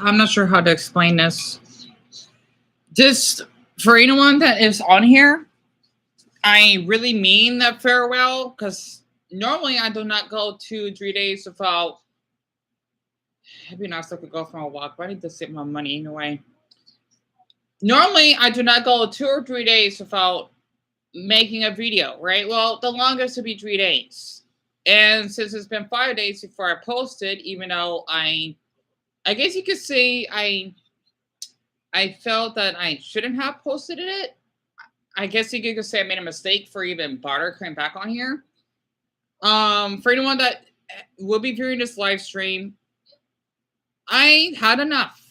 I'm not sure how to explain this. Just for anyone that is on here, I really mean that farewell because normally I do not go 2 3 days without. It'd be nice if I could go for a walk, but I need to save my money anyway. Normally, I do not go 2 or 3 days without making a video, right? Well, the longest would be 3 days. And since it's been 5 days before I posted, even though I guess you could say I felt that I shouldn't have posted it. I guess you could say I made a mistake for even bother coming back on here. For anyone that will be viewing this live stream, I had enough.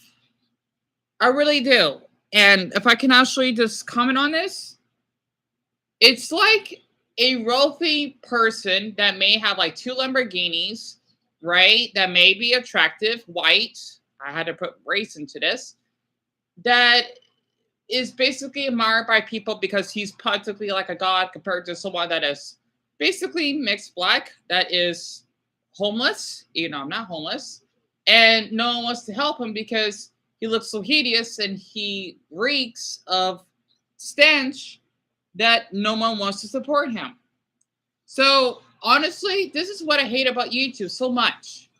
I really do. And if I can actually just comment on this, it's like a wealthy person that may have like 2 Lamborghinis, right? That may be attractive, white. I had to put race into this. That is basically admired by people because he's practically like a god compared to someone that is basically mixed black, that is homeless. I'm not homeless. And no one wants to help him because he looks so hideous and he reeks of stench that no one wants to support him. So honestly, this is what I hate about YouTube so much.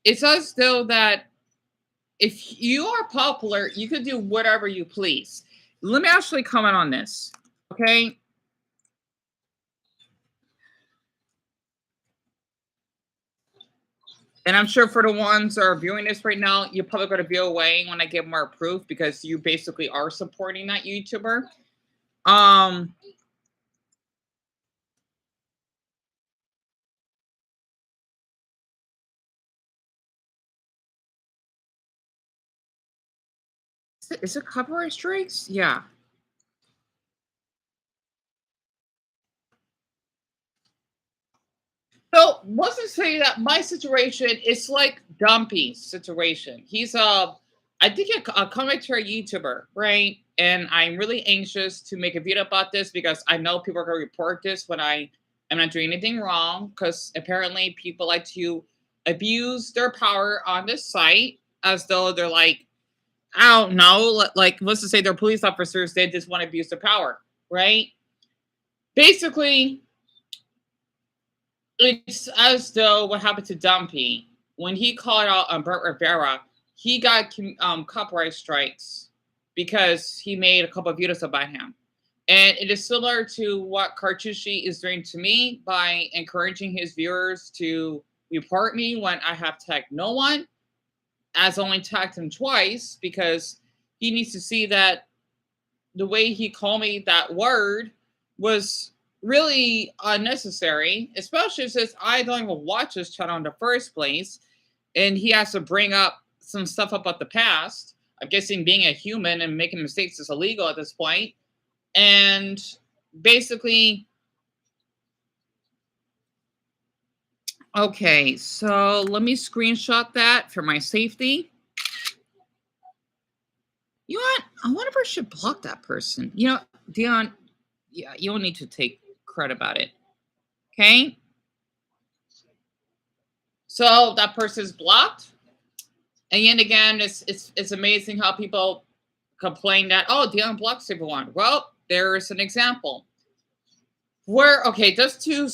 It's as though that if you are popular, you could do whatever you please. Let me actually comment on this, okay? And I'm sure for the ones that are viewing this right now, you're probably going to be away when I give more proof because you basically are supporting that YouTuber. Is it copyright strikes? Yeah. So let's just say that my situation is like Dumpy's situation. He's I think a commentary YouTuber, right? And I'm really anxious to make a video about this because I know people are going to report this when I am not doing anything wrong. Because apparently people like to abuse their power on this site as though they're like, I don't know, like let's just say they're police officers. They just want to abuse their power, right? Basically, it's as though what happened to Dumpy when he called out on Bert Rivera, he got copyright strikes because he made a couple of videos about him. And it is similar to what Cartoonshi is doing to me by encouraging his viewers to report me when I have tagged no one, as only tagged him twice because he needs to see that the way he called me that word was really unnecessary, especially since I don't even watch this channel in the first place. And he has to bring up some stuff about the past. I'm guessing being a human and making mistakes is illegal at this point. And basically, okay, so let me screenshot that for my safety. You know what? I wonder if I should block that person. Dion, yeah, you don't need to take credit about it. Okay? So that person's blocked. And yet again, it's amazing how people complain that, oh, Dion blocks everyone. Well, there's an example. Where, okay, just to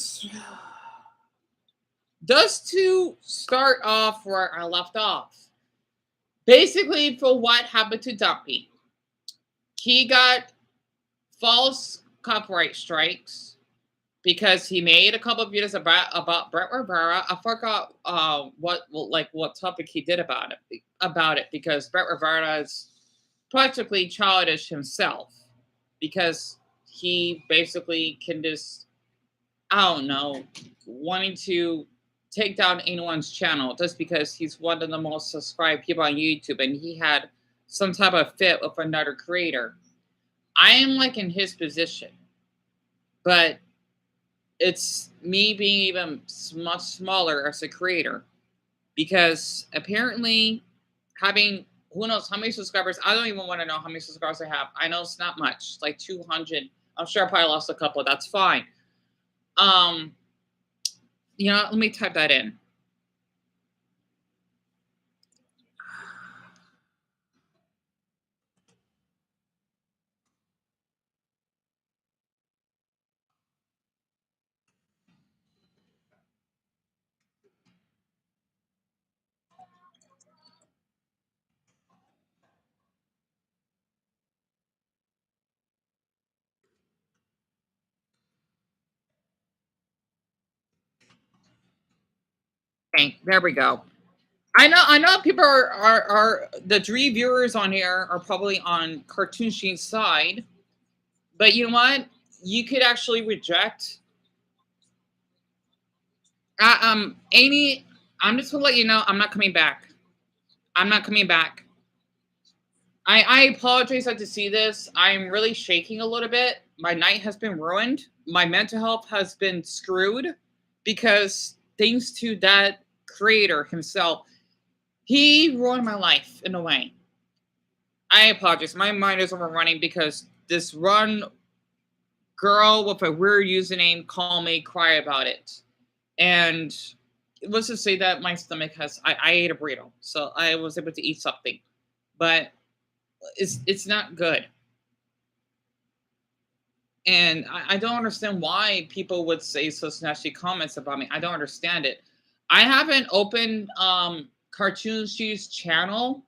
start off where I left off. Basically, for what happened to Dumpy, he got false copyright strikes because he made a couple of videos about Brett Rivera. I forgot what topic he did about it because Brett Rivera is practically childish himself because he basically can just, I don't know, wanting to take down anyone's channel just because he's one of the most subscribed people on YouTube and he had some type of fit with another creator. I am like in his position, but it's me being even much smaller as a creator. because apparently having who knows how many subscribers. I don't even want to know how many subscribers I have. I know it's not much, like 200. I'm sure I probably lost a couple. That's fine. Um, let me type that in. Okay, there we go. I know people are the three viewers on here are probably on Cartoonshi's side, but you know what? You could actually reject. Amy, I'm just gonna let you know I'm not coming back. I'm not coming back. I apologize that to see this. I'm really shaking a little bit. My night has been ruined. My mental health has been screwed because thanks to that creator himself, he ruined my life in a way. I apologize. My mind is overrunning because this run girl with a weird username called me cry about it. And let's just say that my stomach I ate a burrito, so I was able to eat something. But it's not good. And I don't understand why people would say such nasty comments about me. I don't understand it. I haven't opened Cartoonshi's channel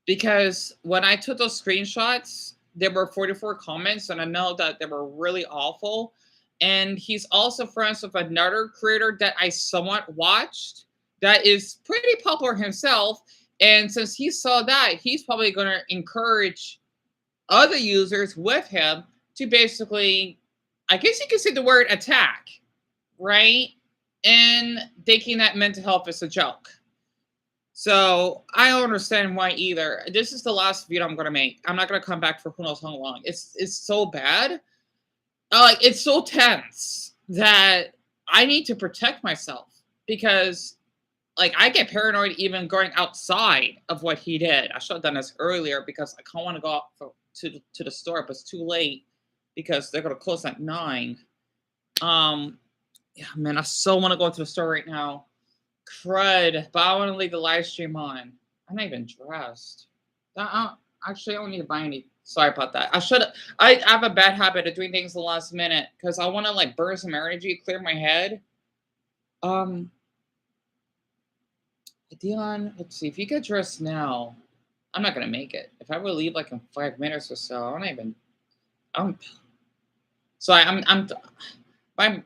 because when I took those screenshots, there were 44 comments, and I know that they were really awful. And he's also friends with another creator that I somewhat watched that is pretty popular himself. And since he saw that, he's probably going to encourage other users with him to basically, I guess you could say the word attack, right? And thinking that mental health is a joke. So I don't understand why either. This is the last video I'm gonna make. I'm not gonna come back for who knows how long. It's so bad. Like it's so tense that I need to protect myself because like I get paranoid even going outside of what he did. I should have done this earlier because I can't want to go out to the store, but it's too late because they're gonna close at 9. Yeah, man, I so want to go to the store right now. Crud, but I want to leave the live stream on. I'm not even dressed. Actually, I don't need to buy any. Sorry about that. I have a bad habit of doing things the last minute because I want to like burn some energy, clear my head. Um, Dion, let's see. If you get dressed now, I'm not gonna make it. If I would leave like in 5 minutes or so, I don't even. I'm. So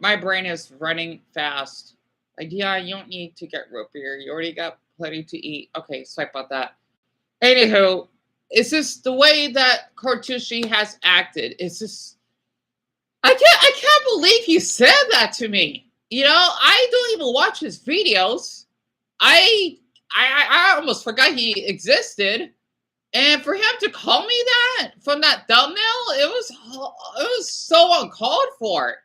my brain is running fast. Like, yeah, you don't need to get root beer. You already got plenty to eat. Okay, sorry about that. Anywho, it's just the way that Cartoonshi has acted. It's just I can't believe he said that to me. I don't even watch his videos. I almost forgot he existed. And for him to call me that from that thumbnail, it was so uncalled for.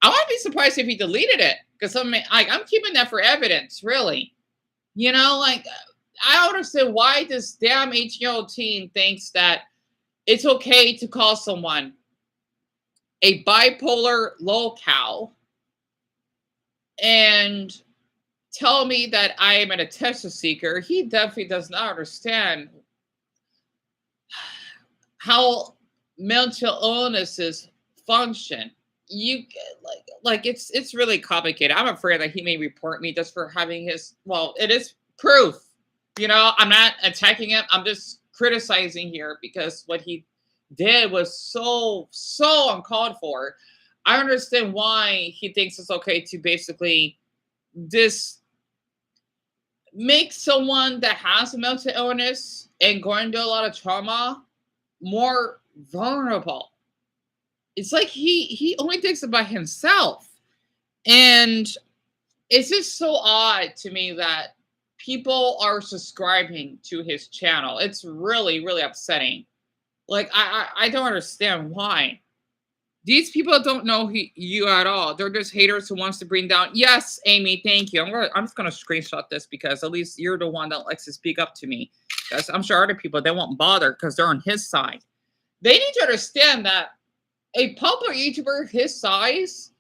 I wouldn't be surprised if he deleted it because I'm keeping that for evidence, really. Like I don't understand why this damn 18-year-old teen thinks that it's okay to call someone a bipolar lolcow and tell me that I am an attention seeker. He definitely does not understand how mental illnesses function. You like it's really complicated. I'm afraid that he may report me just for having it is proof. I'm not attacking him. I'm just criticizing here because what he did was so uncalled for. I understand why he thinks it's okay to basically this make someone that has a mental illness and going through a lot of trauma more vulnerable. It's like he only thinks about himself. And it's just so odd to me that people are subscribing to his channel. It's really, really upsetting. Like I don't understand why. These people don't know you at all. They're just haters who wants to bring down. Yes, Amy, thank you. I'm just gonna screenshot this because at least you're the one that likes to speak up to me. Because I'm sure other people they won't bother because they're on his side. They need to understand that a popular YouTuber his size,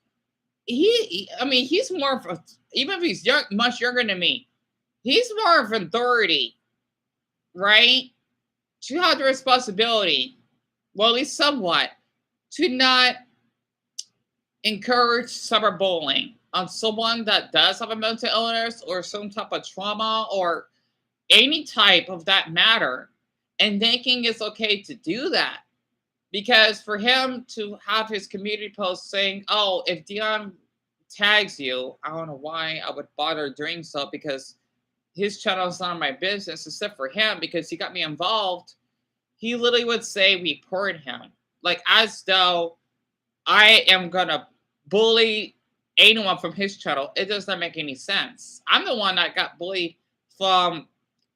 I mean, he's more of a, even if he's young, much younger than me, he's more of an authority, right? To have the responsibility, well, at least somewhat, to not encourage cyberbullying on someone that does have a mental illness or some type of trauma or any type of that matter, and thinking it's okay to do that. Because for him to have his community post saying, oh, if Dion tags you, I don't know why I would bother doing so because his channel is not my business except for him because he got me involved. He literally would say report him. Like as though I am gonna bully anyone from his channel. It does not make any sense. I'm the one that got bullied from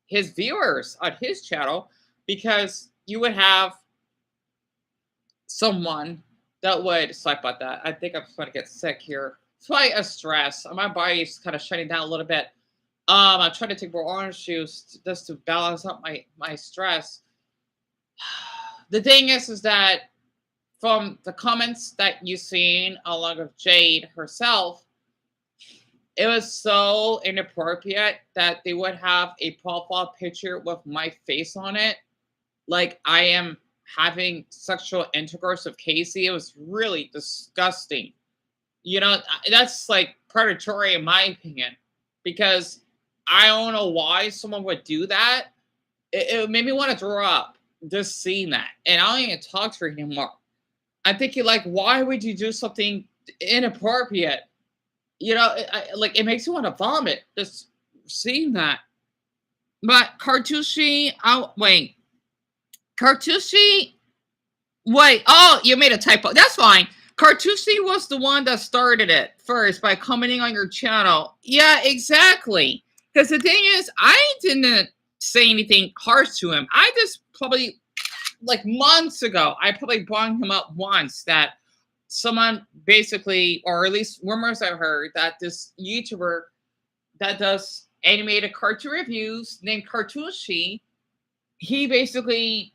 his viewers on his channel because you would have someone that would swipe about that. I think I'm going to get sick here. It's probably a stress. My body's kind of shutting down a little bit. I'm trying to take more orange juice just to balance up my stress. The thing is that from the comments that you've seen along with Jade herself, it was so inappropriate that they would have a profile picture with my face on it. Like I am having sexual intercourse with Casey. It was really disgusting. You know, that's like predatory in my opinion. Because I don't know why someone would do that. It made me want to throw up just seeing that. And I don't even talk to her anymore. I'm thinking, like, why would you do something inappropriate? You know, like, it makes you want to vomit just seeing that. But Cartoonshi, wait. Cartoonshi, wait. Oh, you made a typo. That's fine. Cartoonshi was the one that started it first by commenting on your channel. Yeah, exactly. Because the thing is, I didn't say anything harsh to him. I just probably, like months ago, I probably brought him up once that someone basically, or at least rumors I've heard, that this YouTuber that does animated cartoon reviews named Cartoonshi, he basically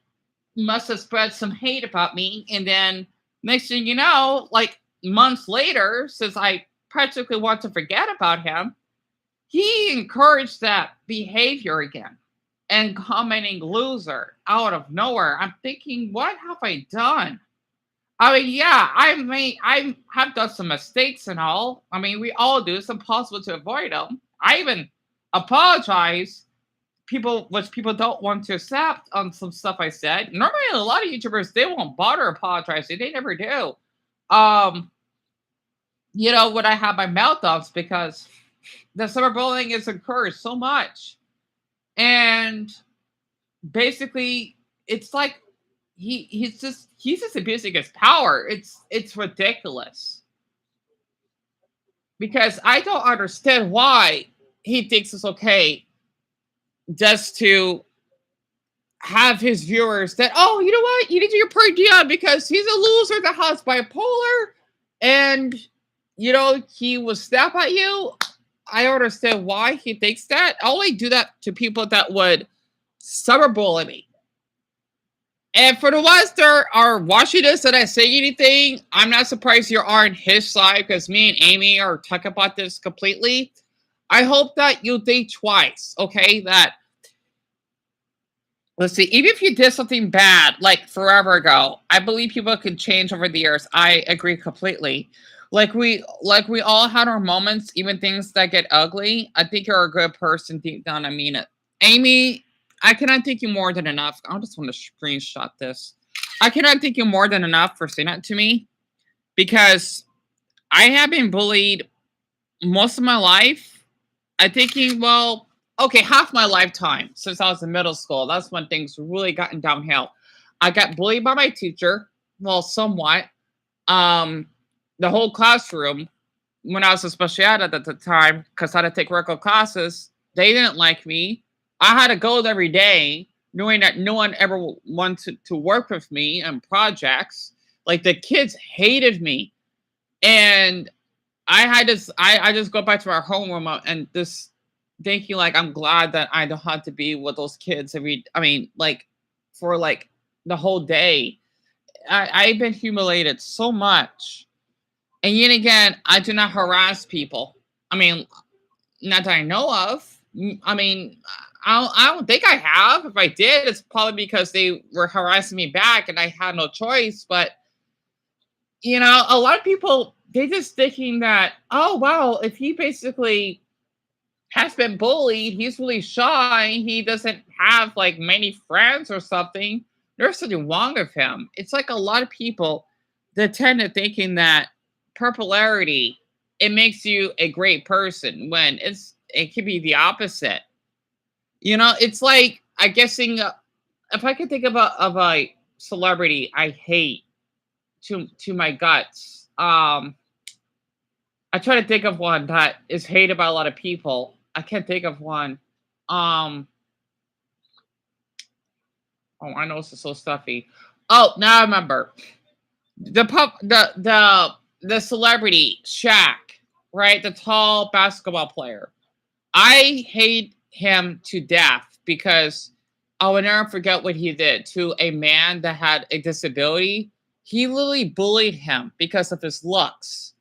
must have spread some hate about me. And then next thing you know, like months later, since I practically want to forget about him, he encouraged that behavior again and commenting loser out of nowhere. I'm thinking, what have I done? I mean, yeah, I have done some mistakes and all. I mean, we all do. It's impossible to avoid them. I even apologize, which people don't want to accept on some stuff I said. Normally, a lot of YouTubers they won't bother apologizing. They never do. You know, when I have my meltdowns because the cyberbullying is encouraged so much, and basically, it's like he's just abusing his power. It's ridiculous because I don't understand why he thinks it's okay just to have his viewers that, oh, you know what, you need to report Dion because he's a loser that has bipolar and you know he will snap at you. I don't understand why he thinks that. I only do that to people that would cyberbully me. And for the ones that are watching this and I say anything, I'm not surprised you are on his side because me and Amy are talking about this completely. I hope that you think twice, okay? That, let's see, even if you did something bad, like forever ago, I believe people can change over the years. I agree completely. Like we all had our moments, even things that get ugly. I think you're a good person deep down. I mean it. Amy, I cannot thank you more than enough. I just want to screenshot this. I cannot thank you more than enough for saying that to me because I have been bullied most of my life. I'm thinking, well, okay, half my lifetime since I was in middle school. That's when things really gotten downhill. I got bullied by my teacher, well, somewhat. The whole classroom, when I was a special ed at the time, because I had to take regular classes, they didn't like me. I had to go there every day, knowing that no one ever wanted to work with me on projects. Like the kids hated me, and I just go back to our homeroom and just thinking like I'm glad that I don't have to be with those kids I mean like for like the whole day. I've been humiliated so much. And yet again, I do not harass people. I mean, not that I know of. I mean, I don't think I have. If I did, it's probably because they were harassing me back and I had no choice. But, a lot of people, they just thinking that, oh, wow, if he basically has been bullied, he's really shy, he doesn't have like many friends or something, there's something wrong with him. It's like a lot of people that tend to thinking that popularity, it makes you a great person when it could be the opposite. It's like I guessing if I could think of a celebrity I hate to my guts. I try to think of one that is hated by a lot of people. I can't think of one. Um, oh, I know this is so stuffy. Oh, now I remember the celebrity Shaq, right? The tall basketball player. I hate him to death because I will never forget what he did to a man that had a disability. He literally bullied him because of his looks.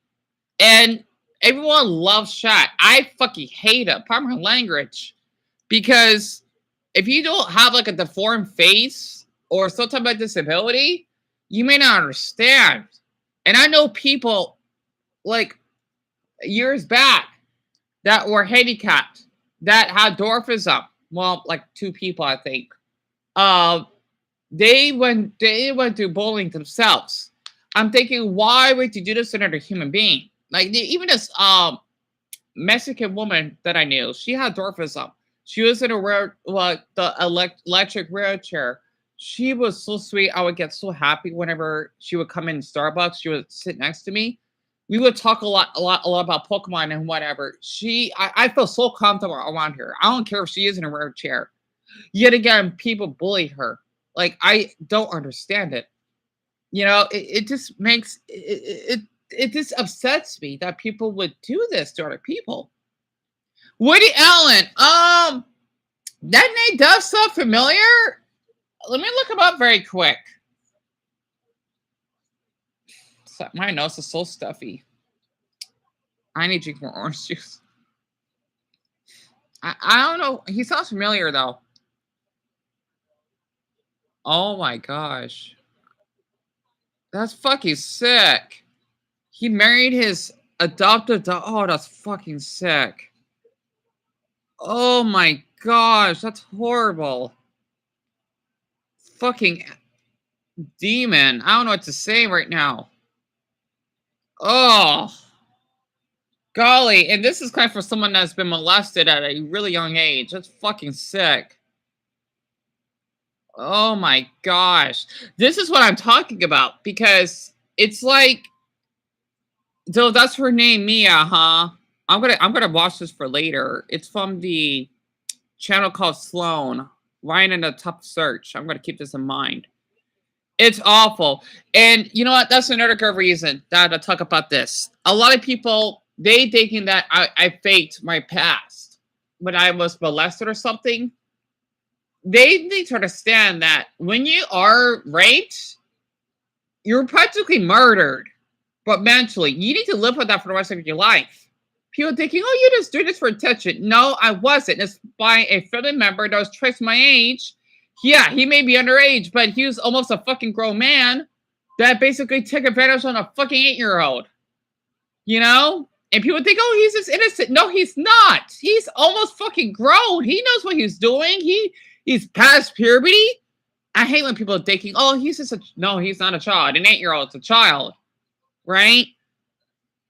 And everyone loves Shaq. I fucking hate him. Pardon my language. Because if you don't have like a deformed face or some type of disability, you may not understand. And I know people like years back that were handicapped, that had dwarfism. Well, like two people, I think. Uh, they went through bullying themselves. I'm thinking, why would you do this to another human being? Like even this Mexican woman that I knew, she had dwarfism. She was in a electric wheelchair. She was so sweet. I would get so happy whenever she would come in Starbucks. She would sit next to me. We would talk a lot about Pokemon and whatever. I feel so comfortable around her. I don't care if she is in a wheelchair. Yet again, people bully her. Like I don't understand it. It just makes it just upsets me that people would do this to other people. Woody Allen, that name does sound familiar. Let me look him up very quick. My nose is so stuffy. I need to drink more orange juice. I don't know. He sounds familiar though. Oh my gosh. That's fucking sick. He married his adopted daughter. Oh, that's fucking sick. Oh my gosh, that's horrible. Fucking demon. I don't know what to say right now. Oh, golly. And this is kind of for someone that's been molested at a really young age. That's fucking sick. Oh my gosh. This is what I'm talking about because it's like, so that's her name, Mia, huh? I'm gonna watch this for later. It's from the channel called Sloan. Ryan in the top search. I'm gonna keep this in mind. It's awful. And you know what? That's another good reason that I talk about this. A lot of people, they thinking that I faked my past when I was molested or something. They need to understand that when you are raped, you're practically murdered. But mentally, you need to live with that for the rest of your life. People thinking, oh, you're just doing this for attention. No, I wasn't. It's by a family member that was twice my age. Yeah, he may be underage, but he was almost a fucking grown man that basically took advantage on a fucking 8-year-old. And people think, oh, he's just innocent. No, he's not. He's almost fucking grown. He knows what he's doing. He's past puberty. I hate when people are thinking, oh, no, he's not a child. An 8-year-old's a child, right?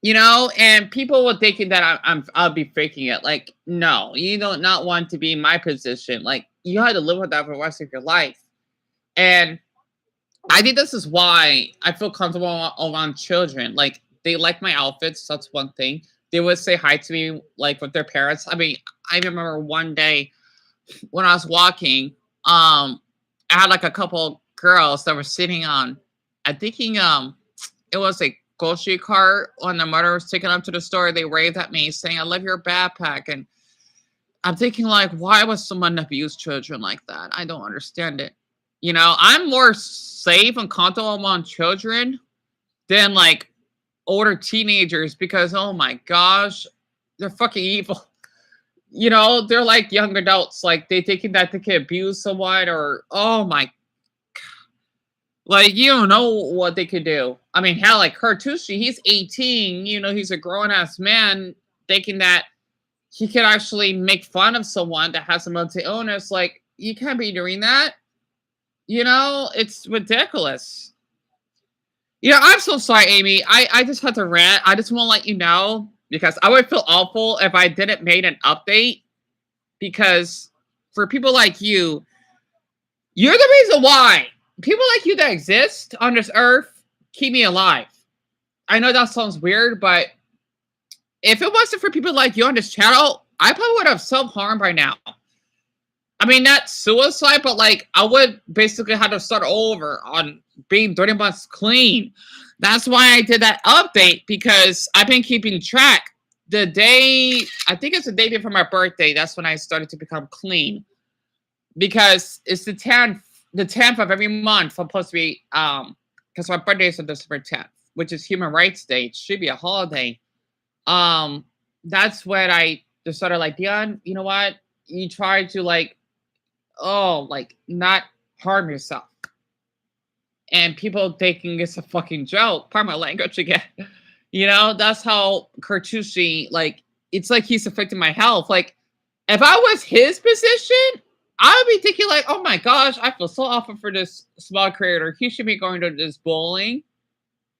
And people were thinking that I'll be faking it. Like, no, you don't not want to be in my position. Like, you had to live with that for the rest of your life. And I think this is why I feel comfortable around children. Like, they like my outfits. That's one thing. They would say hi to me, like, with their parents. I mean, I remember one day when I was walking, I had like a couple girls that were sitting on I'm thinking it was a grocery cart when the mother was taking them to the store. They waved at me saying, "I love your backpack," and I'm thinking like, why would someone abuse children like that? I don't understand it. You know, I'm more safe and comfortable among children than like older teenagers because oh my gosh, they're fucking evil. You know, they're like young adults. Like they thinking that they can abuse someone or oh my, like you don't know what they could do. I mean, hell, like Cartoonshi, he's 18. You know, he's a grown ass man thinking that he could actually make fun of someone that has a mental illness. Like you can't be doing that. You know, it's ridiculous. You know, I'm so sorry, Amy. I just had to rant. I just want to let you know because I would feel awful if I didn't made an update because for people like you, you're the reason why people like you that exist on this earth keep me alive. I know that sounds weird, but if it wasn't for people like you on this channel, I probably would have self-harmed by now. I mean, not suicide, but like I would basically have to start over on being 30 months clean. That's why I did that update because I've been keeping track. The day, I think it's the day before my birthday, that's when I started to become clean. Because it's the 10th of every month supposed to be, because my birthday is on December 10th, which is Human Rights Day. It should be a holiday. That's when I just started like, Dion, you know what? You try to like, like not harm yourself. And people thinking it's a fucking joke. Pardon my language again. You know, that's how Cartoonshi, like, it's like he's affecting my health. Like, if I was his position, I would be thinking like, oh my gosh, I feel so awful for this small creator. He should be going to this bowling.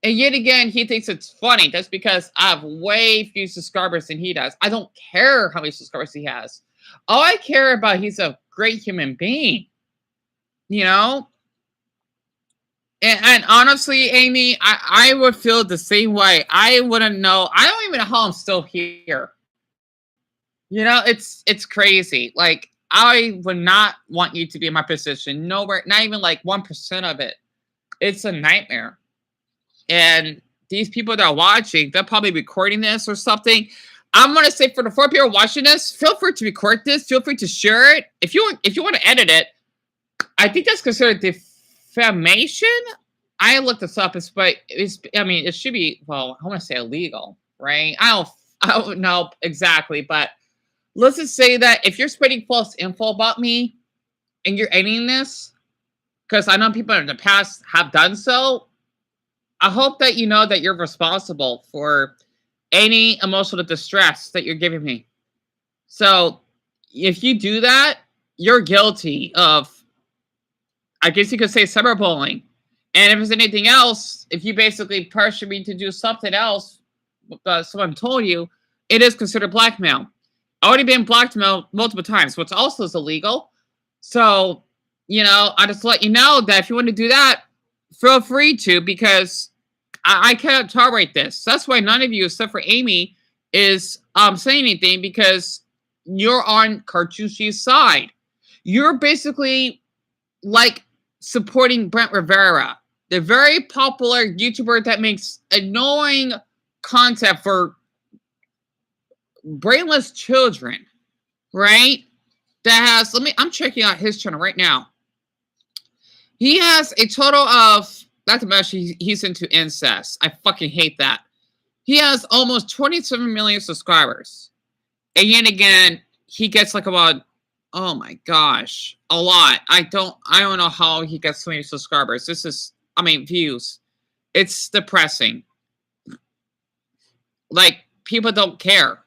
And yet again, he thinks it's funny. That's because I have way few subscribers than he does. I don't care how many subscribers he has. All I care about, he's a great human being. You know? And honestly, Amy, I would feel the same way. I wouldn't know. I don't even know how I'm still here. You know, it's crazy. Like, I would not want you to be in my position. Nowhere, not even like 1% of it. It's a nightmare. And these people that are watching, they're probably recording this or something. I'm gonna say for the 4 people watching this, feel free to record this. Feel free to share it. If you want to edit it, I think that's considered defamation. I looked this up. I mean, it should be. Well, I want to say illegal, right? I don't know exactly, but let's just say that if you're spreading false info about me and you're editing this, because I know people in the past have done so. I hope that you know that you're responsible for any emotional distress that you're giving me. So if you do that, you're guilty of, I guess you could say, cyberbullying. And if there's anything else, if you basically pressure me to do something else, someone told you, it is considered blackmail. I've already been blackmailed multiple times, which also is illegal. So, you know, I just let you know that if you want to do that, feel free to, because I can't tolerate this. That's why none of you, except for Amy, is saying anything, because you're on Cartounshi's side. You're basically like supporting Brent Rivera, the very popular YouTuber that makes annoying content for brainless children, right? That has, I'm checking out his channel right now. He has a total of, not to mention he's into incest. I fucking hate that. He has almost 27 million subscribers. And yet again, he gets like about, oh my gosh, a lot. I don't know how he gets so many subscribers. This is, views. It's depressing. Like, people don't care.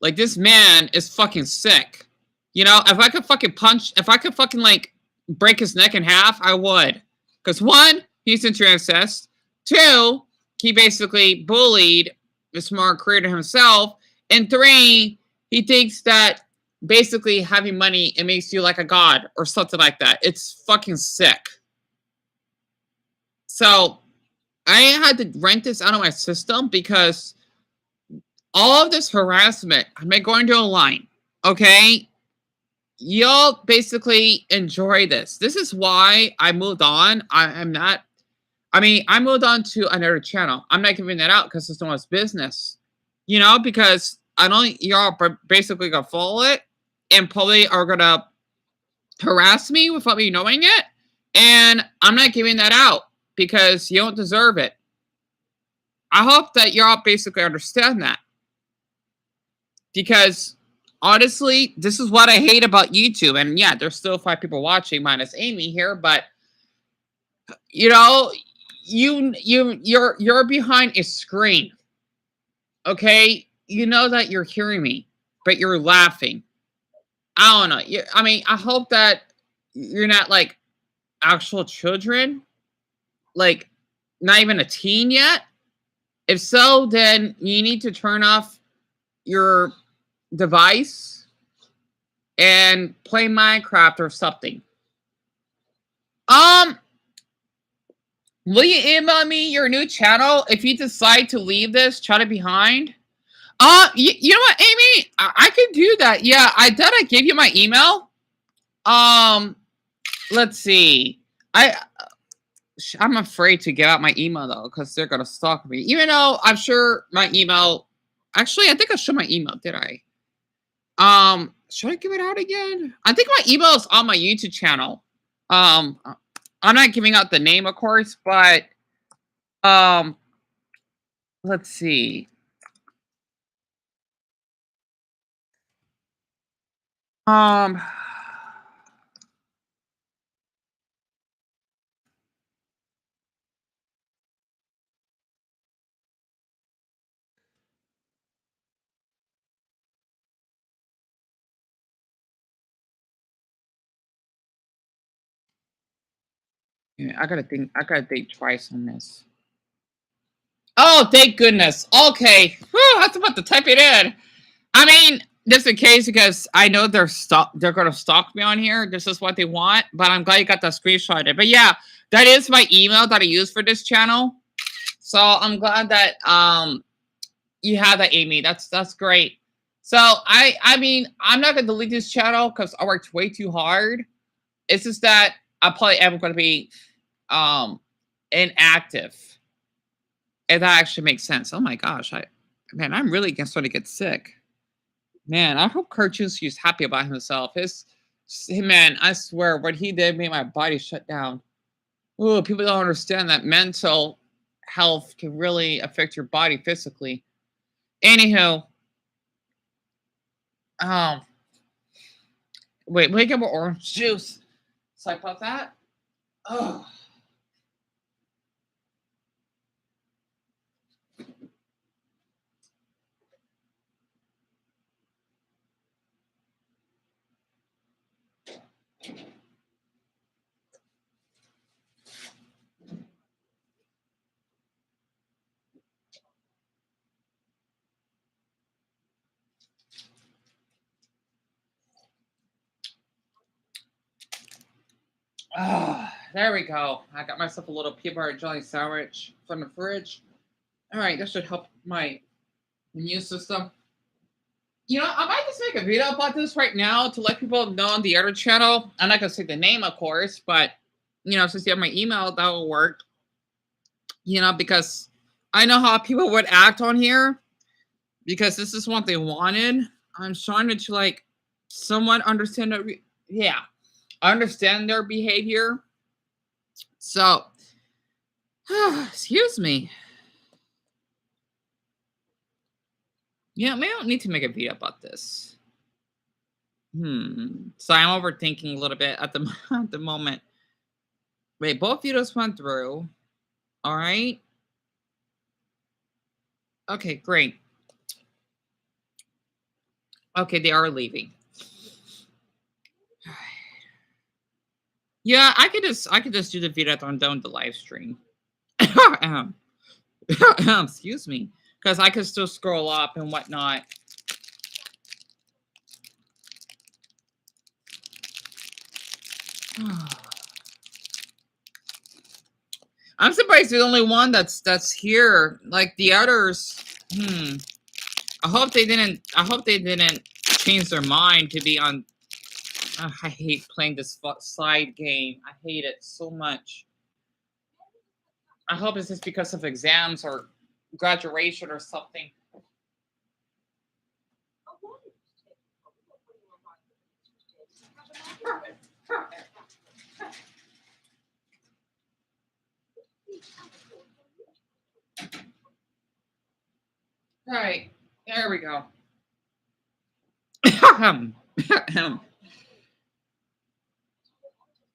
Like, this man is fucking sick. You know, if I could fucking like break his neck in half, I would. Because one, he's into incest. Two, he basically bullied the smart creator himself. And three, he thinks that basically having money, it makes you like a god or something like that. It's fucking sick. So I had to rent this out of my system because all of this harassment, I'm going to a line, okay? Y'all basically enjoy this. This is why I moved on. I'm I mean, I moved on to another channel. I'm not giving that out because it's no one's business. You know, because I know y'all basically gonna follow it and probably are gonna harass me without me knowing it. And I'm not giving that out because you don't deserve it. I hope that y'all basically understand that. Because honestly, this is what I hate about YouTube. And yeah, there's still 5 people watching minus Amy here, but you know, you're behind a screen. Okay? You know that you're hearing me, but you're laughing. I don't know. I mean, I hope that you're not like actual children, like not even a teen yet. If so, then you need to turn off your device and play Minecraft or something. Will you email me your new channel if you decide to leave this channel behind? You know what, Amy? I can do that. Yeah, I did. I gave you my email. Let's see. I'm afraid to give out my email though, because they're gonna stalk me. Even though I'm sure my email. Actually, I think I showed my email. Did I? Should I give it out again? I think my email is on my YouTube channel. I'm not giving out the name, of course, but let's see. Yeah, I gotta think. I gotta think twice on this. Oh, thank goodness. Okay. Whew, I was about to type it in. I mean, just in case, because I know they're gonna stalk me on here. This is what they want, but I'm glad you got that screenshotted. But yeah, that is my email that I use for this channel. So I'm glad that you have that, Amy. That's great. So I mean, I'm not gonna delete this channel because I worked way too hard. It's just that I probably am gonna be inactive. And that actually makes sense. Oh my gosh, man, I'm really starting to get sick. Man, I hope Cartoonshi is happy about himself. Man, I swear, what he did made my body shut down. Ooh, people don't understand that mental health can really affect your body physically. Anywho, um, wait, let me get more orange juice. Sorry about that. Oh. There we go. I got myself a little peanut butter jelly sandwich from the fridge. All right, that should help my immune system. You know, I might just make a video about this right now to let people know on the other channel. I'm not gonna say the name, of course, but you know, since you have my email, that will work. You know, because I know how people would act on here because this is what they wanted. I'm trying to like somewhat understand their understand their behavior. So, excuse me. Yeah, maybe I don't need to make a video about this. So I'm overthinking a little bit at the at the moment. Wait, both videos went through. All right. Okay, great. Okay, they are leaving. Yeah, I could just do the video on down the live stream. Excuse me, because I could still scroll up and whatnot. I'm surprised the only one that's here. Like the others, I hope they didn't change their mind to be on. I hate playing this side game. I hate it so much. I hope it's just because of exams or graduation or something. Right. There we go.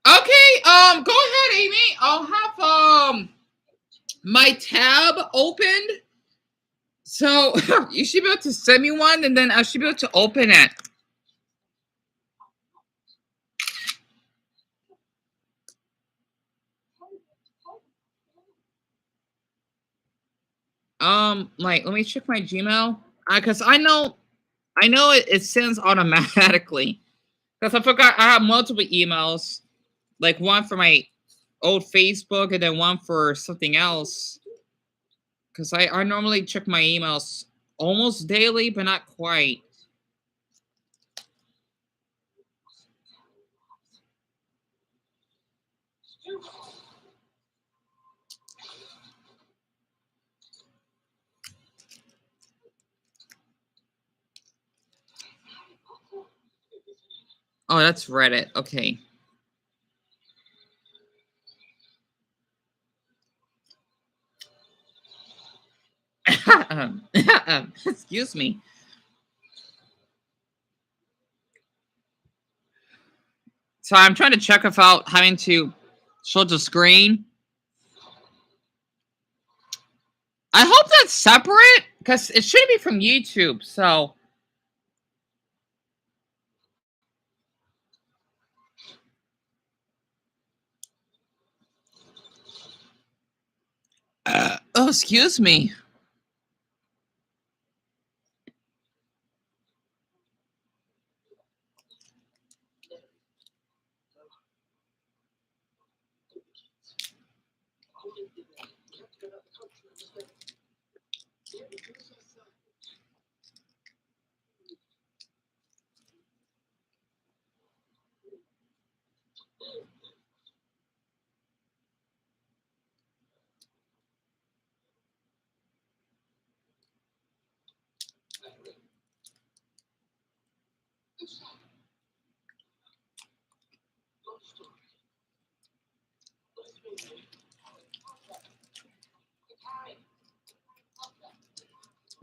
Okay, go ahead, Amy. I'll have my tab opened. So you should be able to send me one and then I should be able to open it. Like let me check my Gmail. Cause I know it sends automatically. Because I forgot I have multiple emails. Like one for my old Facebook and then one for something else. Because I normally check my emails almost daily, but not quite. Oh, that's Reddit. Okay. Excuse me. So I'm trying to check without having to show the screen. I hope that's separate because it should be from YouTube. So oh, excuse me.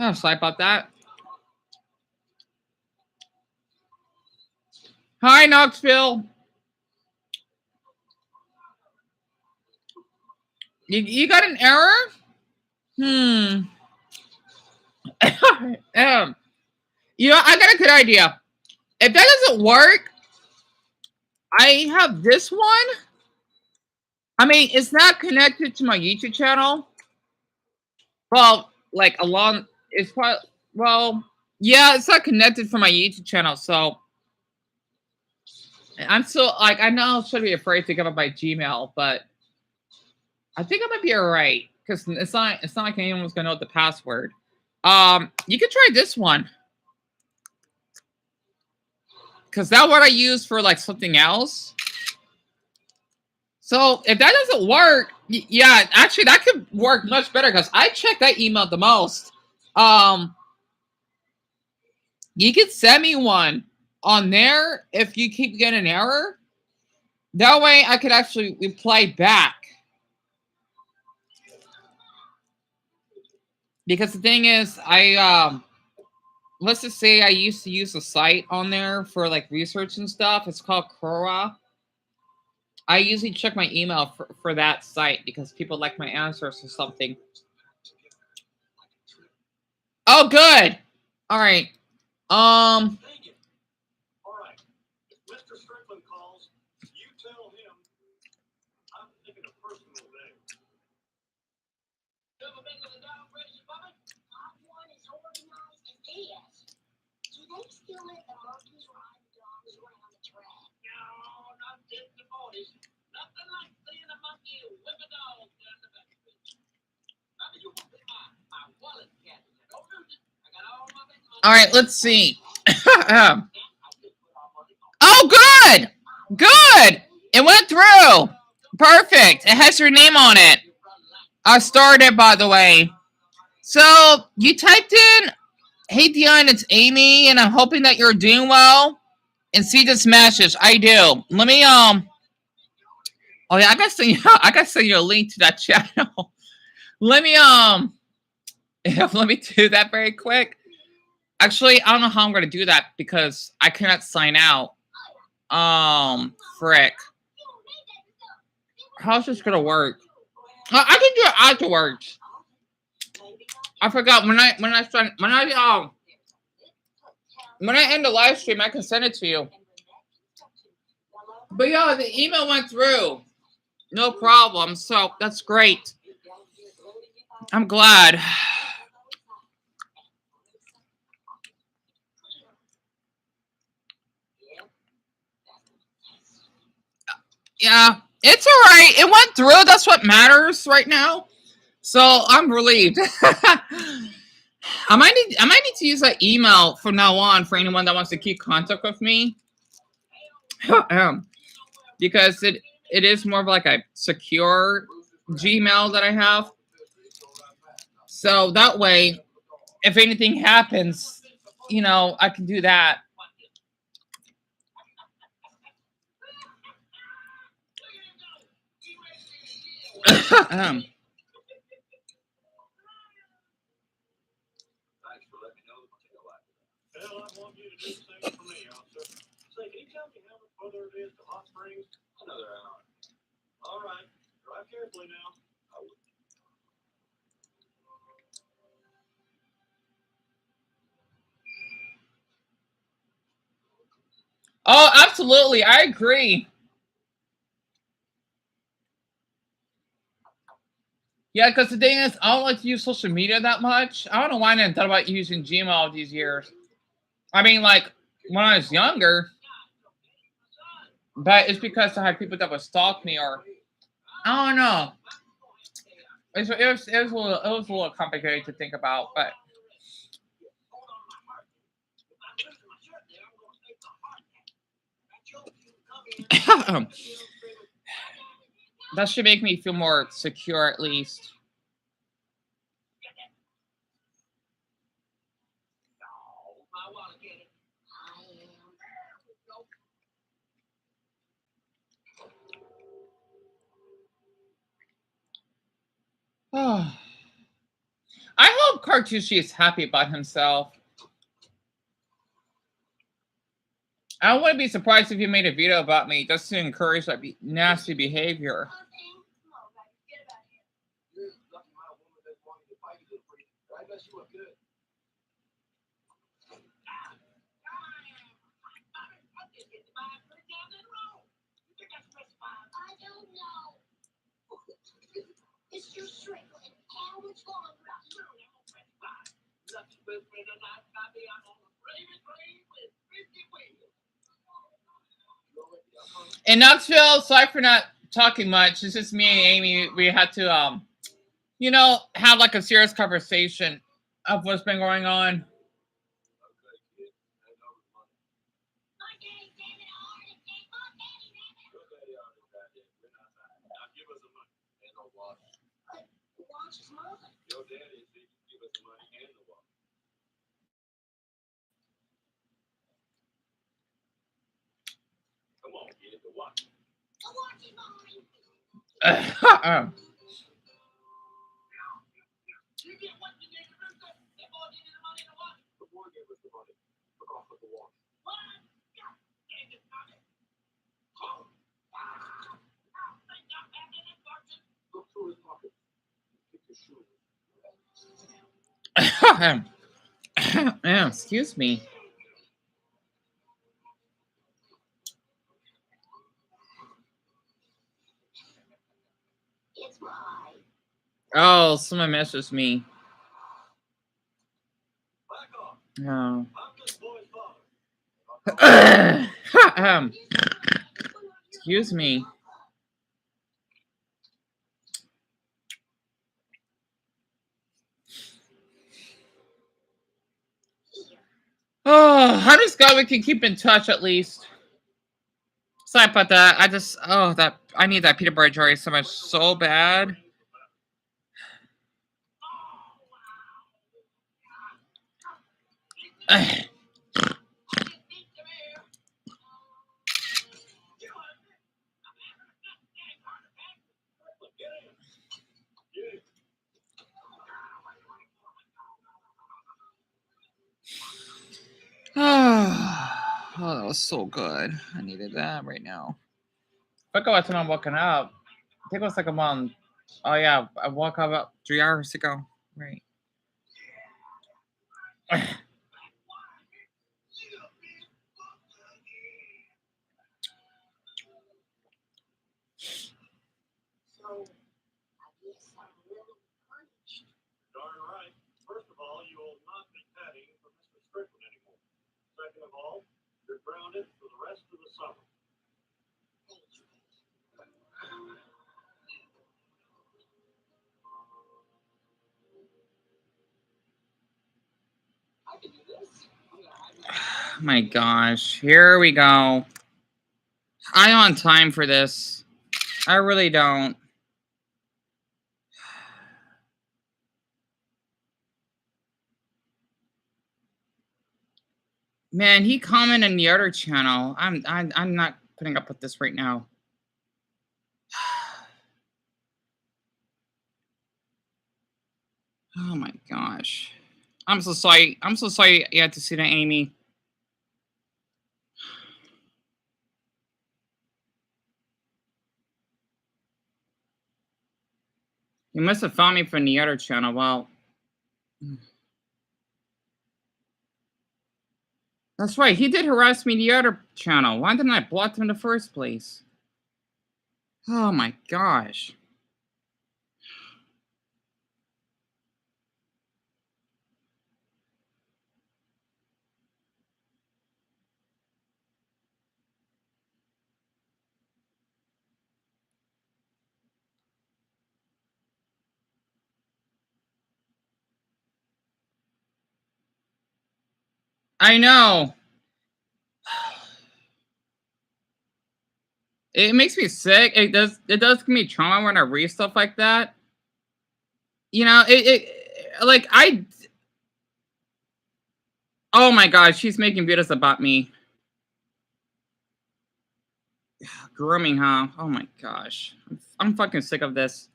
Oh, sorry about that. Hi, Knoxville. You got an error? You know, I got a good idea. If that doesn't work, I have this one. I mean, it's not connected to my YouTube channel. Well, like along, it's probably well, yeah, it's not connected for my YouTube channel. So I'm still like I know I should be afraid to give up my Gmail, but I think I might be alright because it's not like anyone's gonna know the password. You could try this one because that's what I use for like something else. So if that doesn't work, yeah, actually that could work much better because I check that email the most. You could send me one on there if you keep getting an error. That way I could actually reply back. Because the thing is, let's just say I used to use a site on there for like research and stuff. It's called Quora. I usually check my email for that site because people like my answers or something. Oh, good. All right. Um. All right, let's see. Oh, good. Good. It went through. Perfect. It has your name on it. I started, by the way. So you typed in, "Hey Dion, it's Amy, and I'm hoping that you're doing well." And see this message. I do. Let me Oh yeah, I gotta send you a link to that channel. Let me let me do that very quick. Actually, I don't know how I'm gonna do that because I cannot sign out. Frick. How's this gonna work? I can do it afterwards. I forgot when I end the live stream, I can send it to you. But yeah, the email went through. No problem. So that's great. I'm glad. Yeah, it's all right. It went through. That's what matters right now. So I'm relieved. I might need to use that email from now on for anyone that wants to keep contact with me. Because it is more of like a secure Gmail that I have. So that way, if anything happens, you know, I can do that. Oh, absolutely. I agree. Yeah, because the thing is, I don't like to use social media that much. I don't know why I didn't thought about using Gmail all these years. I mean, like, when I was younger, but it's because I had people that would stalk me, or I don't know. It was a little complicated to think about, but that should make me feel more secure at least. I hope Cartoonshi is happy about himself. I wouldn't be surprised if you made a video about me just to encourage that nasty behavior. In Knoxville, sorry for not talking much. It's just me and Amy. We had to, you know, have like a serious conversation of what's been going on. Yeah, excuse me. Oh, someone messaged me. Oh. Excuse me. Oh, I'm just glad we can keep in touch at least. Sorry about that. I need that peanut butter jelly so much, so bad. Oh, that was so good. I needed that right now. I forgot what time I'm waking up. I think it was like a month. Oh yeah, I woke up about 3 hours ago. Right. My gosh, here we go. I don't have time for this. I really don't. Man, he commented in the other channel. I'm not putting up with this right now. Oh my gosh. I'm so sorry. I'm so sorry you had to see that, Amy. You must have found me from the other channel. Well, that's right. He did harass me the other channel. Why didn't I block him in the first place? Oh my gosh. I know. It makes me sick. It does give me trauma when I read stuff like that. You know, it like I oh my god, she's making videos about me. Grooming, huh? Oh my gosh. I'm fucking sick of this.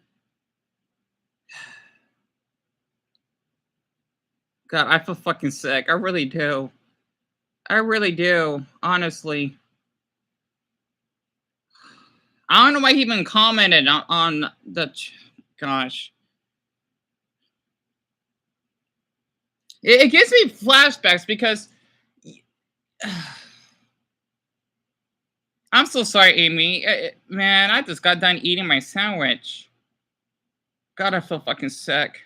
God, I feel fucking sick. I really do. I really do. Honestly. I don't know why he even commented on the gosh. It gives me flashbacks because I'm so sorry, Amy. Man, I just got done eating my sandwich. God, I feel fucking sick.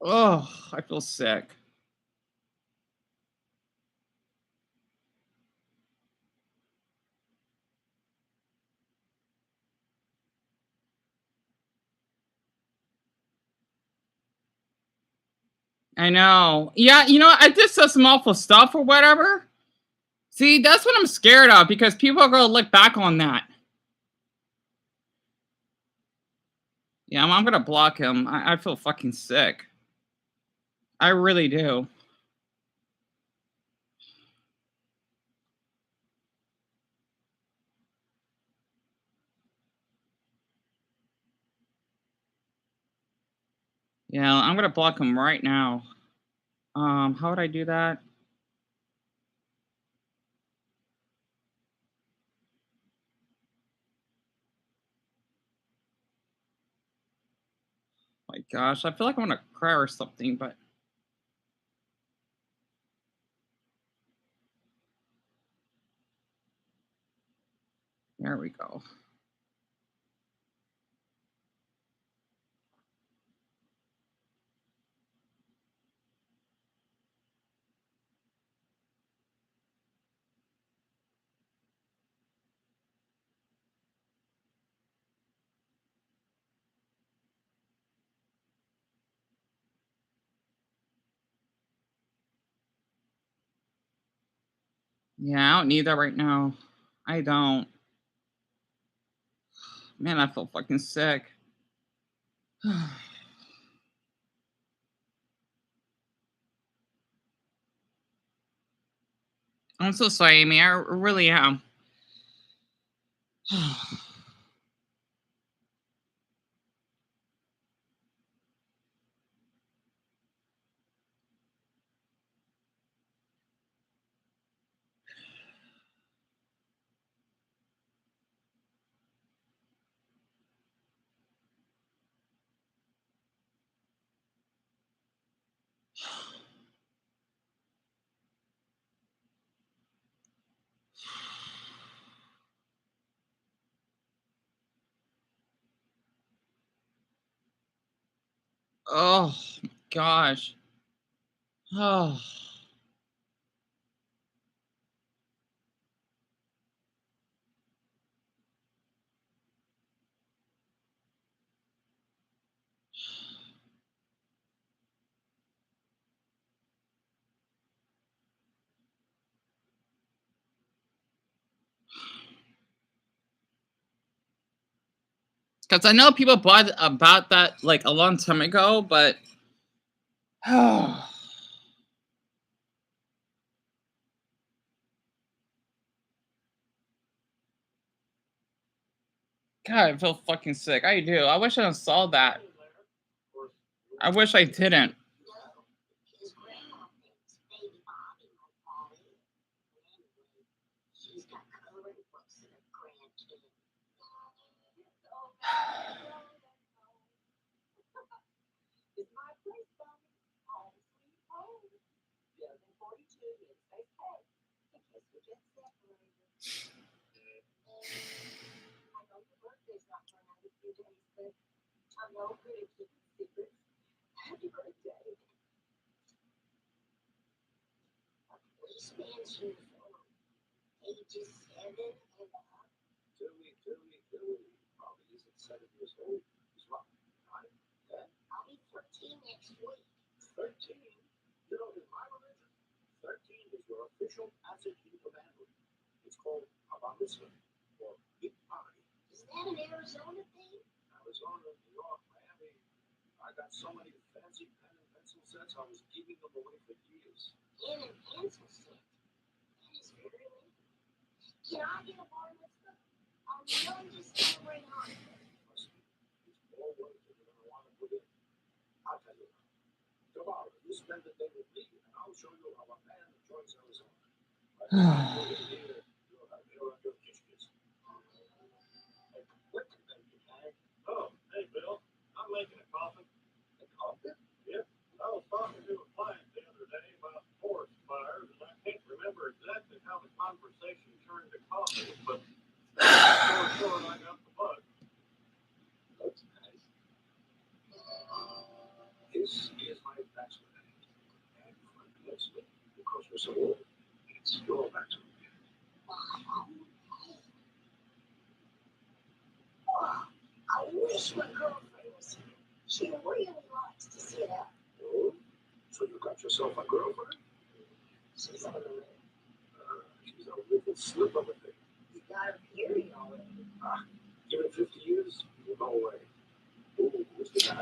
Oh, I feel sick. I know. Yeah, you know, I did some awful stuff or whatever. See, that's what I'm scared of because people are gonna look back on that. Yeah, I'm gonna block him. I feel fucking sick. I really do. Yeah, I'm gonna block him right now. How would I do that? My gosh, I feel like I'm gonna cry or something, but there we go. Yeah, I don't need that right now. I don't. Man, I feel fucking sick. I'm so sorry, Amy. I really am. Oh, gosh. Oh. Because I know people bought about that like a long time ago, but God, I feel fucking sick. I do. I wish I saw that. I wish I didn't.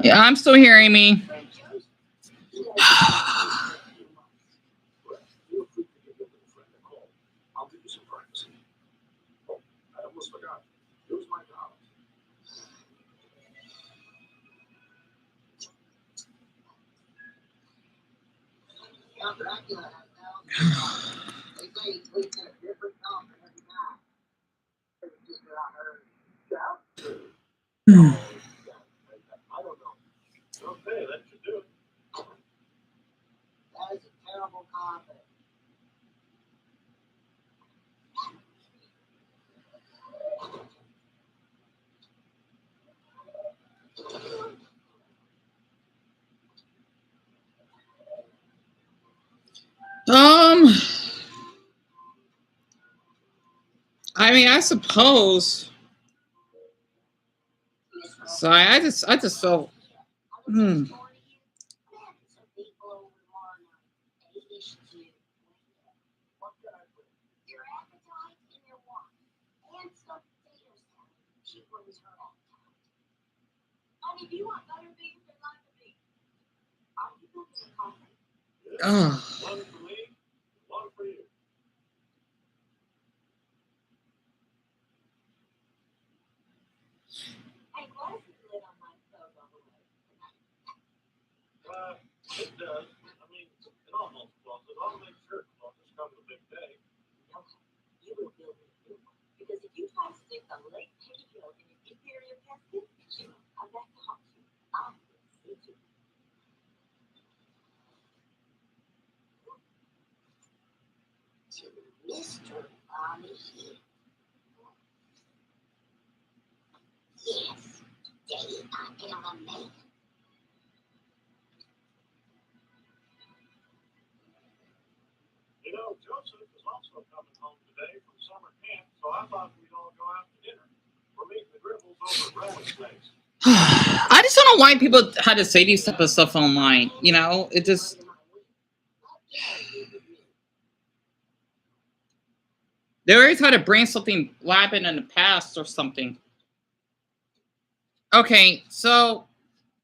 Yeah, I'm still here, Amy. I mean, I suppose. So I just feel. Hmm. Oh. I just don't know why people had to say these type of stuff online. You know, it just they always had to bring something happened in the past or something. Okay, so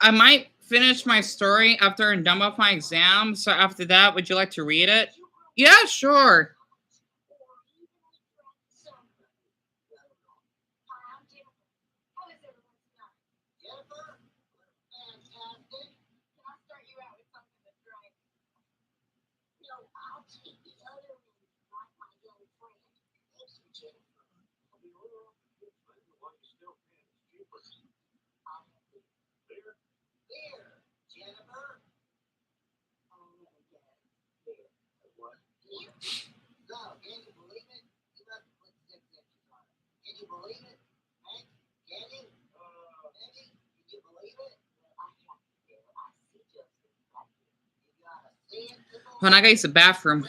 I might finish my story after I'm done with my exam. So after that, would you like to read it? Yeah, sure. When I use the bathroom.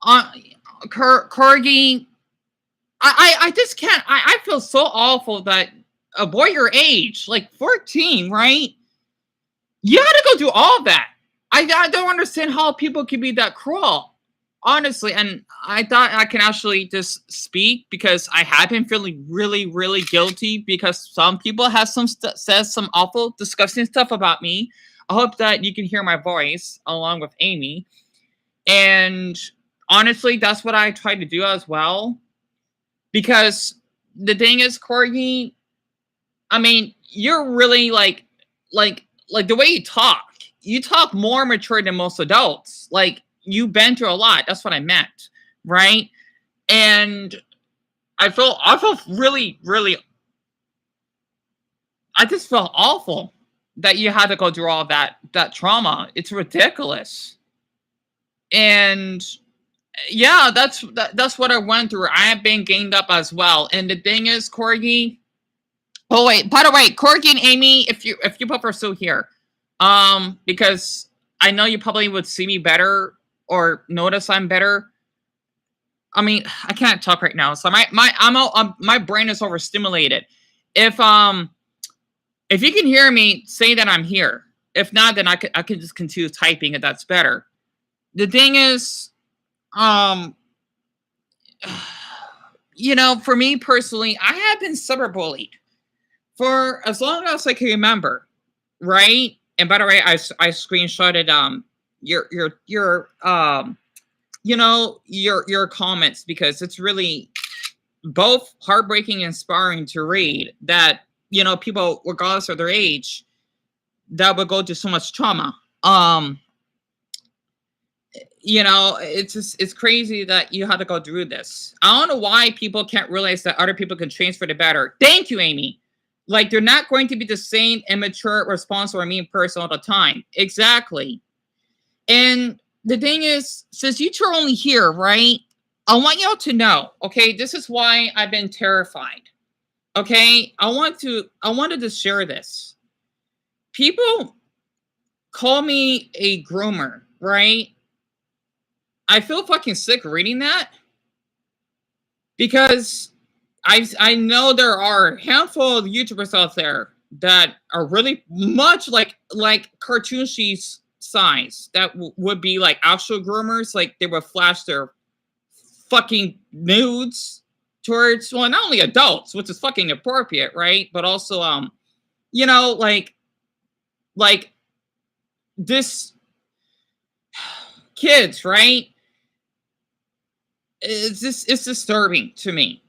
uh, Corgi, I just can't. I feel so awful that a boy your age, like 14, right? You had to go through all that. I don't understand how people can be that cruel, honestly. And I thought I can actually just speak because I have been feeling really, really guilty because some people have says some awful, disgusting stuff about me. I hope that you can hear my voice along with Amy. And honestly, that's what I try to do as well. Because the thing is, Corgi, I mean, you're really like the way you talk more mature than most adults. Like you've been through a lot. That's what I meant, right? And I feel really, really, I just felt awful that you had to go through all that trauma. It's ridiculous. And yeah, that's what I went through. I have been gained up as well. And the thing is, Corgi. Oh wait, by the way, Corgi and Amy, if you both are still here, because I know you probably would see me better or notice I'm better. I mean, I can't talk right now, so my brain is overstimulated. If um if you can hear me, say that I'm here. If not, then I could just continue typing if that's better. The thing is, um, for me personally, I have been cyberbullied for as long as I can remember, right? And by the way, I screenshotted your comments because it's really both heartbreaking and inspiring to read that people regardless of their age that would go through so much trauma. It's crazy that you had to go through this. I don't know why people can't realize that other people can change for the better. Thank you, Amy. Like they're not going to be the same immature, responsible, or mean person all the time. Exactly. And the thing is, since you two are only here, right? I want y'all to know, okay? This is why I've been terrified. Okay? I wanted to share this. People call me a groomer, right? I feel fucking sick reading that because I know there are a handful of YouTubers out there that are really much like Cartoonshi's size that would be like actual groomers. Like they would flash their fucking nudes towards not only adults, which is fucking appropriate, right? But also like this kids, right? It's disturbing to me.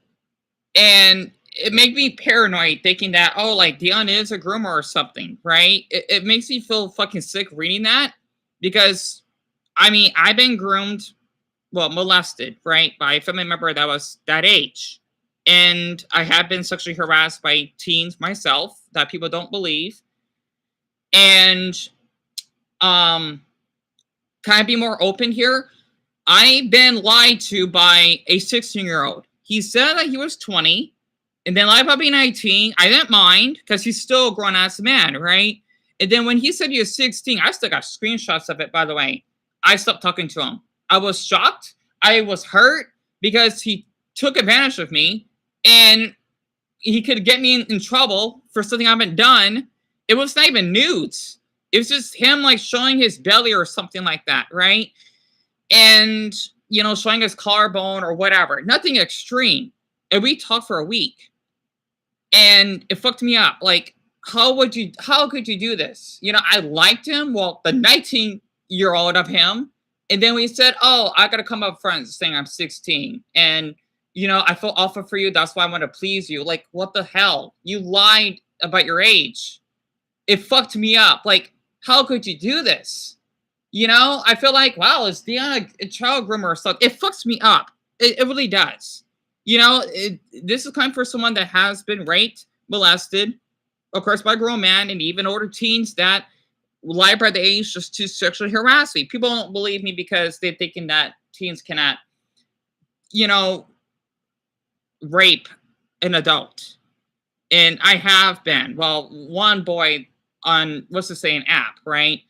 And it makes me paranoid thinking that, oh, like Dion is a groomer or something, right? It makes me feel fucking sick reading that because, I mean, I've been groomed, well, molested, right, by a family member that was that age. And I have been sexually harassed by teens myself that people don't believe. And can I be more open here? I've been lied to by a 16-year-old. He said that he was 20 and then lied about being 19. I didn't mind because he's still a grown ass man, right? And then when he said he was 16, I still got screenshots of it, by the way. I stopped talking to him. I was shocked. I was hurt because he took advantage of me and he could get me in trouble for something I haven't done. It was not even nudes. It was just him like showing his belly or something like that, right? And showing his collarbone or whatever, nothing extreme. And we talked for a week, and it fucked me up. Like, how could you do this? I liked him. Well, the 19-year-old of him, and then we said, "Oh, I gotta come up front saying I'm 16, and I feel awful for you. That's why I want to please you." Like, what the hell? You lied about your age. It fucked me up. Like, how could you do this? I feel like, wow, is Dion a child groomer or something? It fucks me up. It really does. This is coming for someone that has been raped, molested, of course, by a grown man, and even older teens that lie by the age just to sexually harass me. People don't believe me because they're thinking that teens cannot, rape an adult. And I have been. Well, one boy on, what's the saying, app, right?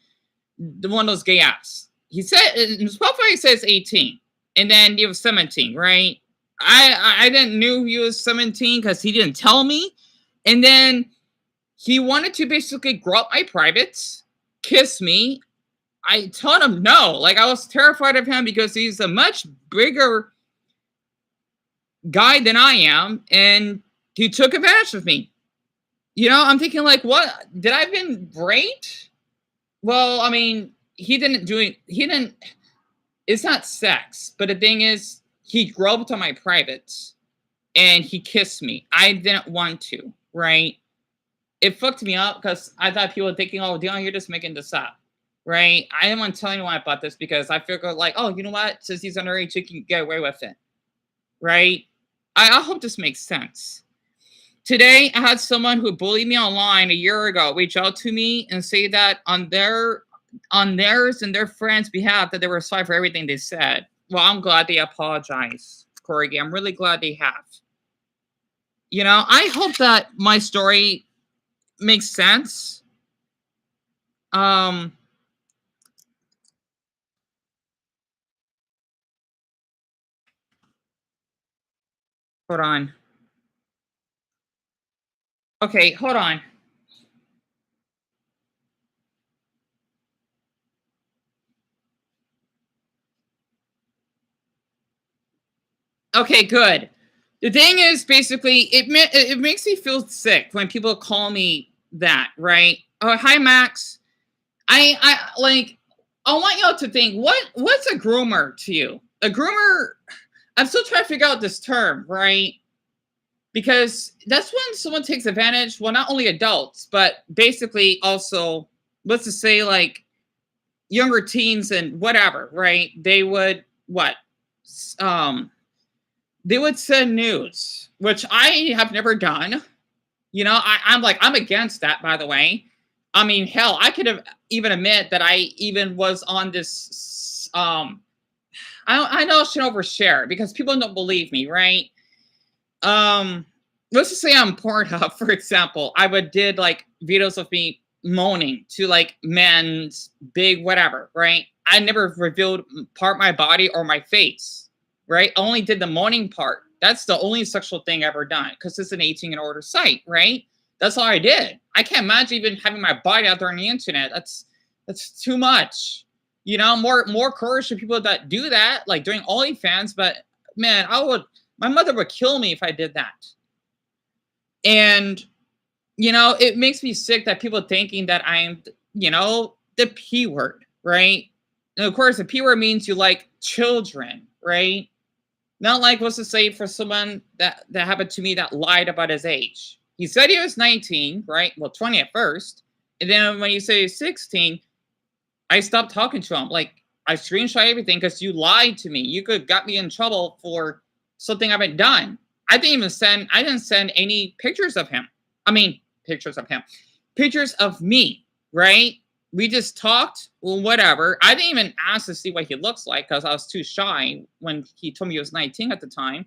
One of those gay apps. he said in Spotify he says 18, and then he was 17, right? I didn't knew he was 17 because he didn't tell me, and then he wanted to basically grow up my privates, kiss me. I told him no. Like I was terrified of him because he's a much bigger guy than I am, and he took advantage of me. You know, I'm thinking like, what did I been great? Well, I mean, he didn't do it. He didn't. It's not sex, but the thing is, he groped on my privates and he kissed me. I didn't want to, right? It fucked me up because I thought people were thinking, "Oh, Dion, you're just making this up." Right? I didn't want to tell anyone about this because I figured, like, oh, you know what? Since he's underage, he can get away with it. Right? I hope this makes sense. Today, I had someone who bullied me online a year ago reach out to me and say that on theirs and their friends' behalf that they were sorry for everything they said. Well, I'm glad they apologized, Corey. I'm really glad they have. You know, I hope that my story makes sense. Hold on. Okay, hold on. Okay, good. The thing is, basically, it makes me feel sick when people call me that, right? Oh, hi, Max. I like. I want y'all to think what's a groomer to you? A groomer. I'm still trying to figure out this term, right? Because that's when someone takes advantage. Well, not only adults, but basically also, let's just say, like younger teens and whatever, right? They would what? Um, they would send news, which I have never done. You know, I'm like, I'm against that, by the way. I mean, hell, I could have even admit that I even was on this. I know I should overshare because people don't believe me, right? Um, let's just say on Pornhub, for example, I would did like videos of me moaning to like men's big whatever, right? I never revealed part of my body or my face, right? I only did the moaning part. That's the only sexual thing ever done because it's an 18 and older site, right? That's all I did. I can't imagine even having my body out there on the internet. That's too much. You know, more courage to people that do that, like doing OnlyFans. But man, my mother would kill me if I did that. And you know, it makes me sick that people thinking that I'm, you know, the P word, right? And of course, the P word means you like children, right? Not like what's to say for someone that happened to me that lied about his age. He said he was 19, right? Well, 20 at first. And then when you say 16, I stopped talking to him. Like, I screenshot everything because you lied to me. You could got me in trouble for something I haven't done. I didn't send any pictures of him. I mean, pictures of him. Pictures of me, right? We just talked, well, whatever. I didn't even ask to see what he looks like because I was too shy when he told me he was 19 at the time.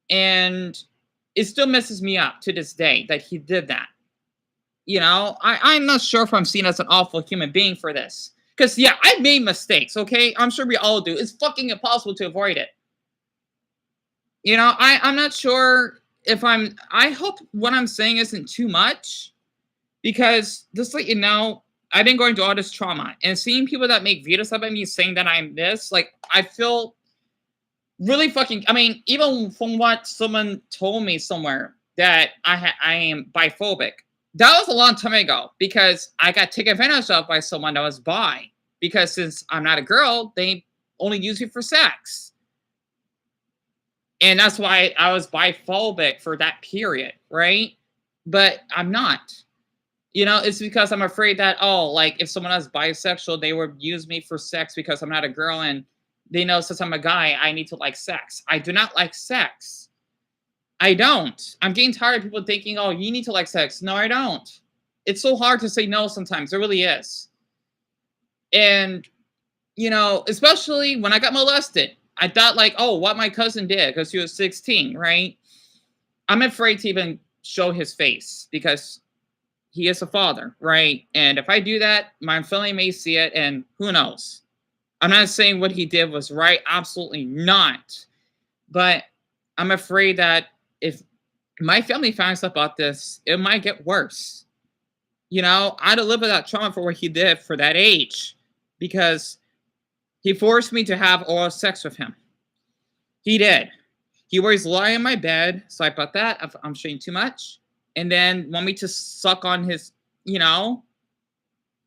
And it still messes me up to this day that he did that. You know, I'm not sure if I'm seen as an awful human being for this. Because, yeah, I made mistakes, okay? I'm sure we all do. It's fucking impossible to avoid it. You know, I'm not sure if I hope what I'm saying isn't too much. Because, just to let you know, I've been going through all this trauma. And seeing people that make videos about me saying that I'm this, like, I feel really fucking, I mean, even from what someone told me somewhere that I am biphobic. That was a long time ago because I got taken advantage of by someone that was bi. Because since I'm not a girl, they only use me for sex. And that's why I was biphobic for that period, right? But I'm not. You know, it's because I'm afraid that, oh, like if someone is bisexual, they would use me for sex because I'm not a girl and they know since I'm a guy, I need to like sex. I do not like sex. I don't. I'm getting tired of people thinking, oh, you need to like sex. No, I don't. It's so hard to say no sometimes. It really is. And, you know, especially when I got molested, I thought like, oh, what my cousin did because he was 16, right? I'm afraid to even show his face because he is a father, right? And if I do that, my family may see it and who knows? I'm not saying what he did was right. Absolutely not. But I'm afraid that if my family finds out about this, it might get worse. You know, I had to live with that trauma for what he did for that age because he forced me to have oral sex with him. He did. He always lie in my bed. Sorry about that. If I'm showing too much. And then want me to suck on his, you know,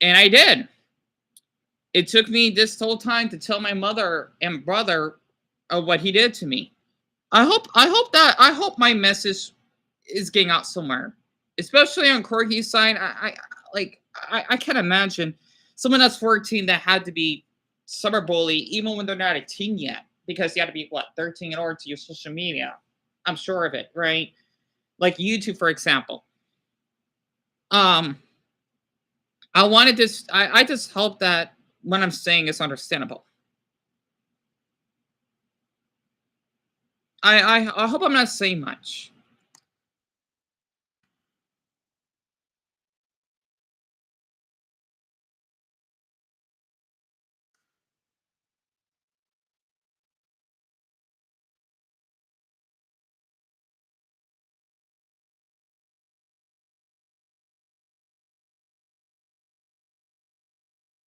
and I did. It took me this whole time to tell my mother and brother of what he did to me. I hope my message is getting out somewhere, especially on Corky's side. I can't imagine someone that's 14 that had to be summer bully even when they're not a teen yet because you had to be what 13 in order to use social media. I'm sure of it, right? Like YouTube, for example. I wanted this. I just hope that what I'm saying is understandable. I hope I'm not saying much.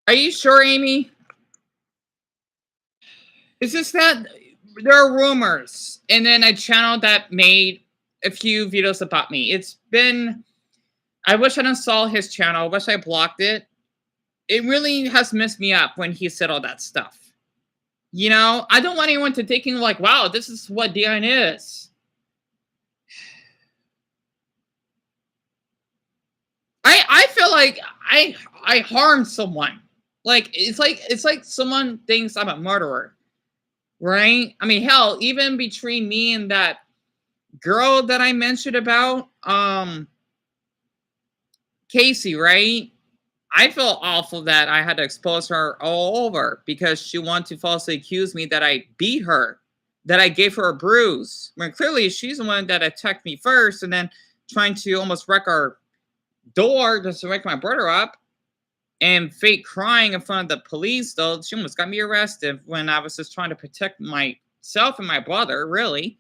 Are you sure, Amy? It's just that there are rumors, and then a channel that made a few videos about me. It's been. I wish I didn't saw his channel. I wish I blocked it. It really has messed me up when he said all that stuff. You know, I don't want anyone to thinking like, "Wow, this is what Dion is." I feel like I harmed someone. Like it's like someone thinks I'm a murderer, right? I mean, hell, even between me and that girl that I mentioned about, Casey, right? I felt awful that I had to expose her all over because she wanted to falsely accuse me that I beat her, that I gave her a bruise. When clearly she's the one that attacked me first and then trying to almost wreck our door just to wake my brother up and fake crying in front of the police, though. She almost got me arrested when I was just trying to protect myself and my brother, really.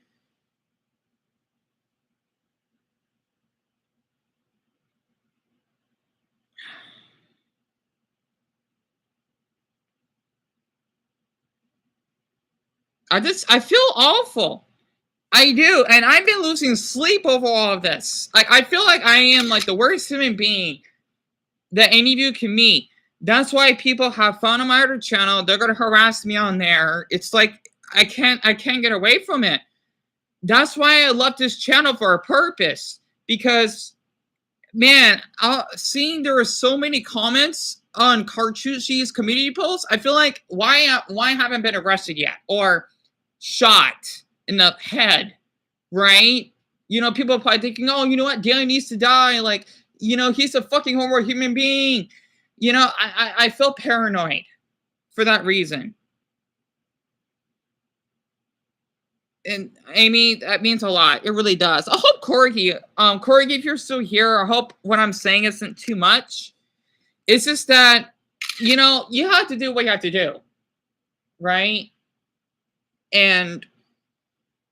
I feel awful. I do, and I've been losing sleep over all of this. Like I feel like I am like the worst human being that any of you can meet. That's why people have fun on my other channel. They're gonna harass me on there. It's like I can't get away from it. That's why I love this channel for a purpose. Because man, seeing there are so many comments on Cartoonshi's community posts, I feel like why haven't I been arrested yet or shot in the head, right? You know, people are probably thinking, oh, you know what, Danny needs to die. Like, you know, he's a fucking horrible human being. You know, I feel paranoid for that reason. And Amy, that means a lot. It really does. I hope Corgi, if you're still here, I hope what I'm saying isn't too much. It's just that, you know, you have to do what you have to do, right? And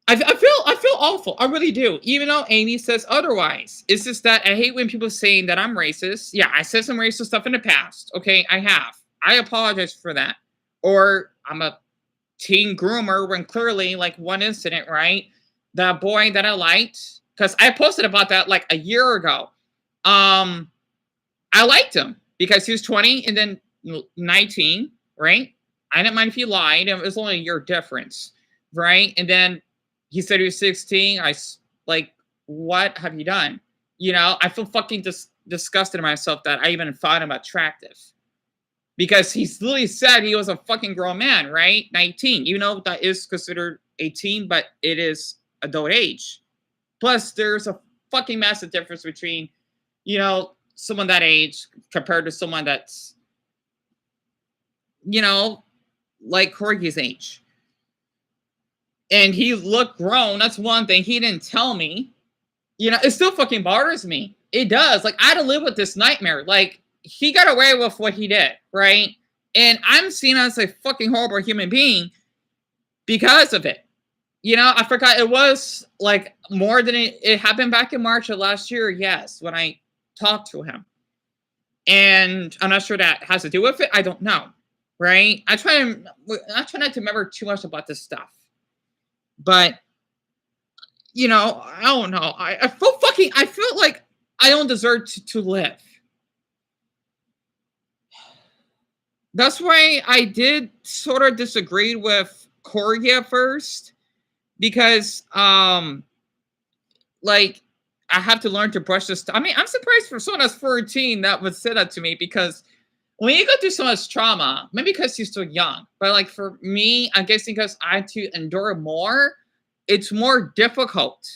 I feel awful. I really do. Even though Amy says otherwise. It's just that I hate when people saying that I'm racist. Yeah, I said some racist stuff in the past. Okay, I have. I apologize for that. Or I'm a teen groomer when clearly, like one incident, right? The boy that I liked, because I posted about that like a year ago. I liked him because he was 20 and then 19, right? I didn't mind if he lied. It was only a year difference, right? And then he said he was 16. Like, what have you done? You know, I feel fucking disgusted in myself that I even found him attractive. Because he's literally said he was a fucking grown man, right? 19. Even though that is considered 18, but it is adult age. Plus, there's a fucking massive difference between, you know, someone that age compared to someone that's, you know, like Corky's age. And he looked grown. That's one thing. He didn't tell me. You know, it still fucking bothers me. It does. Like, I had to live with this nightmare. Like, he got away with what he did, right? And I'm seen as a fucking horrible human being because of it. You know, I forgot it was like more than it happened back in March of last year. Yes, when I talked to him, and I'm not sure that has to do with it. I don't know, right? I try not to remember too much about this stuff, but you know, I don't know. I feel like I don't deserve to live. That's why I did sort of disagree with Corey at first because like I have to learn to brush this. I mean, I'm surprised for someone that's 14 that would say that to me because when you go through so much trauma, maybe because you're still young, but like for me, I guess because I had to endure more, it's more difficult,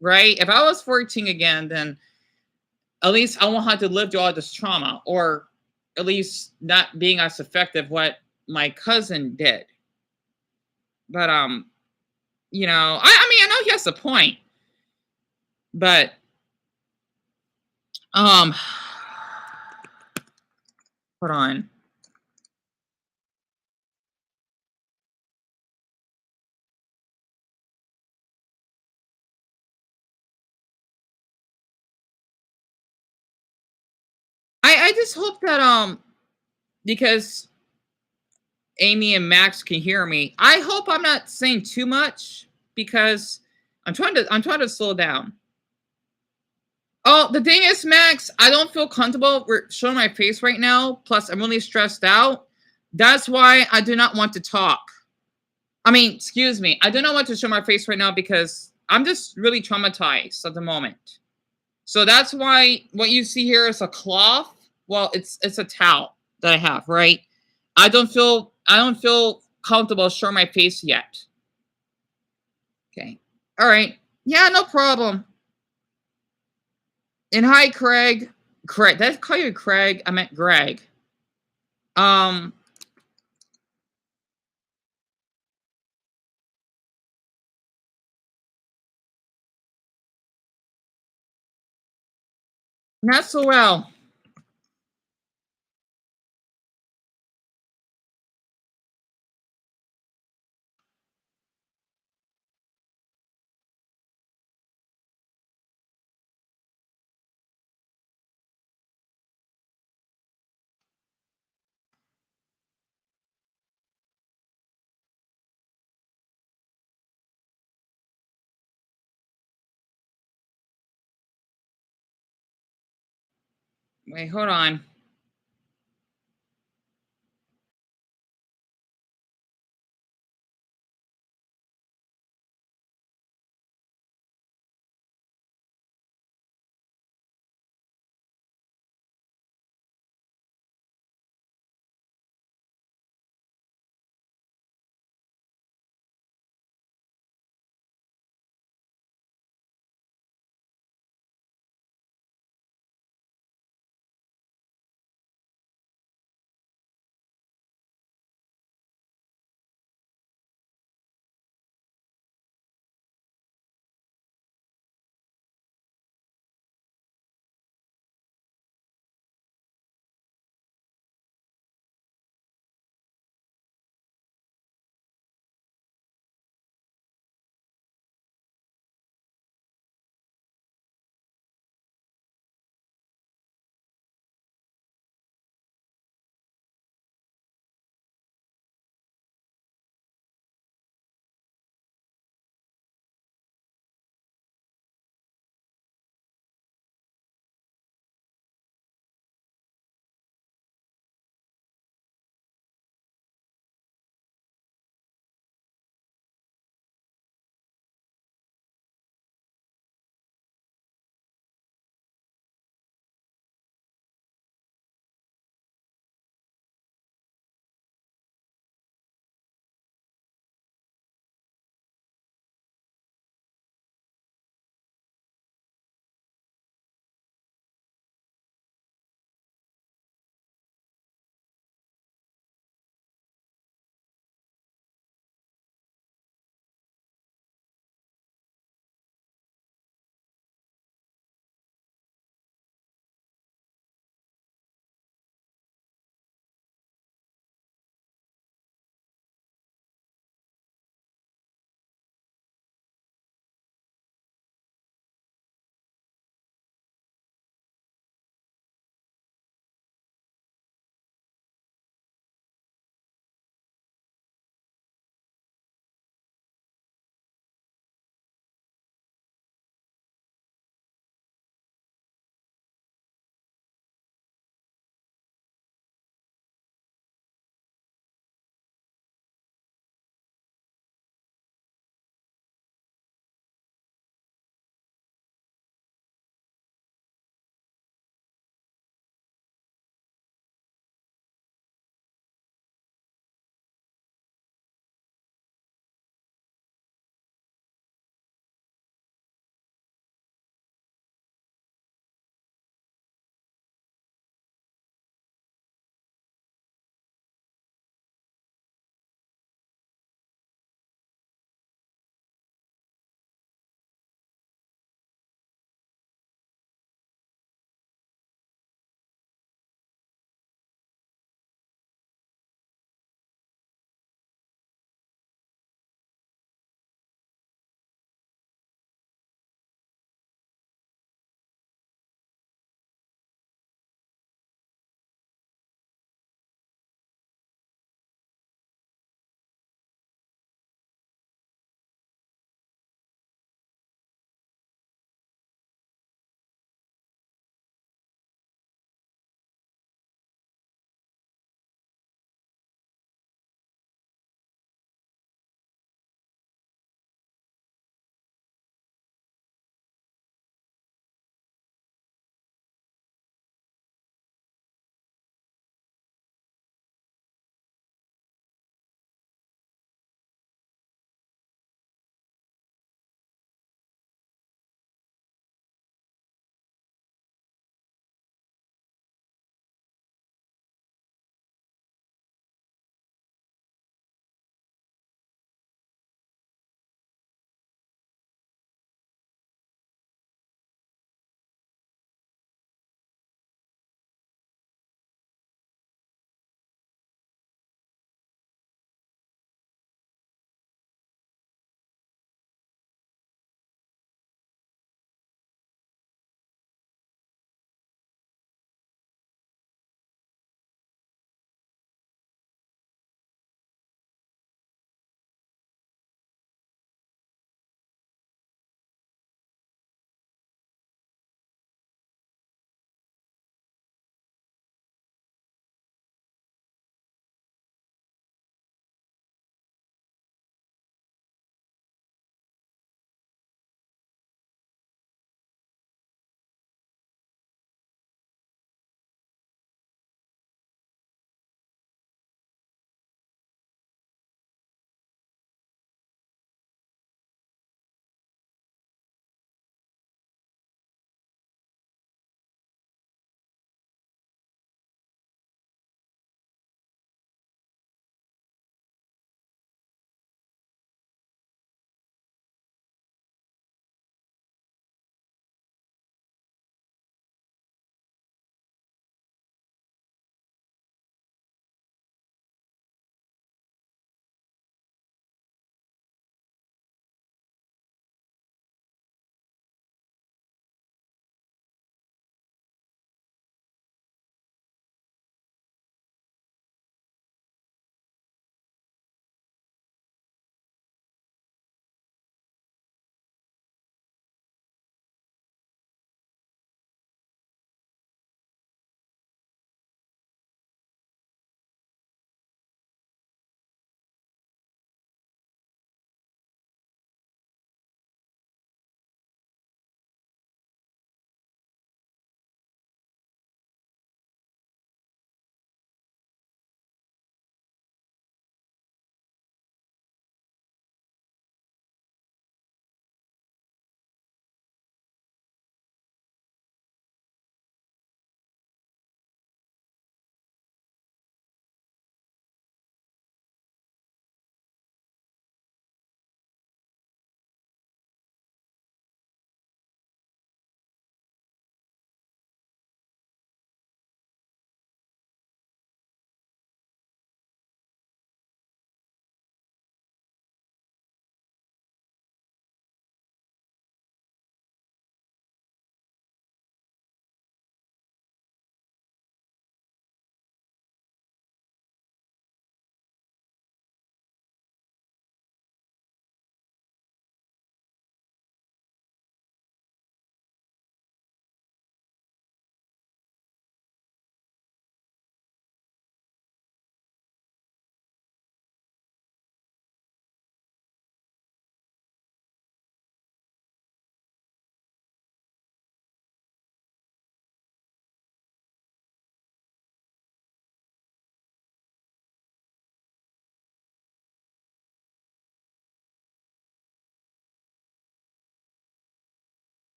right? If I was 14 again, then at least I won't have to live through all this trauma, or at least not being as effective what my cousin did. But you know, I mean, I know he has a point, but um, hold on. I just hope that because Amy and Max can hear me. I hope I'm not saying too much because I'm trying to slow down. Oh, the thing is, Max, I don't feel comfortable showing my face right now. Plus, I'm really stressed out. That's why I do not want to talk. I mean, excuse me. I do not want to show my face right now because I'm just really traumatized at the moment. So that's why what you see here is a cloth. Well, it's a towel that I have, right? I don't feel comfortable showing my face yet. Okay. All right. Yeah, no problem. And hi, Craig. Craig. Did I call you Craig? I meant Greg. Um, not so well. Wait, hold on.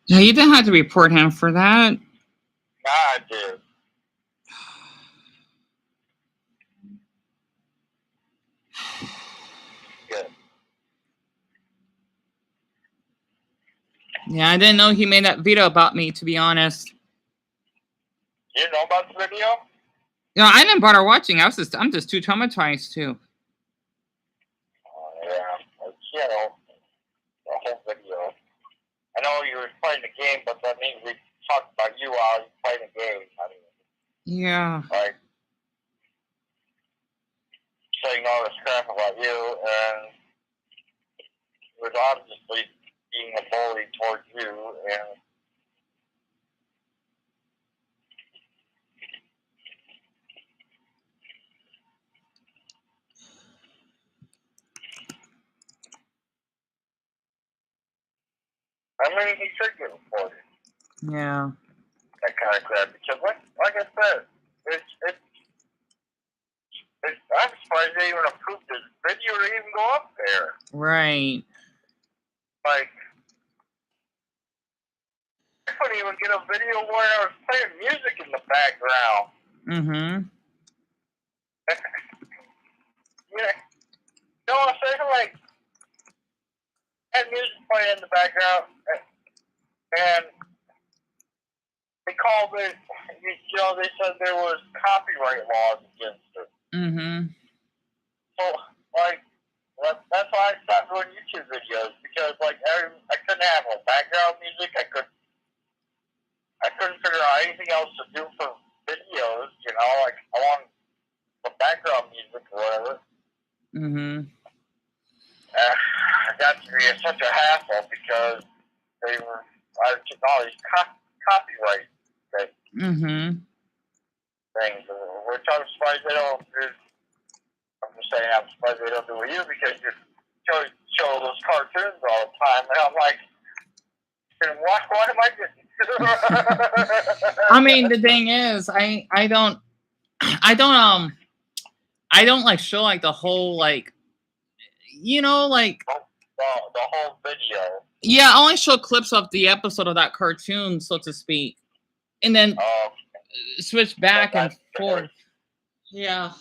Yeah, you didn't have to report him for that. Nah, I did. Good. Yeah, I didn't know he made that video about me, to be honest. You didn't know about the video? No, I didn't bother watching. I'm just too traumatized too. Yeah, you know, the whole video. I know you were playing the game, but that means we talked about you while you playing the game. I mean, yeah. Like, saying all this crap about you, and it was obviously being a bully towards you, and I mean, he should get reported. Yeah. That kind of crap, because like I said, I'm surprised they even approved this video to even go up there. Right. Like, I couldn't even get a video where I was playing music in the background. Mm-hmm. Yeah. You know what I'm saying? Like, I had music playing in the background, and they called it, you know, they said there was copyright laws against it. Mm-hmm. So, like, that's why I stopped doing YouTube videos, because, like, I couldn't have no background music. I couldn't figure out anything else to do for videos, you know, like, I want the background music or whatever. Mm-hmm. It got to be such a hassle because I was getting all these copyright Mm-hmm. things, which I'm surprised they don't do. I'm just saying I'm surprised they don't do with you, because you show those cartoons all the time, and I'm like, what am I doing? I mean, the thing is, I don't like show like the whole, like, you know, like the whole video. Yeah, I only show clips of the episode of that cartoon, so to speak, and then switch back and forth. Yeah.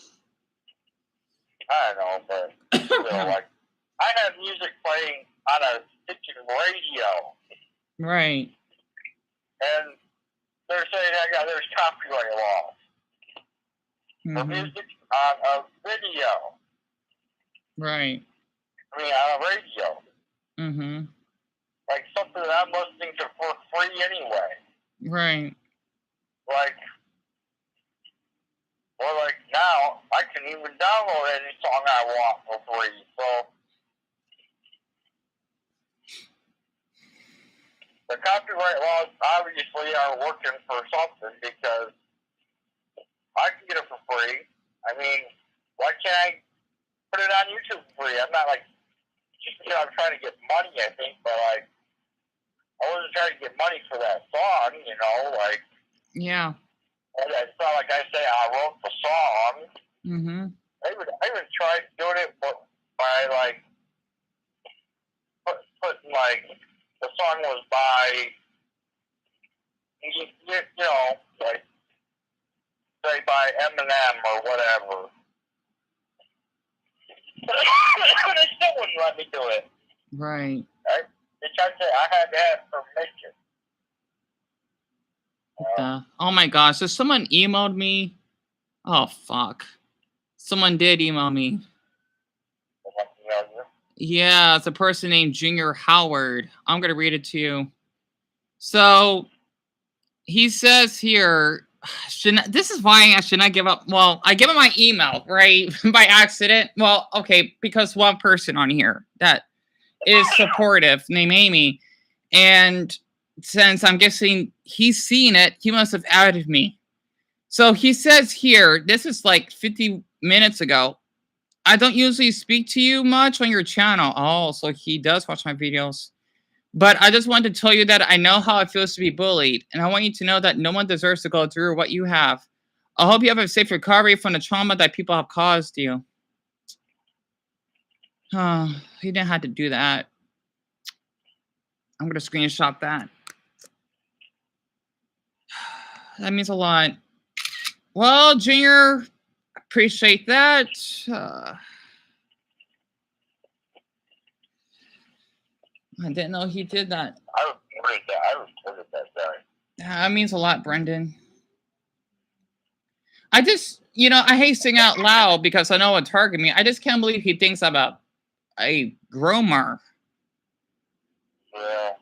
I don't know, but still, like, I have music playing on a kitchen radio. Right. And they're saying there's copyright laws. For music on a video. Right. I mean, on a radio. Mm-hmm. Like, something that I'm listening to for free anyway. Right. Like, or like now, I can even download any song I want for free. So, the copyright laws obviously are working for something, because I can get it for free. I mean, why can't I put it on YouTube for free? I'm not like, just because I'm trying to get money, I think, but like, I wasn't trying to get money for that song, you know, like. Yeah. It's not like I say I wrote the song. Mm-hmm. I even tried doing it by like putting like the song was by you know, like, say by Eminem or whatever. But they still wouldn't let me do it. Right. They tried to say I had to have permission. Oh my gosh, so someone emailed me. Oh fuck. Someone did email me. Yeah, it's a person named Junior Howard. I'm gonna read it to you. So he says here, this is why I should not give up. Well, I give him my email, right? By accident. Well, okay, because one person on here that is supportive named Amy. And since I'm guessing he's seen it, he must have added me. So he says here, this is like 50 minutes ago, I don't usually speak to you much on your channel. Oh, so he does watch my videos. But I just wanted to tell you that I know how it feels to be bullied. And I want you to know that no one deserves to go through what you have. I hope you have a safe recovery from the trauma that people have caused you. Oh, he didn't have to do that. I'm gonna screenshot that. That means a lot. Well, Junior, appreciate that. I didn't know he did that. I reported that guy. That means a lot, Brendan. I just, I hate saying out loud because I know it target me. I just can't believe he thinks I'm a groomer. Yeah.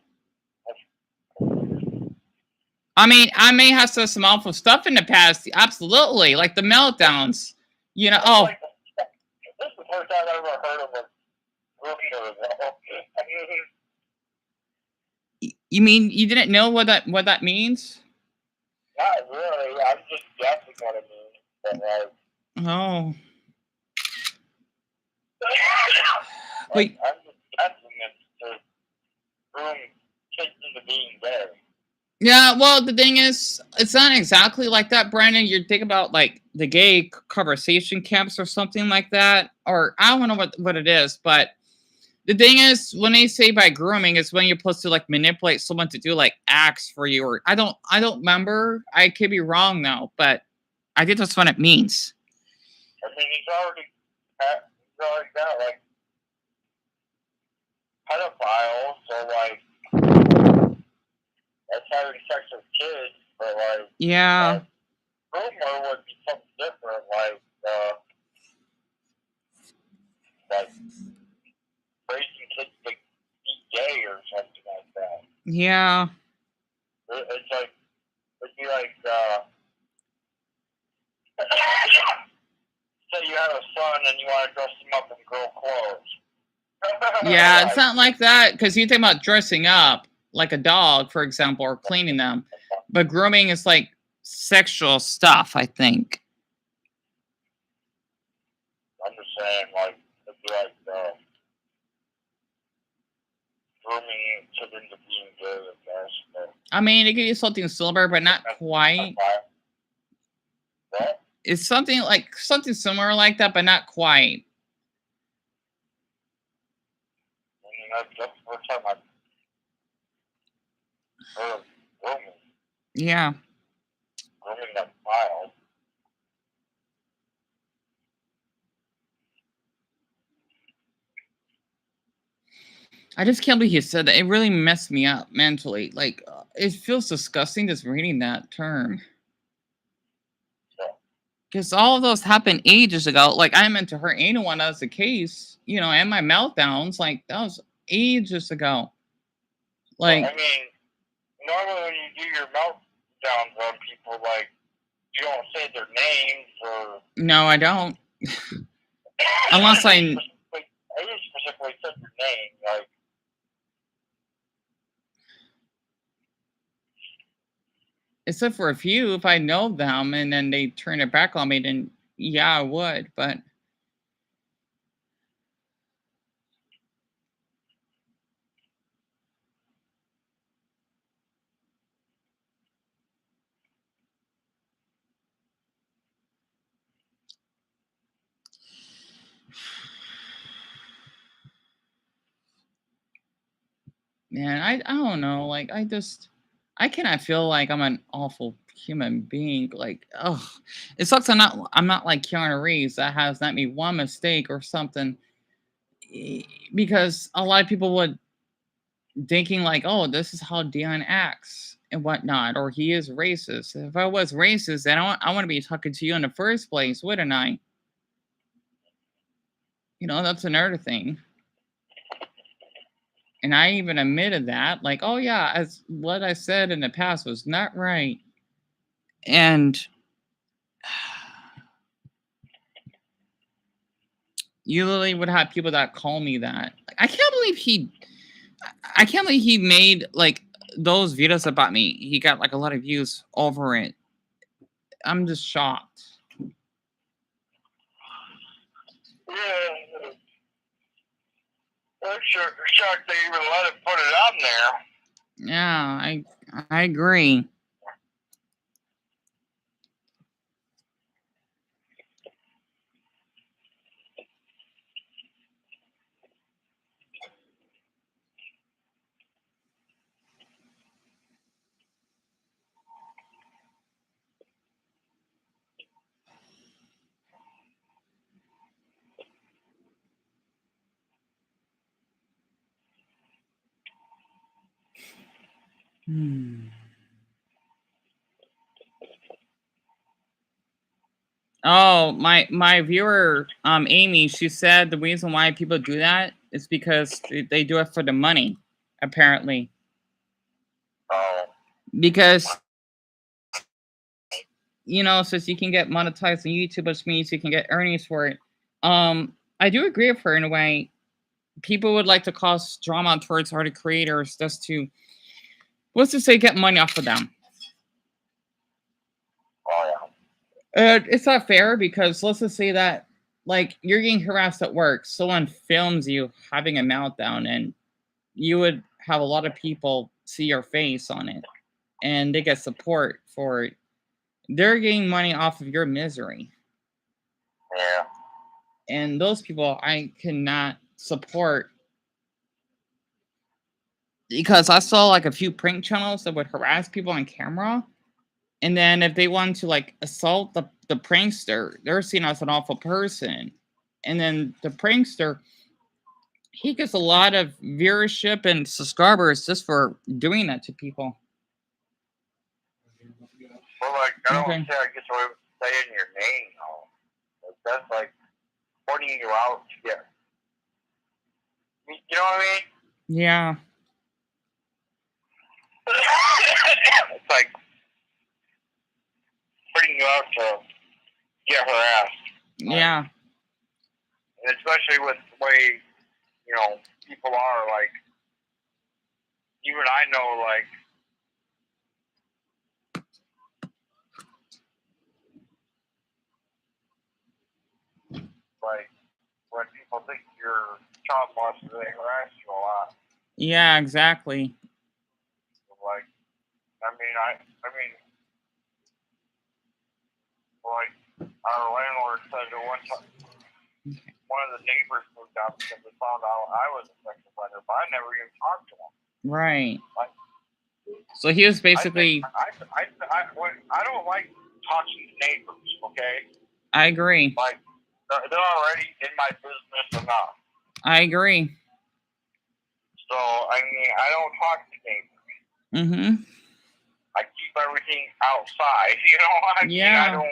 I mean, I may have said some awful stuff in the past, absolutely, like the meltdowns. Like, this is the first time I've ever heard of a groomer, though. You mean you didn't know what that means? Not really. I'm just guessing what it means. But, oh. Wait. I'm just guessing it to groom kids into being gay. Yeah, well, the thing is, it's not exactly like that, Brandon. You're thinking about like the gay conversation camps or something like that, or I don't know what it is, but the thing is, when they say by grooming, it's when you're supposed to like manipulate someone to do like acts for you, or I don't remember. I could be wrong now, but I think that's what it means. I mean, he's already got like pedophiles, so like that's having sex with kids, but like yeah, groomer would be something different, like raising kids to be gay or something like that. Yeah. It's like, it'd be like, say you have a son and you want to dress him up in girl clothes. Yeah, it's not like that, because you think about dressing up like a dog, for example, or cleaning them. But grooming is like sexual stuff, I think. I'm just saying, like, it'd be like, grooming kids into being gay, I guess. I mean, it could be something similar, but not quite. What? It's something similar like that, but not quite. I mean, that's the first time I've heard of grooming. Yeah. Grooming a child. I just can't believe you said that. It really messed me up mentally. Like, it feels disgusting just reading that term. Because all of those happened ages ago. Like, I meant to hurt anyone as a case, and my meltdowns. Like, that was ages ago. Like, well, I mean, normally when you do your meltdowns on people, like, you don't say their names or. No, I don't. Unless I specifically said your name, like. Except for a few, if I know them and then they turn it back on me, then yeah, I would. But man, I don't know. Like, I cannot feel like I'm an awful human being. Like, oh, it sucks. I'm not like Keanu Reeves that has not made one mistake or something. Because a lot of people would thinking like, oh, this is how Dion acts and whatnot, or he is racist. If I was racist, then I want to be talking to you in the first place, wouldn't I? That's another thing. And I even admitted that, like, oh yeah, as what I said in the past was not right. And you literally would have people that call me that. Like, I can't believe he made like those videos about me. He got like a lot of views over it. I'm just shocked. Yeah. I'm shocked they even let it put it on there. Yeah, I agree. Hmm. Oh, my viewer, Amy, she said the reason why people do that is because they do it for the money, apparently. Oh, Because since you can get monetized on YouTube, which means you can get earnings for it. I do agree with her in a way. People would like to cause drama towards art creators just to, let's just say, get money off of them. oh yeah. It's not fair because let's just say that, like, you're getting harassed at work. Someone films you having a meltdown, and you would have a lot of people see your face on it, and they get support for it. They're getting money off of your misery. Yeah. And those people I cannot support because I saw like a few prank channels that would harass people on camera. And then if they want to like assault the prankster, they're seen as an awful person. And then the prankster, he gets a lot of viewership and subscribers just for doing that to people. Well, like, I don't Okay. say I guess I would say in your name, though. Like, that's like pointing you out to get. You know what I mean? Yeah. It's like putting you out to get harassed. Yeah. And especially with the way, people are, like, even I know, like when people think you're child molester, they harass you a lot. Yeah, exactly. Like, like, our landlord said that one time, one of the neighbors moved out because they found out I was a sex offender, but I never even talked to him. Right. Like, so he was basically. I don't like talking to neighbors, okay? I agree. Like, they're already in my business enough. I agree. So, I mean, I don't talk to neighbors. Mm-hmm. I keep everything outside, you know? Yeah.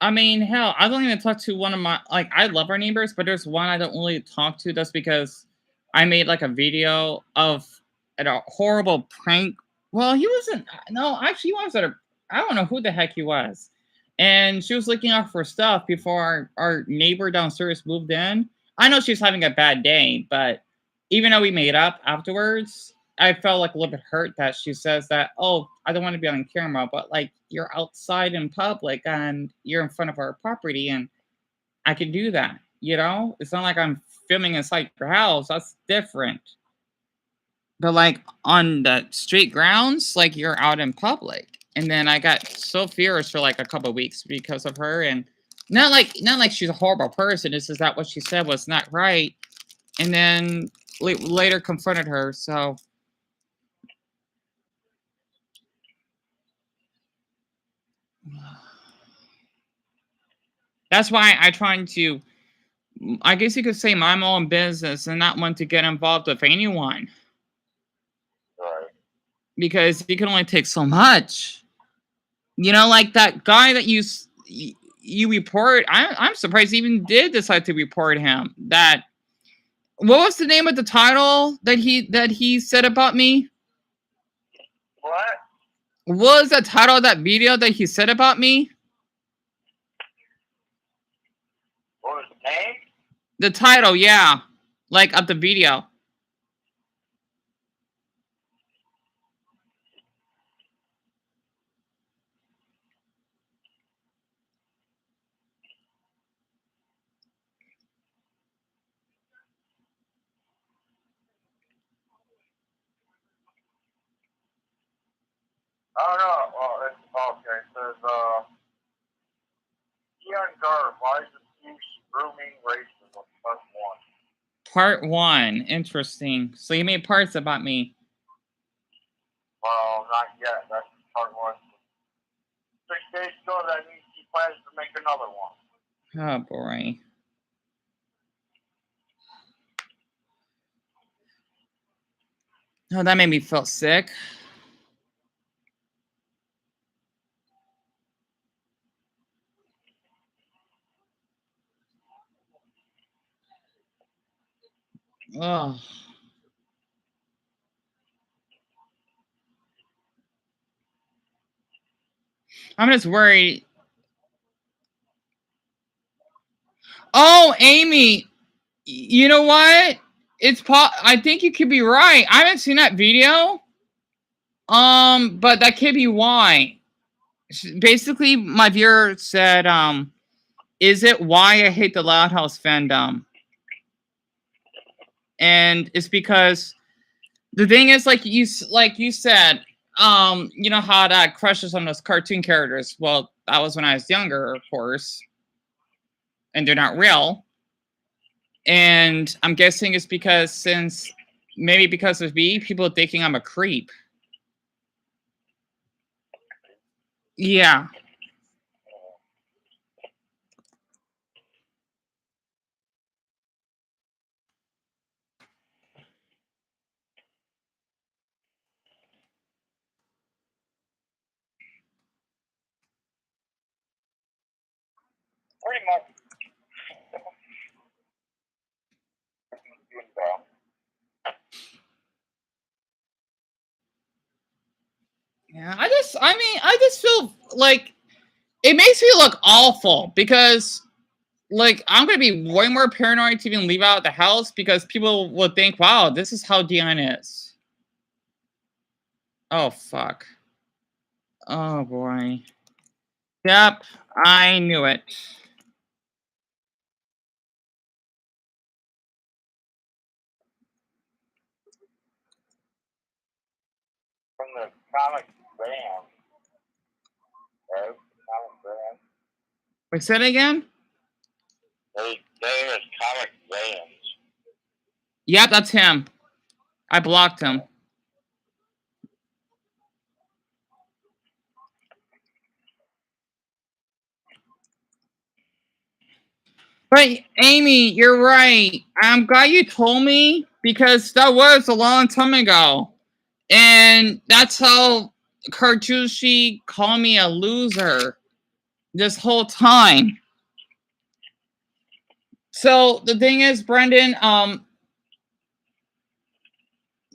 I mean, hell, I don't even talk to one of my, like, I love our neighbors, but there's one I don't really talk to just because I made, like, a video of a horrible prank. Well, he wasn't, no, actually, he was I don't know who the heck he was. And she was looking out for stuff before our neighbor downstairs moved in. I know she was having a bad day, but even though we made up afterwards, I felt like a little bit hurt that she says that, oh, I don't want to be on camera, but like you're outside in public and you're in front of our property and I can do that. It's not like I'm filming inside your house. That's different. But like on the street grounds, like you're out in public. And then I got so furious for like a couple of weeks because of her. And not like she's a horrible person. It's just that what she said was not right. And then later confronted her. So that's why I trying to, I guess you could say, mind my own business and not want to get involved with anyone. Right. Because you can only take so much. Like that guy that you report. I'm surprised he even did decide to report him. What was the name of the title that he said about me? What? What was the title of that video that he said about me? What was the name? The title, yeah. Like of the video. Oh, no. Well, it's okay. It says, Ian Garb, why is abuse, grooming, racism, part 1. Part 1. Interesting. So you made parts about me. Well, not yet. That's part 1. 6 days ago, that means he plans to make another one. Oh, boy. Oh, that made me feel sick. Oh. I'm just worried. Oh, Amy, you know what? I think you could be right. I haven't seen that video. But that could be why. Basically, my viewer said, is it why I hate the Loud House fandom? And it's because the thing is, like you said, you know how that crushes on those cartoon characters. Well, that was when I was younger, of course, and they're not real. And I'm guessing it's because maybe because of me, people thinking I'm a creep. Yeah. Pretty much. Yeah, I just feel like it makes me look awful because, like, I'm gonna be way more paranoid to even leave out the house because people will think, wow, this is how Dion is. Oh, fuck. Oh, boy. Yep, I knew it. From the comic band. Right? Comic band. Wait, say it again? His name is Comic Bands. Yep, that's him. I blocked him. But Amy, you're right. I'm glad you told me because that was a long time ago. And that's how Cartoonshi called me a loser this whole time. So the thing is, Brendan,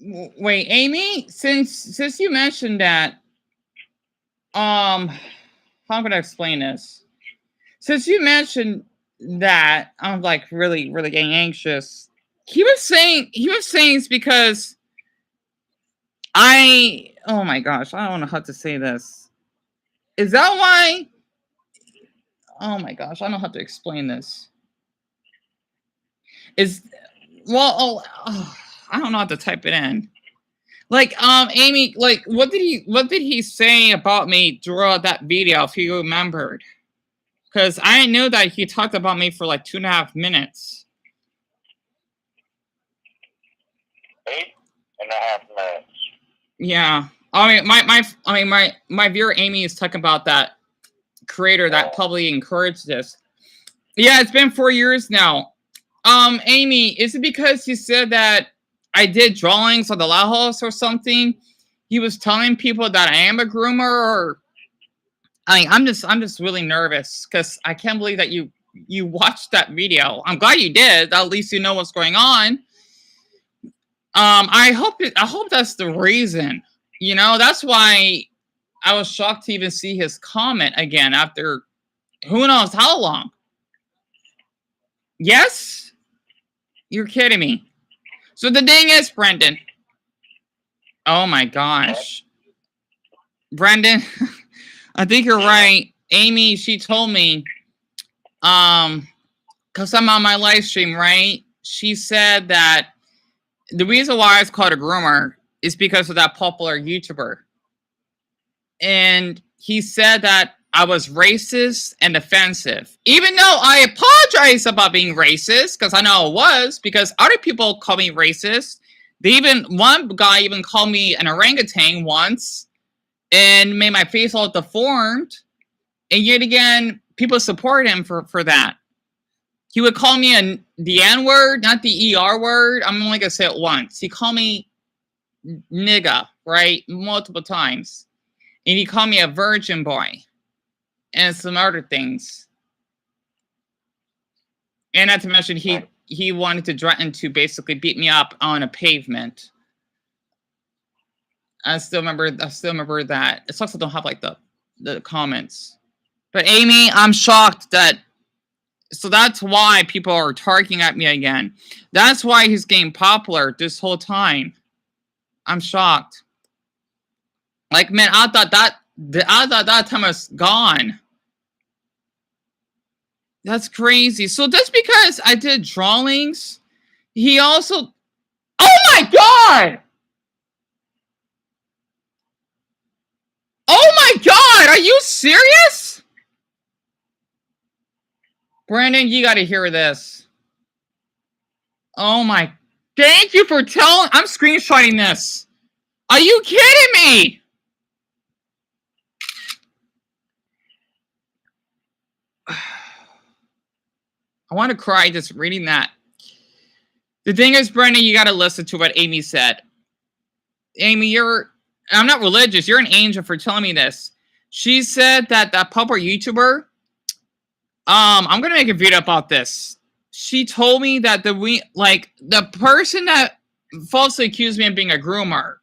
wait, Amy, since you mentioned that, how can I explain this? Since you mentioned that, I'm like really, really getting anxious. He was saying it's because oh my gosh, I don't know how to say this. Is that why? Oh my gosh, I don't know how to explain this. Is well, I don't know how to type it in. Like, Amy, like, what did he say about me throughout that video? If you remembered, because I knew that he talked about me for like 2.5 minutes. 8.5 minutes. Yeah, I mean, my viewer Amy is talking about that creator that publicly encouraged this. Yeah, it's been 4 years now. Amy, is it because you said that I did drawings on the Loud House or something? He was telling people that I am a groomer, or I'm just really nervous because I can't believe that you watched that video. I'm glad you did. At least you know what's going on. I hope that's the reason. You know, that's why I was shocked to even see his comment again after who knows how long. Yes? You're kidding me. So the thing is, Brendan. Oh my gosh. Brendan, I think you're right. Amy, she told me, because I'm on my live stream, right? She said that the reason why it's called a groomer is because of that popular YouTuber. And he said that I was racist and offensive. Even though I apologize about being racist, because I know it was, because other people call me racist. One guy even called me an orangutan once and made my face all deformed. And yet again, people support him for that. He would call me the N word, not the ER word. I'm only gonna say it once. He called me nigga, right? Multiple times. And he called me a virgin boy. And some other things. And not to mention he wanted to threaten to basically beat me up on a pavement. I still remember that. It sucks I don't have like the comments. But Amy, I'm shocked that. So that's why people are targeting at me again. That's why he's getting popular this whole time. I'm shocked. Like, man, I thought that time was gone. That's crazy. So just because I did drawings, he also. Oh my god! Oh my god! Are you serious? Brandon, you got to hear this. Oh my. Thank you for telling. I'm screenshotting this. Are you kidding me? I want to cry just reading that. The thing is, Brandon, you got to listen to what Amy said. Amy, I'm not religious. You're an angel for telling me this. She said that public YouTuber, I'm going to make a video about this. She told me that the person that falsely accused me of being a groomer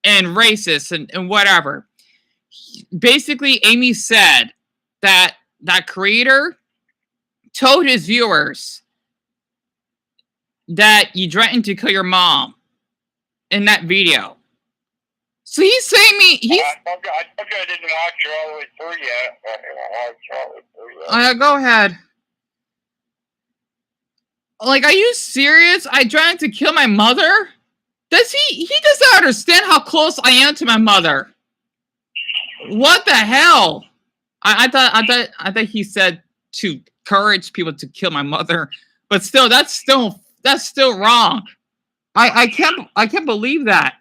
and racist and whatever. Basically, Amy said that creator told his viewers that you threatened to kill your mom in that video. So he's saying I didn't watch you all the way through yet. Go ahead. Like, are you serious? I threatened to kill my mother? Does he doesn't understand how close I am to my mother. What the hell? I thought he said to encourage people to kill my mother, but still, that's still wrong. I can't believe that.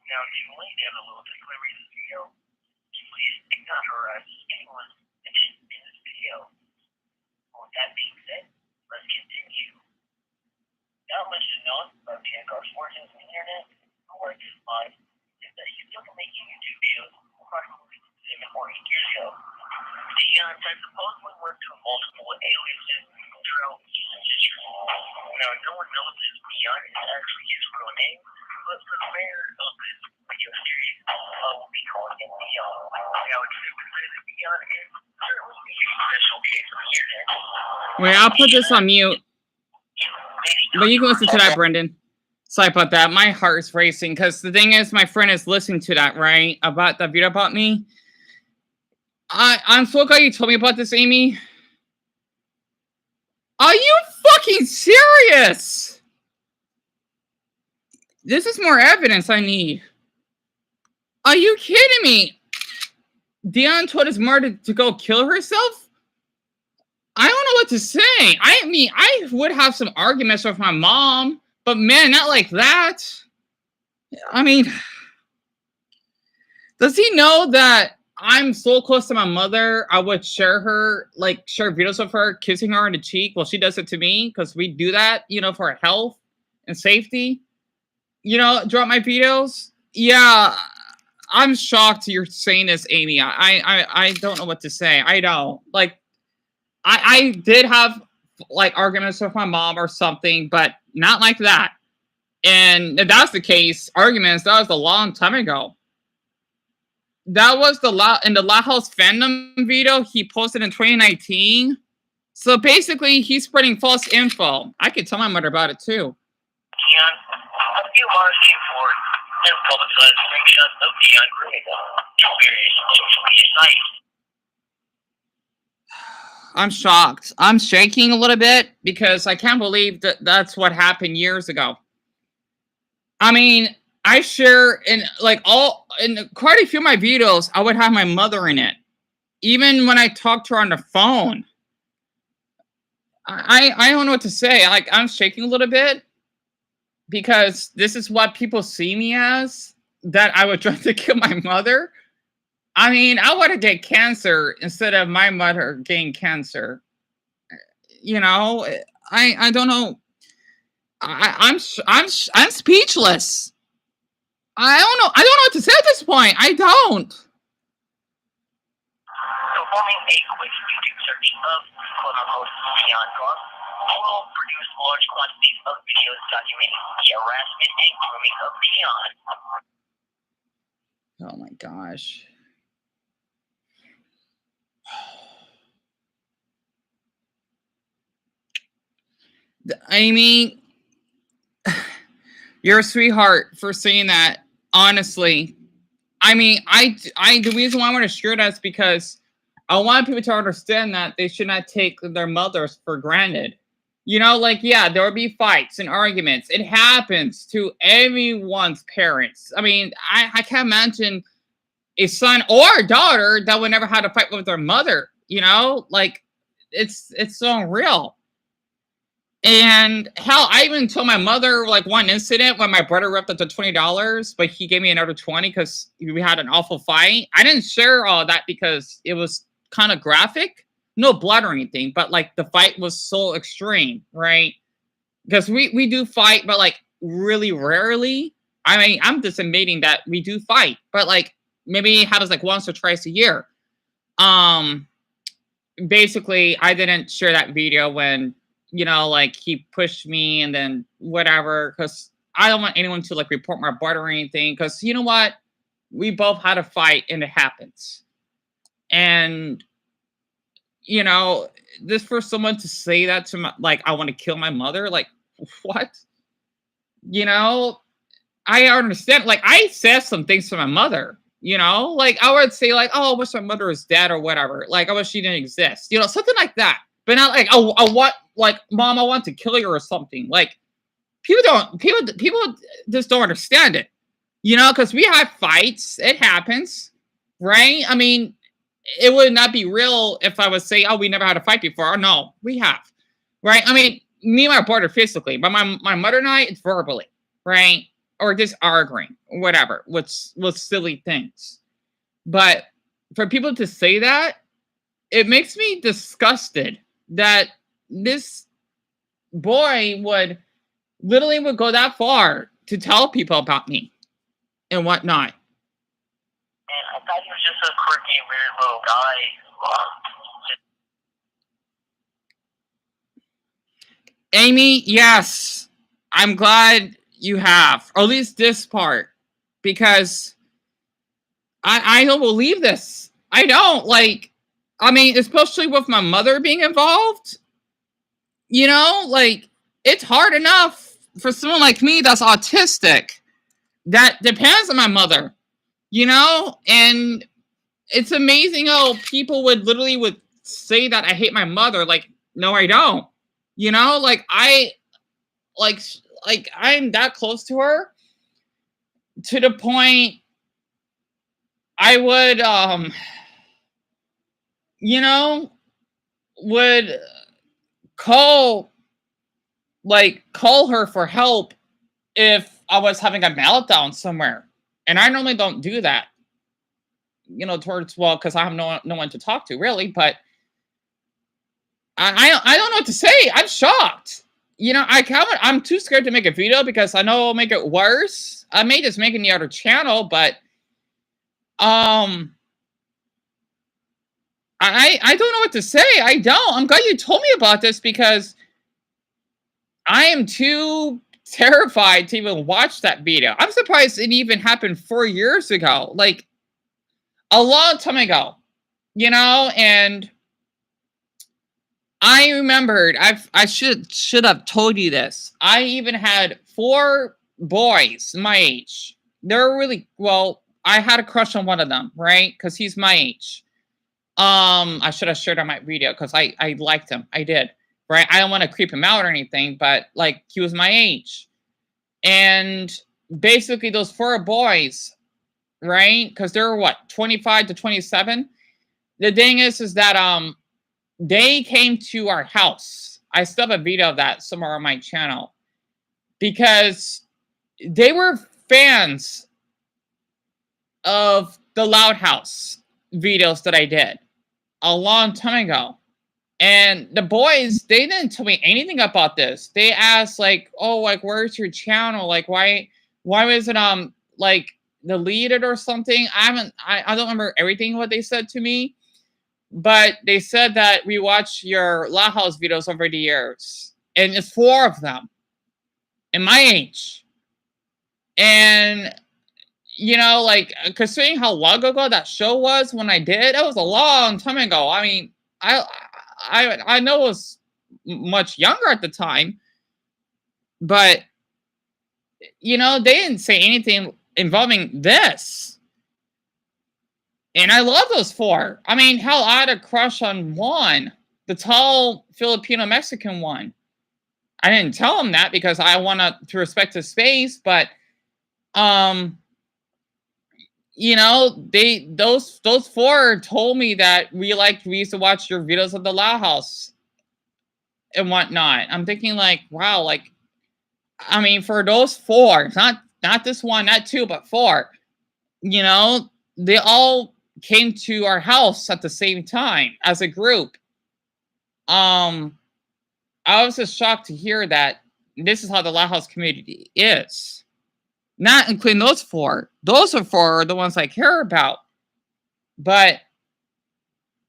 Now, Julie, they have a little disclaimer in this video. Please do not harass anyone mentioned in this video. With that being said, let's continue. Not much to know about Jangar's origins on the internet, or his life, is that he started making YouTube shows approximately 7 or 8 years ago. Dion has supposedly worked through multiple aliases throughout recent history. Now, no one knows if Dion is actually his real name, but for the mayor of this video series, we'll be calling him Dion. Now, it's safe to say that Dion is certainly a special case of the internet. Wait, I'll put this on mute. But you can listen to that, Brendan. Sorry about that. My heart's racing because the thing is, my friend is listening to that, right? About that video about me. I'm so glad you told me about this, Amy. Are you fucking serious? This is more evidence I need. Are you kidding me? Dion told his mother to go kill herself? I don't know what to say. I mean, I would have some arguments with my mom, but man, not like that. I mean, does he know that I'm so close to my mother? I would share videos of her kissing her on the cheek. Well, she does it to me because we do that, for our health and safety. Throughout my videos. Yeah, I'm shocked you're saying this, Amy. I don't know what to say. I don't I did have arguments with my mom or something, but not like that. And if that's the case, arguments, that was a long time ago. That was in the La House fandom video he posted in 2019. So basically, he's spreading false info. I could tell my mother about it too. Dion, a few months came forward and publicized screenshots of Dion creating various social media sites. I'm shocked. I'm shaking a little bit because I can't believe that's what happened years ago. I mean, I share in quite a few of my videos, I would have my mother in it. Even when I talk to her on the phone. I don't know what to say. I'm shaking a little bit because this is what people see me as, that I would try to kill my mother. I mean, I want to get cancer instead of my mother getting cancer. I don't know. I'm speechless. I don't know. I don't know what to say at this point. I don't. Performing a quick YouTube search of quote-unquote Leon Garth will produce large quantities of videos documenting the harassment and grooming of Leon. Oh my gosh. I mean, you're a sweetheart for saying that. Honestly, I mean, the reason why I want to share that is because I want people to understand that they should not take their mothers for granted. You know, like, yeah, there will be fights and arguments. It happens to everyone's parents. I mean, I can't imagine a son or a daughter that would never had to fight with their mother. You know, like it's so unreal. And hell, I even told my mother like one incident when my brother ripped up the $20, but he gave me another 20 because we had an awful fight. I didn't share all that because it was kind of graphic, no blood or anything, but like the fight was so extreme, right? Because we do fight, but like really rarely. I mean, I'm just admitting that we do fight, but like maybe it happens like once or twice a year. Basically, I didn't share that video when, you know, like he pushed me and then whatever, because I don't want anyone to like report my butt or anything, because you know what? We both had a fight and it happens. And, you know, this for someone to say that to my, like, I want to kill my mother, like, what? You know, I understand. Like, I said some things to my mother, you know, like I would say, like, oh, I wish my mother was dead or whatever. Like, I wish she didn't exist, you know, something like that. But not like, oh, I want, like, mom, I want to kill you or something. Like, people just don't understand it, you know, because we have fights. It happens, right? I mean, it would not be real if I would say, oh, we never had a fight before. Oh, no, we have, right? I mean, me and my brother physically, but my mother and I, it's verbally, right? Or just arguing, whatever, with silly things. But for people to say that, it makes me disgusted that this boy would literally would go that far to tell people about me and whatnot. And I thought he was just a quirky, weird little guy. Amy, yes, I'm glad you have, or at least this part, because I don't believe this. I don't, like, I mean, especially with my mother being involved, you know, like, it's hard enough for someone like me that's autistic that depends on my mother, you know, and it's amazing how people would literally would say that I hate my mother. Like, no, I don't. You know, like like I'm that close to her to the point I would you know, would call call her for help if I was having a meltdown somewhere. And I normally don't do that, you know, towards, well, because I have no one to talk to really, but I don't know what to say. I'm shocked. You know, I'm too scared to make a video because I know it'll make it worse. I may just make the other channel, but I don't know what to say. I don't. I'm glad you told me about this because I am too terrified to even watch that video. I'm surprised it even happened 4 years ago, like a long time ago, you know, and I remembered. I should have told you this. I even had 4 boys my age. They're really, well, I had a crush on one of them, right? Because he's my age. I should have shared on my video because I liked him. I did, right? I don't want to creep him out or anything, but like he was my age, and basically those 4 boys, right? Because they're what, 25 to 27. The thing is that they came to our house. I still have a video of that somewhere on my channel because they were fans of the Loud House videos that I did a long time ago. And the boys, they didn't tell me anything about this. They asked like, "Oh, like where's your channel? Like why was it like deleted or something?" I don't remember everything what they said to me, but they said that we watched your La House videos over the years, and it's 4 of them in my age. And you know, like considering how long ago that show was when I did, it was a long time ago. I mean, I I know it was much younger at the time, but you know, they didn't say anything involving this. And I love those 4. I mean, hell, I had a crush on one, the tall Filipino Mexican one. I didn't tell him that because I want to respect his space, but um you know, those 4 told me that we used to watch your videos of the Loud House and whatnot. I'm thinking like, wow, like I mean, for those 4, not this one, not 2, but 4, you know, they all came to our house at the same time as a group. I was just shocked to hear that this is how the Loud House community is. Not including those 4. Those are 4 the ones I care about. But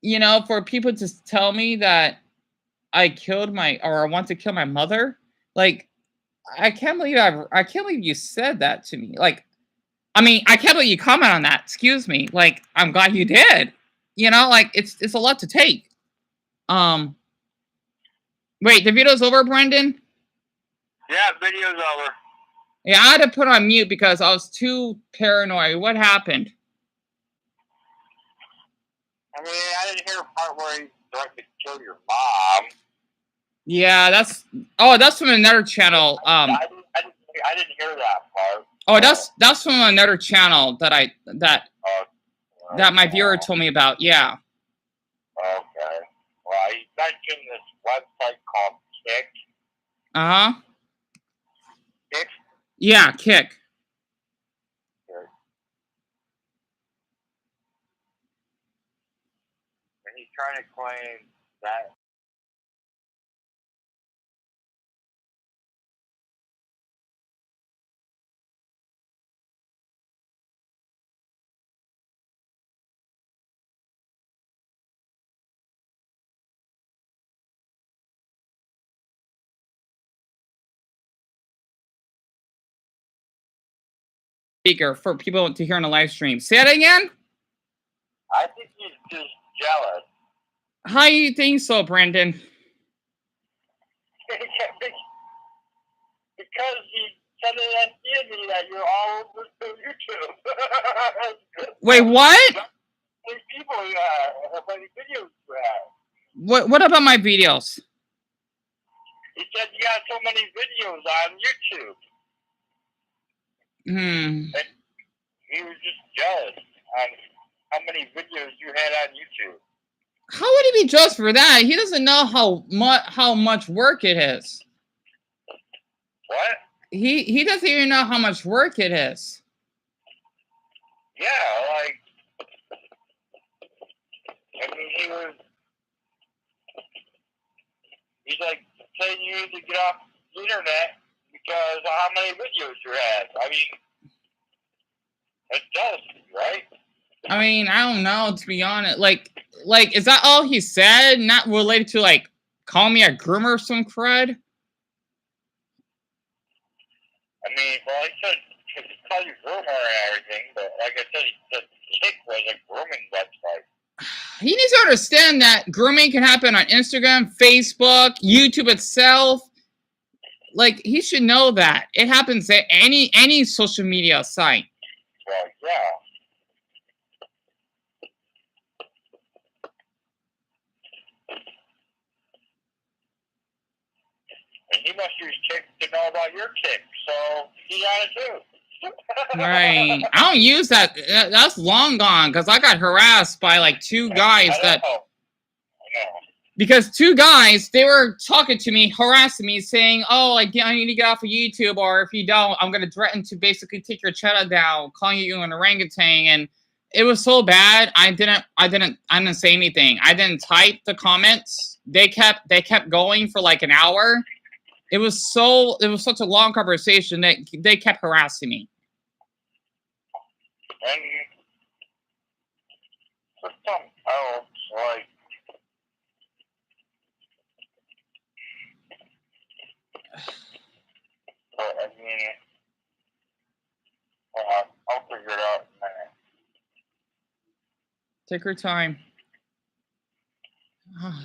you know, for people to tell me that I killed my or I want to kill my mother, like I can't believe I can't believe you said that to me. Like, I mean, I can't believe you comment on that. Excuse me. Like, I'm glad you did. You know, like it's a lot to take. Um, wait, the video's over, Brendan? Yeah, video's over. Yeah, I had to put on mute because I was too paranoid. What happened? I mean, I didn't hear a part where he threatened to kill your mom. Yeah, that's from another channel. I didn't hear that part. Oh, that's from another channel that my viewer told me about. Yeah. Okay. Well, he mentioned this website called Kick. Uh-huh. Kick? Yeah, Kick. And he's trying to claim that Speaker for people to hear on the live stream. Say that again? I think he's just jealous. How you think so, Brandon? Because he said it at me that you're all over YouTube. Wait, what? How many people you have? How many videos you have? What about my videos? He said you got so many videos on YouTube. Hmm. And he was just jealous on how many videos you had on YouTube. How would he be jealous for that? He doesn't know how much work it is. What? He doesn't even know how much work it is. Yeah, like, I mean, he's like saying you need to get off the internet because of how many videos you had. I mean, that's jealousy, right? I mean, I don't know, to be honest. Like, is that all he said? Not related to, like, call me a groomer or some crud? I mean, well, he said he called you groomer and everything, but like I said, he said Kick was a grooming website. He needs to understand that grooming can happen on Instagram, Facebook, YouTube itself. Like, he should know that. It happens at any social media site. Well, yeah. And he must use Kick to know about your Kick, so he got it too. Right. I don't use that. That's long gone because I got harassed by like 2 guys that. I know. Because 2 guys, they were talking to me, harassing me, saying, "Oh, I need to get off of YouTube, or if you don't, I'm going to threaten to basically take your channel down, calling you an orangutan and It was so bad. I didn't say anything. I didn't type the comments. They kept going for like an hour. It was such a long conversation that they kept harassing me. And system else, like, but I mean, I'll figure it out in a minute. Take your time.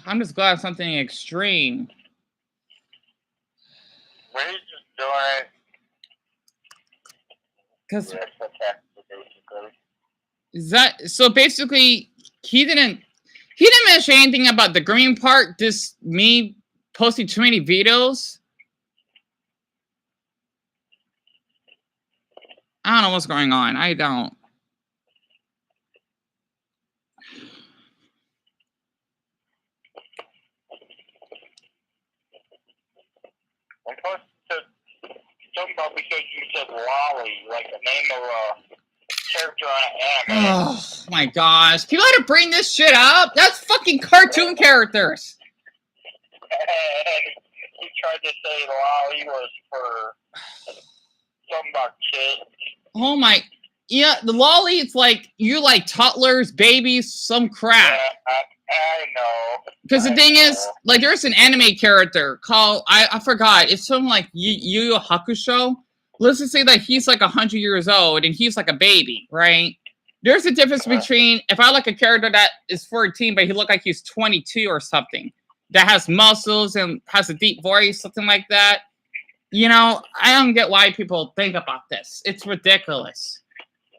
I'm just glad something extreme. But he's just doing it. Because Yeah, basically. is that so? Basically, he didn't mention anything about the green part. Just me posting too many videos. I don't know what's going on. I don't. And plus, something about because you said Lolly, like the name of a character on an anime. Oh my gosh! People had to bring this shit up. That's fucking cartoon characters. And he tried to say Lolly was for something about kids. Oh my. Yeah, the lolly, it's like, you like toddlers, babies, some crap. Yeah, I know. Because the thing is, like, there's an anime character called, I forgot, it's something like Yu Yu Hakusho. Let's just say that he's like 100 years old and he's like a baby, right? There's a difference between, if I like a character that is 14, but he look like he's 22 or something, that has muscles and has a deep voice, something like that. You know, I don't get why people think about this. It's ridiculous.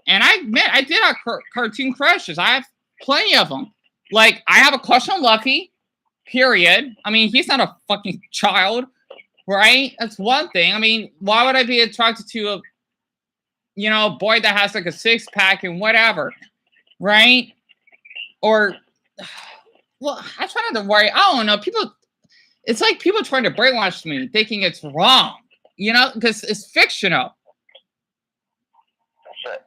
And I admit, I did have cartoon crushes. I have plenty of them. Like, I have a crush on Luffy, period. I mean, he's not a fucking child, right? That's one thing. I mean, why would I be attracted to a, you know, boy that has like a six-pack and whatever, right? Or, well, I try not to worry. I don't know. People, it's like people trying to brainwash me, thinking it's wrong, you know, because it's fictional. That's it.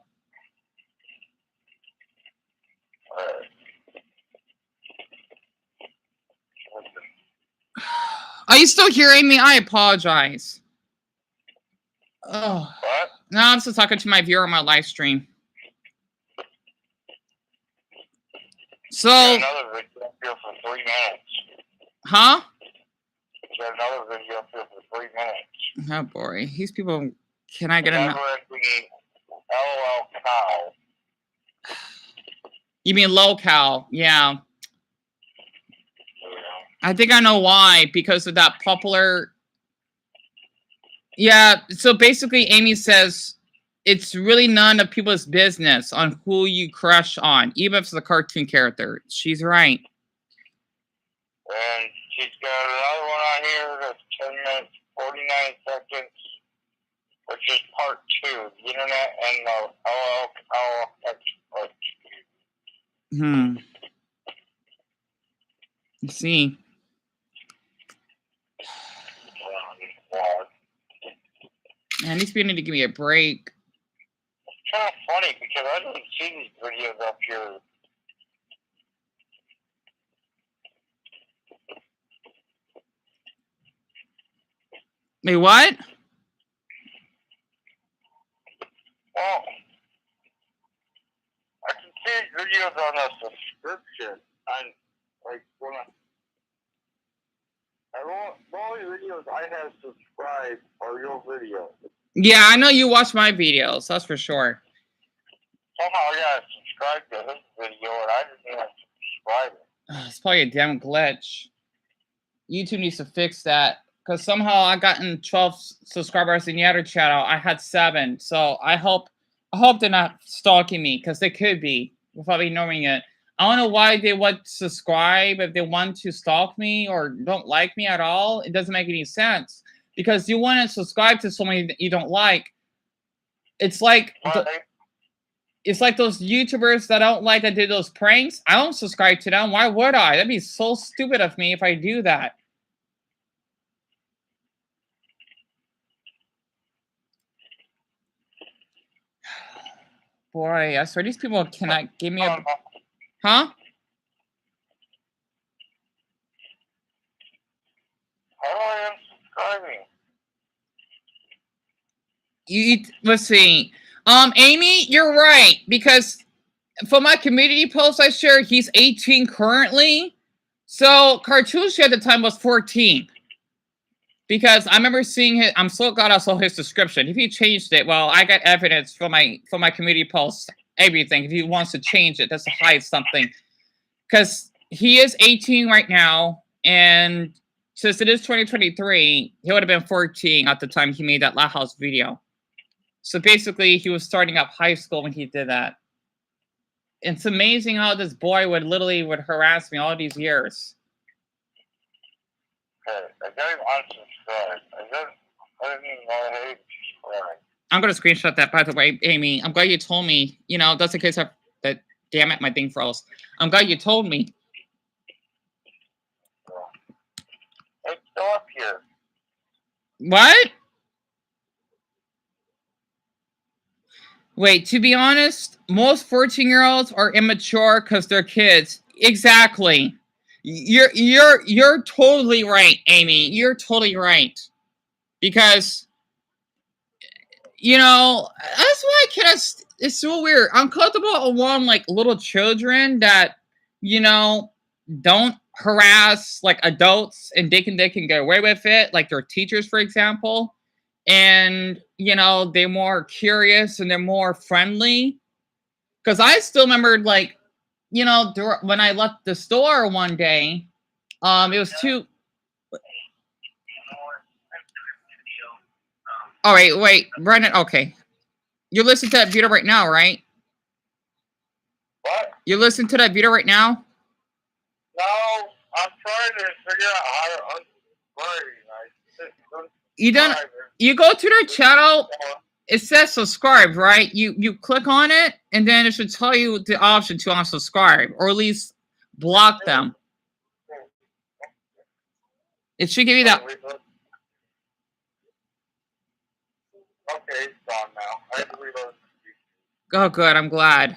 Are you still hearing me? I apologize. Oh. What? No, I'm still talking to my viewer on my live stream. So. Another video here for 3 minutes. Huh? Another video here for 3 minutes. Oh boy, these people. Can I get a? LOL cow. You mean locale? Yeah. I think I know why, because of that popular. Yeah, so basically Amy says it's really none of people's business on who you crush on, even if it's a cartoon character. She's right. And she's got another one on here that's 10 minutes, 49 seconds, which is part 2, the internet and the LOL expert. You see. Man, these people need to give me a break. It's kind of funny because I didn't see these videos up here. Wait, what? Well, I can see videos on a subscription. The only videos I have subscribed are your videos. Yeah, I know you watch my videos. That's for sure. Somehow I gotta subscribe to his video, and I didn't even subscribe it. It's probably a damn glitch. YouTube needs to fix that, because somehow I gotten 12 subscribers in the other channel. I had 7, so I hope they're not stalking me, because they could be without me knowing it. I don't know why they would subscribe if they want to stalk me or don't like me at all. It doesn't make any sense, because you want to subscribe to somebody that you don't like. It's like it's like those YouTubers that I don't like that did those pranks. I don't subscribe to them. Why would I? That'd be so stupid of me if I do that. boy, I swear these people cannot give me a... How Huh? do I unsubscribing? Let's see. Amy, you're right, because for my community post I shared, he's 18 currently. So Cartoonshi at the time was 14. Because I remember seeing it. I'm so glad I saw his description. If he changed it, well, I got evidence for my community post, everything. If he wants to change it, that's to hide something. Because he is 18 right now, and since it is 2023, he would have been 14 at the time he made that Loud House video. So basically, he was starting up high school when he did that. It's amazing how this boy would harass me all these years. Okay, I got him unsubscribed. I didn't even know I had subscribed. I'm going to screenshot that, by the way, Amy. I'm glad you told me. You know, that's in case that, damn it, my thing froze. I'm glad you told me. It's still up here. What? Wait, to be honest, most 14-year-olds are immature because they're kids. Exactly. You're totally right, Amy. You're totally right. Because, you know, that's why it's so weird. I'm comfortable around, like, little children that, you know, don't harass, like, adults and they can get away with it, like their teachers, for example. And, you know, they're more curious and they're more friendly. Because I still remembered, like, you know, when I left the store one day, it was too... All right, wait, Brennan, okay. You're listening to that video right now, right? What? You're listening to that video right now? No, I'm trying to figure out how to unsubscribe. You don't... You go to their channel, it says subscribe, right? You click on it, and then it should tell you the option to unsubscribe, or at least block them. It should give you that... Okay, it's gone now. I have to reload. Oh, good, I'm glad.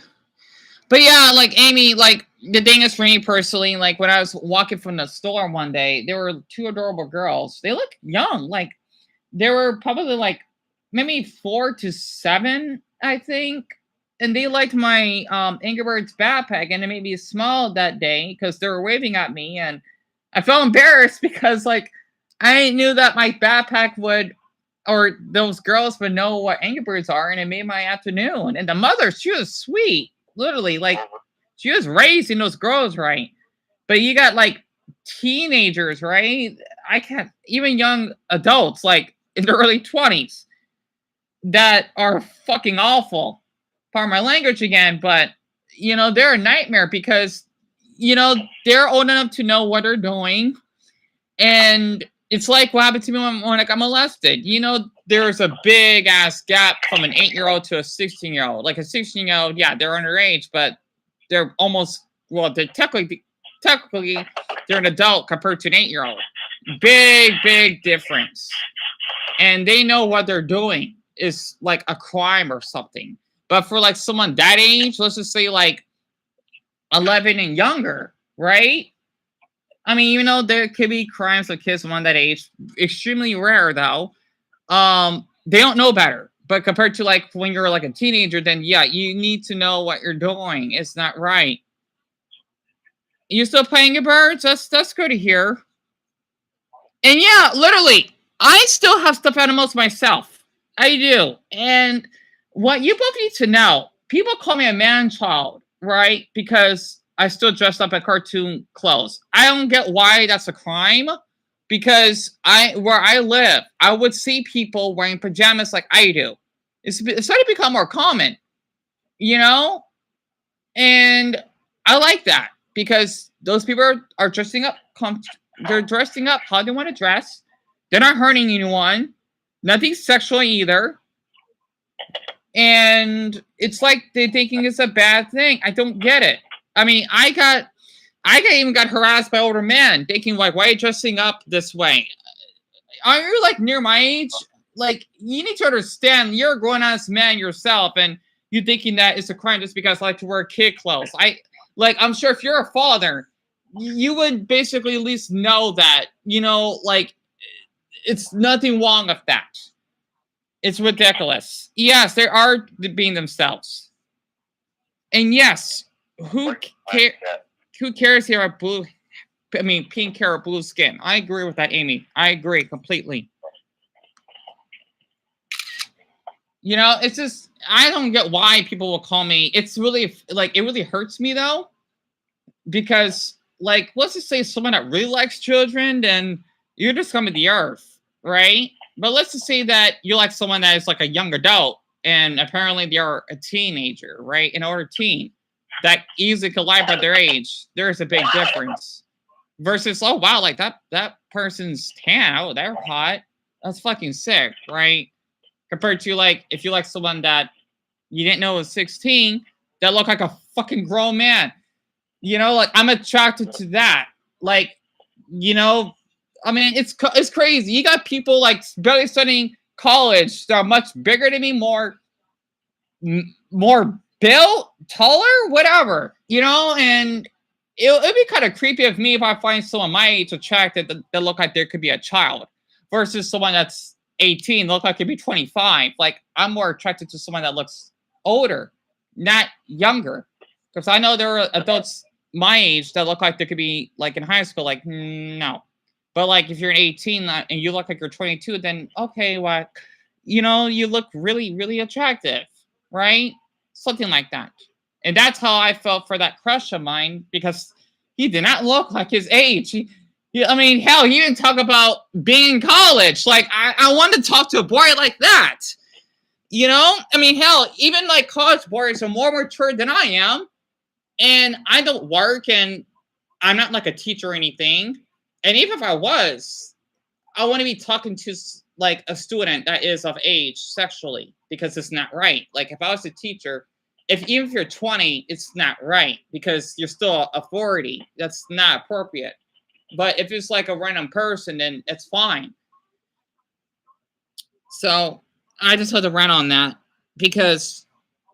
But yeah, like, Amy, like, the thing is for me personally, like, when I was walking from the store one day, there were two adorable girls. They look young, like, they were probably, like, maybe 4 to 7, I think. And they liked my Angry Birds backpack, and it made me smile that day because they were waving at me, and I felt embarrassed because, like, I knew that my backpack would, or those girls would know what Angry Birds are, and it made my afternoon. And the mother, she was sweet, literally, like, she was raising those girls right. But you got, like, teenagers, right? I can't, even young adults, like, in their early 20s, that are fucking awful. Pardon my language again, but, you know, they're a nightmare because, you know, they're old enough to know what they're doing. And it's like what happened to me when I got molested. You know, there's a big ass gap from an 8-year-old to a 16-year-old. Like a 16-year-old, yeah, they're underage, but they're almost, well, they're technically they're an adult compared to an 8-year-old. Big difference. And they know what they're doing is like a crime or something. But for like someone that age, let's just say like 11 and younger, right? I mean, you know, there could be crimes with kids around that age. Extremely rare, though. They don't know better. But compared to like when you're like a teenager, then yeah, you need to know what you're doing. It's not right. You still playing your birds? That's good to hear. And yeah, literally, I still have stuffed animals myself. I do. And what you both need to know, people call me a man-child, right? Because I still dress up in cartoon clothes. I don't get why that's a crime. Because where I live, I would see people wearing pajamas like I do. It's starting to become more common, you know? And I like that because those people are dressing up. They're dressing up how they want to dress. They're not hurting anyone. Nothing sexual either. And it's like they're thinking it's a bad thing. I don't get it. I mean, I even got harassed by older men thinking like, why are you dressing up this way? Are you like near my age? Like, you need to understand you're a grown-ass man yourself, and you thinking that it's a crime just because I like to wear kid clothes. I'm sure if you're a father, you would basically at least know that, like, it's nothing wrong with that. It's ridiculous. Yes, they are being themselves. And yes, who cares here about pink hair or blue skin? I agree with that, Amy. I agree completely. It's just, I don't get why people will call me. It's really, like, it really hurts me, though. Because, like, let's just say someone that really likes children, then you're just coming to the earth, right? But let's just say that you like someone that is like a young adult, and apparently they're a teenager, right? An older teen that easily could lie about their age. There's a big difference. Versus, oh wow, like that person's tan. Oh, they're hot. That's fucking sick, right? Compared to, like, if you like someone that you didn't know was 16, that looked like a fucking grown man. Like, I'm attracted to that. Like, I mean, it's crazy. You got people like barely studying college that are much bigger than me, more built, taller, whatever, and it'd be kind of creepy of me if I find someone my age attractive that look like there could be a child versus someone that's 18, look like could be 25. Like, I'm more attracted to someone that looks older, not younger. Because I know there are adults my age that look like they could be like in high school. Like, no. But like, if you're an 18 and you look like you're 22, then okay, well, you look really, really attractive, right? Something like that. And that's how I felt for that crush of mine, because he did not look like his age. I mean, hell, he didn't talk about being in college. Like, I wanted to talk to a boy like that. I mean, hell, even like college boys are more mature than I am. And I don't work, and I'm not like a teacher or anything. And even if I was, I want to be talking to like a student that is of age sexually, because it's not right. Like, if I was a teacher, even if you're 20, it's not right because you're still a 40. That's not appropriate. But if it's like a random person, then it's fine. So I just had to rant on that because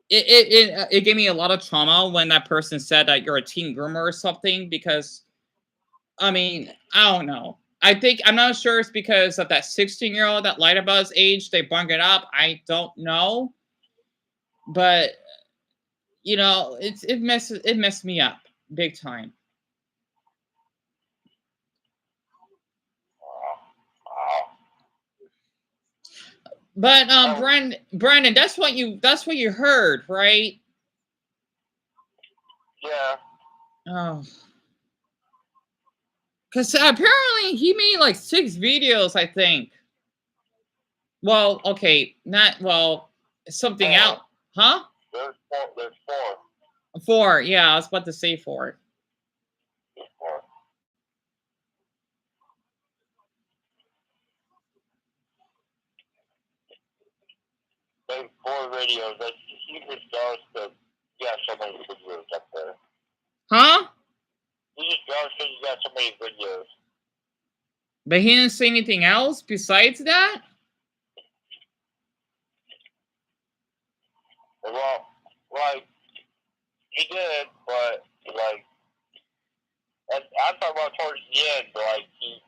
it gave me a lot of trauma when that person said that you're a teen groomer or something. Because, I mean, I don't know. I'm not sure it's because of that 16-year-old that lied about his age. They brought it up. I don't know. But, it messed me up big time. But Brandon, that's what you heard, right? Yeah. Oh. Because apparently he made like 6 videos, I think. Well, okay, something else. Huh? There's 4. 4, yeah, I was about to say 4. There's 4. There's 4 videos. He was jealous that you got so many videos up there. Huh? He's just jealous because you got so many videos. But he didn't say anything else besides that? Well, like, he did, but, like, and I'm talking about towards the end, but, like, he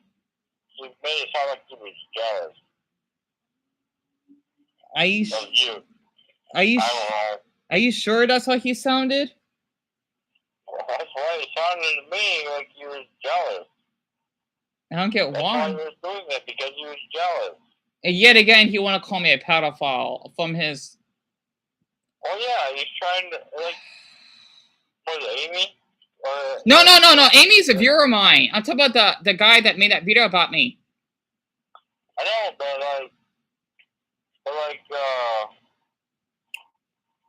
made it sound like he was jealous Are you of you. Are you I don't know. Are you sure that's how he sounded? Well, that's why it sounded to me like he was jealous. I don't get That's why. why he was doing it, because he was jealous. And yet again, he want to call me a pedophile from his. Oh yeah, he's trying to, like, was it Amy? No. Amy's a viewer of mine. I'm talking about the guy that made that video about me. I know, but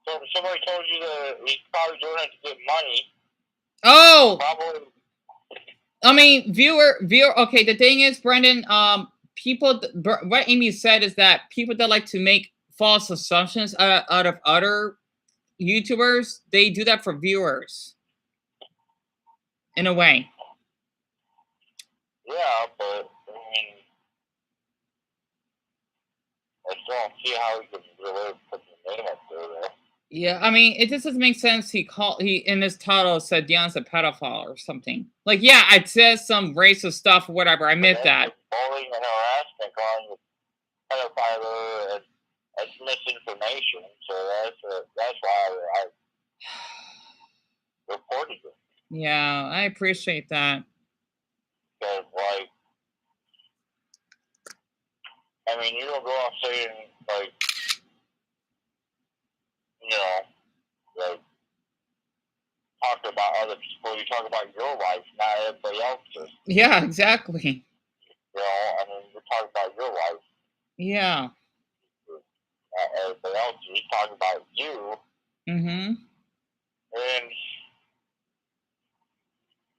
so somebody told you that he's probably doing it to get money. Oh. Probably. I mean, viewer. Okay, the thing is, Brendan. People. What Amy said is that people that like to make false assumptions out of other YouTubers, they do that for viewers. In a way. Yeah, but I mean, I still don't see how he could really put the name up there. Yeah, I mean, it just doesn't make sense. He in his title said Dion's a pedophile or something. Like, yeah, I said some racist stuff or whatever. I admit that. Bullying and harassment, calling you pedophile, that's misinformation. So that's why I reported it. Yeah, I appreciate that. Because, like, I mean, you don't go off saying, like, you know, like, talk about other people. You talk about your life, not everybody else's. Yeah, exactly. You know, I mean, you talk about your life. Yeah. Not everybody else. You talk about you. Mm-hmm. And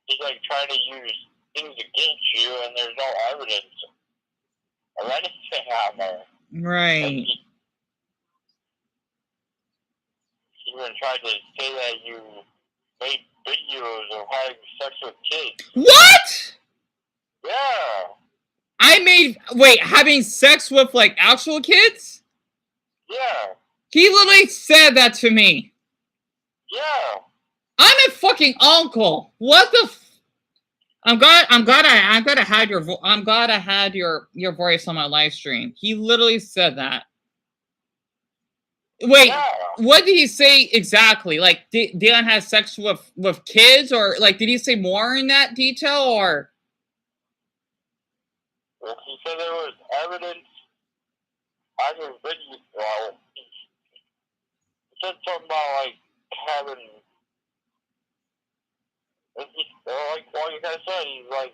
he's like trying to use things against you, and there's no evidence of anything on there. Right. Like he even tried to say that you made videos of having sex with kids. What? Yeah. Having sex with like actual kids? Yeah. He literally said that to me. Yeah. I'm a fucking uncle. What the? I'm glad I had your voice on my live stream. He literally said that. Wait, yeah. What did he say exactly? Like, Dion has sex with kids, or like, did he say more in that detail, or? He said there was evidence on your video. Well, he said something about like having. Like I said, he's like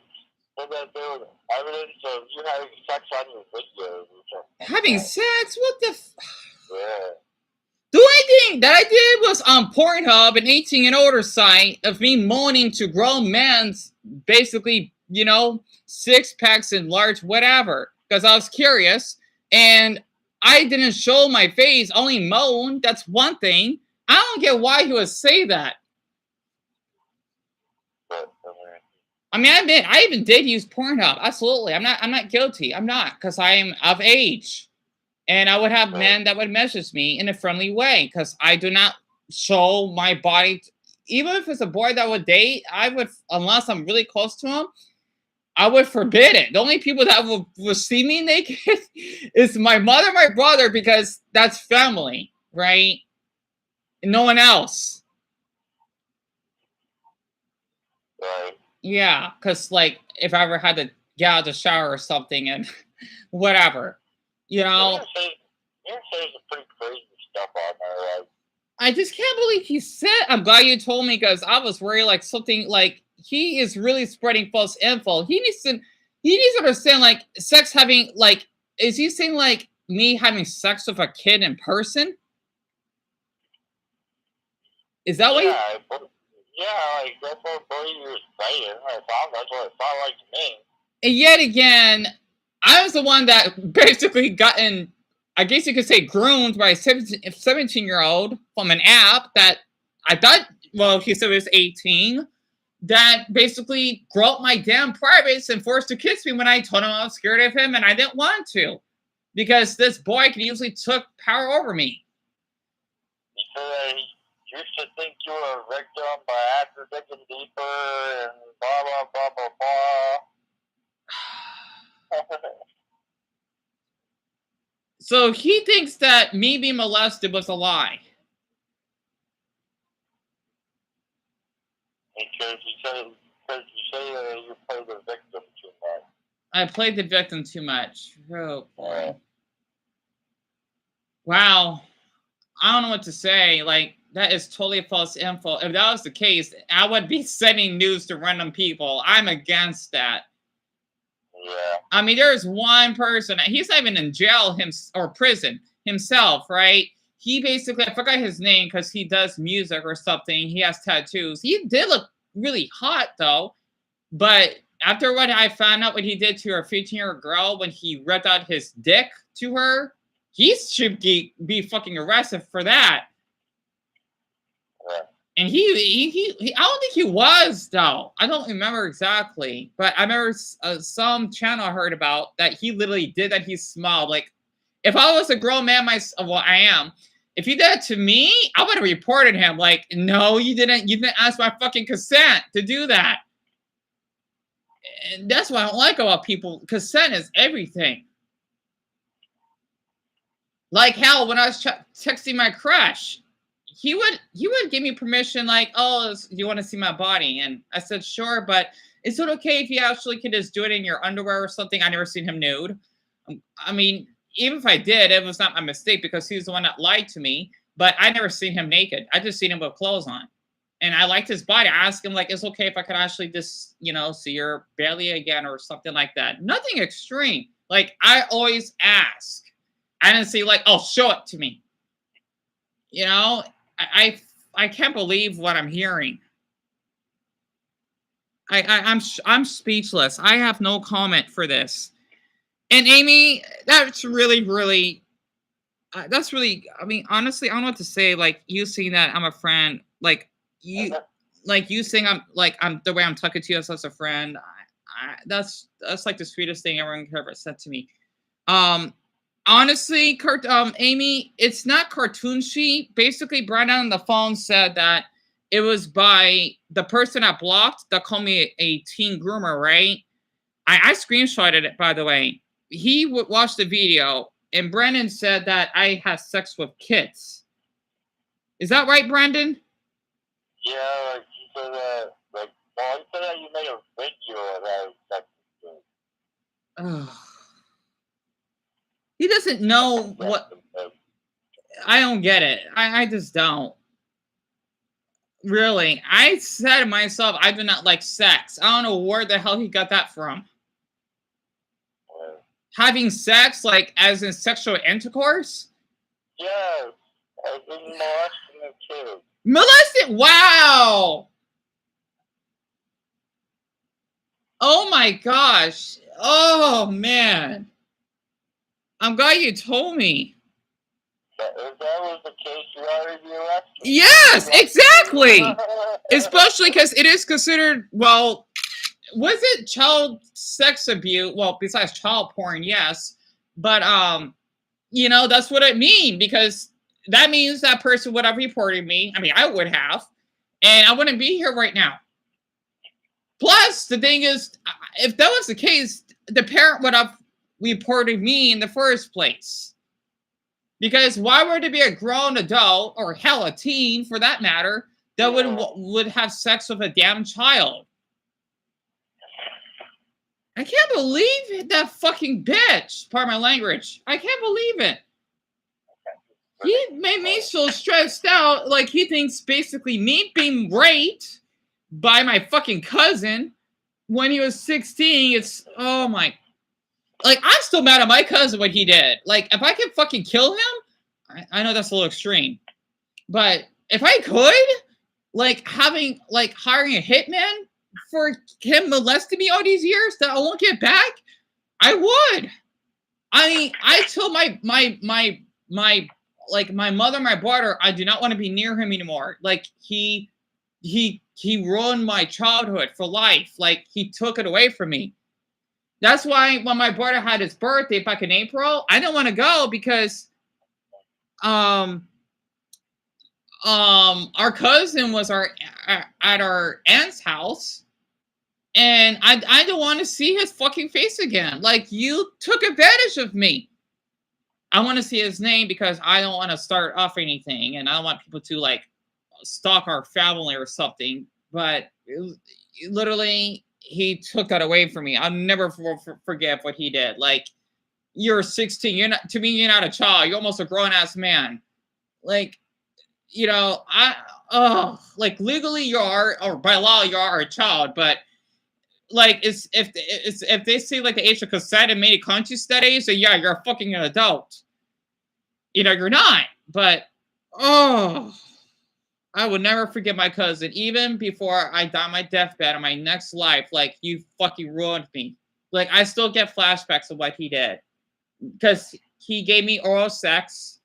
said that there was evidence of you having sex on your videos or something. Having sex? What the? Yeah. The only thing that I did was on Pornhub, an 18 and older site, of me moaning to grown men's basically, six packs and large whatever, because I was curious, and I didn't show my face, only moan. That's one thing. I don't get why he would say that. I mean, I admit, I even did use Pornhub. Absolutely, I'm not guilty. I'm not, because I am of age. And I would have men that would message me in a friendly way, because I do not show my body. Even if it's a boy that would date, I would, unless I'm really close to him, I would forbid it. The only people that will see me naked is my mother, my brother, because that's family, right? And no one else. Right. Yeah, because like if I ever had to get out of the shower or something and whatever, You're saying some pretty crazy stuff on there. Like, I just can't believe he said. I'm glad you told me, because I was worried like something like he is really spreading false info. He needs to understand, like, sex having, like, is he saying like me having sex with a kid in person? Is that what? Like that's what he was saying. That's what it sounded like to me. And yet again, I was the one that basically gotten, I guess you could say, groomed by a 17-year-old from an app that I thought, well, he said it was 18, that basically groped my damn privates and forced to kiss me when I told him I was scared of him and I didn't want to, because this boy could easily took power over me. He said you should think you were a victim, but after digging deeper and blah, blah, blah, blah, blah. So he thinks that me being molested was a lie. Because you say that you played the victim too much. I played the victim too much. Oh, boy. Wow. I don't know what to say. Like, that is totally false info. If that was the case, I would be sending news to random people. I'm against that. Yeah. I mean, there's one person, he's not even in jail or prison himself, right? He basically, I forgot his name because he does music or something. He has tattoos. He did look really hot, though. But after what I found out what he did to a 15-year-old girl when he ripped out his dick to her, he should be fucking arrested for that. Yeah. And he I don't think he was, though. I don't remember exactly. But I remember some channel I heard about that he literally did that. He smiled. Like, if I was a grown man, I am. If he did that to me, I would have reported him. Like, no, you didn't. You didn't ask my fucking consent to do that. And that's what I don't like about people. Consent is everything. Like hell, when I was texting my crush, he would give me permission. Like, oh, you want to see my body? And I said, sure, but is it okay if you actually could just do it in your underwear or something? I never seen him nude. I mean, even if I did, it was not my mistake because he was the one that lied to me. But I never seen him naked. I just seen him with clothes on. And I liked his body. I asked him, like, it's okay if I could actually just, see your belly again or something like that. Nothing extreme. Like, I always ask. I didn't say, like, oh, show it to me. I can't believe what I'm hearing. I'm speechless. I have no comment for this. And Amy, that's really, really, I mean, honestly, I don't know what to say. Like, you saying that I'm a friend, like you saying I'm the way I'm talking to you as a friend. That's like the sweetest thing everyone could ever said to me. Honestly, Amy, it's not Cartoonshi. Basically, Brandon on the phone said that it was by the person I blocked that called me a teen groomer, right? I screenshotted it, by the way. He would watch the video, and Brandon said that I had sex with kids. Is that right, Brandon? Yeah, like he said that. Like, well, he said that you made a video of that sex with kids. Oh. He doesn't know what. I don't get it. I just don't. Really. I said to myself, I do not like sex. I don't know where the hell he got that from. Having sex, like, as in sexual intercourse? Yes. I've been molesting a kid. Molested? Wow. Oh my gosh. Oh, man. I'm glad you told me. If that was the case, you already be arrested. Yes, exactly. Especially because it is considered, well, was it child sex abuse? Well, besides child porn, yes. But, that's what it means, because that means that person would have reported me. I mean, I would have. And I wouldn't be here right now. Plus, the thing is, if that was the case, the parent would have reported me in the first place. Because why would it be a grown adult, or hell, a teen for that matter, that would have sex with a damn child? I can't believe that fucking bitch. Pardon my language. I can't believe it. He made me so stressed out. Like, he thinks basically me being raped by my fucking cousin when he was 16. It's, oh my. Like, I'm still mad at my cousin what he did. Like, if I could fucking kill him, I know that's a little extreme. But if I could, like, hiring a hitman for him molesting me all these years that I won't get back, I would. I mean, I told my mother, my brother, I do not want to be near him anymore. Like, he ruined my childhood for life. Like, he took it away from me. That's why when my brother had his birthday back in April, I didn't want to go because our cousin was at our aunt's house. And I don't want to see his fucking face again. Like, you took advantage of me. I want to see his name because I don't want to start off anything. And I don't want people to, like, stalk our family or something. But literally, he took that away from me. I'll never forget what he did. Like, you're 16. You're not a child. You're almost a grown-ass man. Like, like, legally you are, or by law you are a child, but like, if they say, like, the age of consent and made a conscious study, so yeah, you're a fucking adult. You're not. But I would never forget my cousin, even before I die on my deathbed on my next life. Like, you fucking ruined me. Like, I still get flashbacks of what he did, because he gave me oral sex,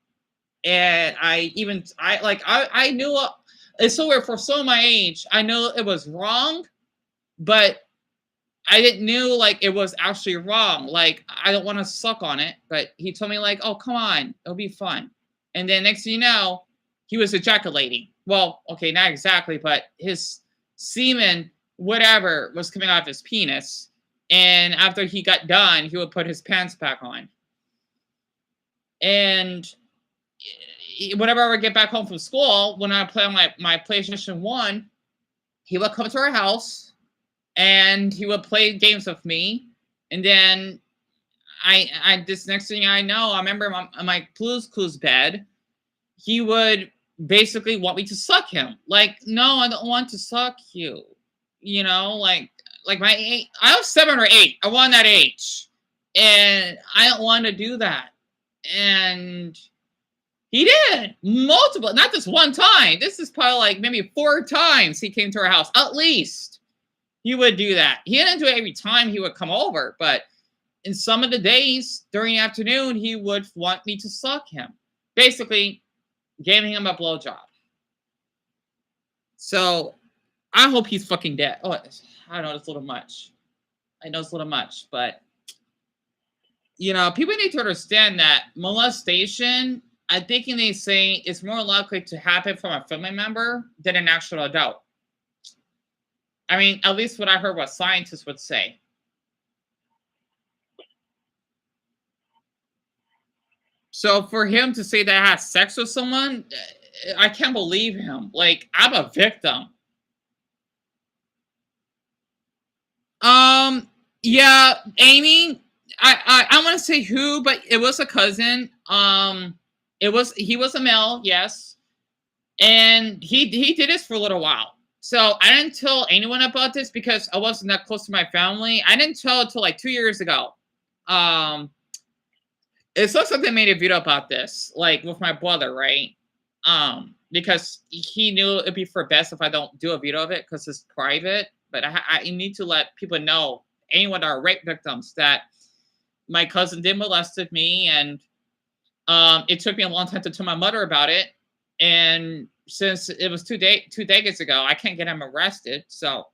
and I knew it's so weird for so my age. I know it was wrong, but I didn't knew, like, it was actually wrong. Like, I don't want to suck on it, but he told me, like, oh, come on, it'll be fun. And then next thing you know, he was ejaculating. Well, okay, not exactly, but his semen, whatever, was coming off his penis. And after he got done, he would put his pants back on. And whenever I would get back home from school, when I play on my PlayStation 1, he would come to our house and he would play games with me. And then this next thing I know, I remember my Blue's Clues bed, he would basically want me to suck him. Like, no, I don't want to suck you. You know, like I was 7 or 8. I was that age. And I don't want to do that. And he did multiple, not just one time. This is probably like maybe 4 times he came to our house. At least he would do that. He didn't do it every time he would come over, but in some of the days during the afternoon, he would want me to suck him. Basically, giving him a blowjob. So I hope he's fucking dead. Oh, I know it's a little much. I know it's a little much, but you know, people need to understand that molestation, I think they say, is more likely to happen from a family member than an actual adult. I mean, at least what I heard what scientists would say. So for him to say that I had sex with someone, I can't believe him. Like, I'm a victim. Yeah, Amy, I want to say who, but it was a cousin. He was a male, yes, and he did this for a little while. So I didn't tell anyone about this because I wasn't that close to my family. I didn't tell until like 2 years ago. It looks like they made a video about this, like with my brother, right? Because he knew it'd be for best if I don't do a video of it because it's private. But I need to let people know, anyone that are rape victims, that my cousin did molested me, and it took me a long time to tell my mother about it. And since it was 2 decades ago, I can't get him arrested. So,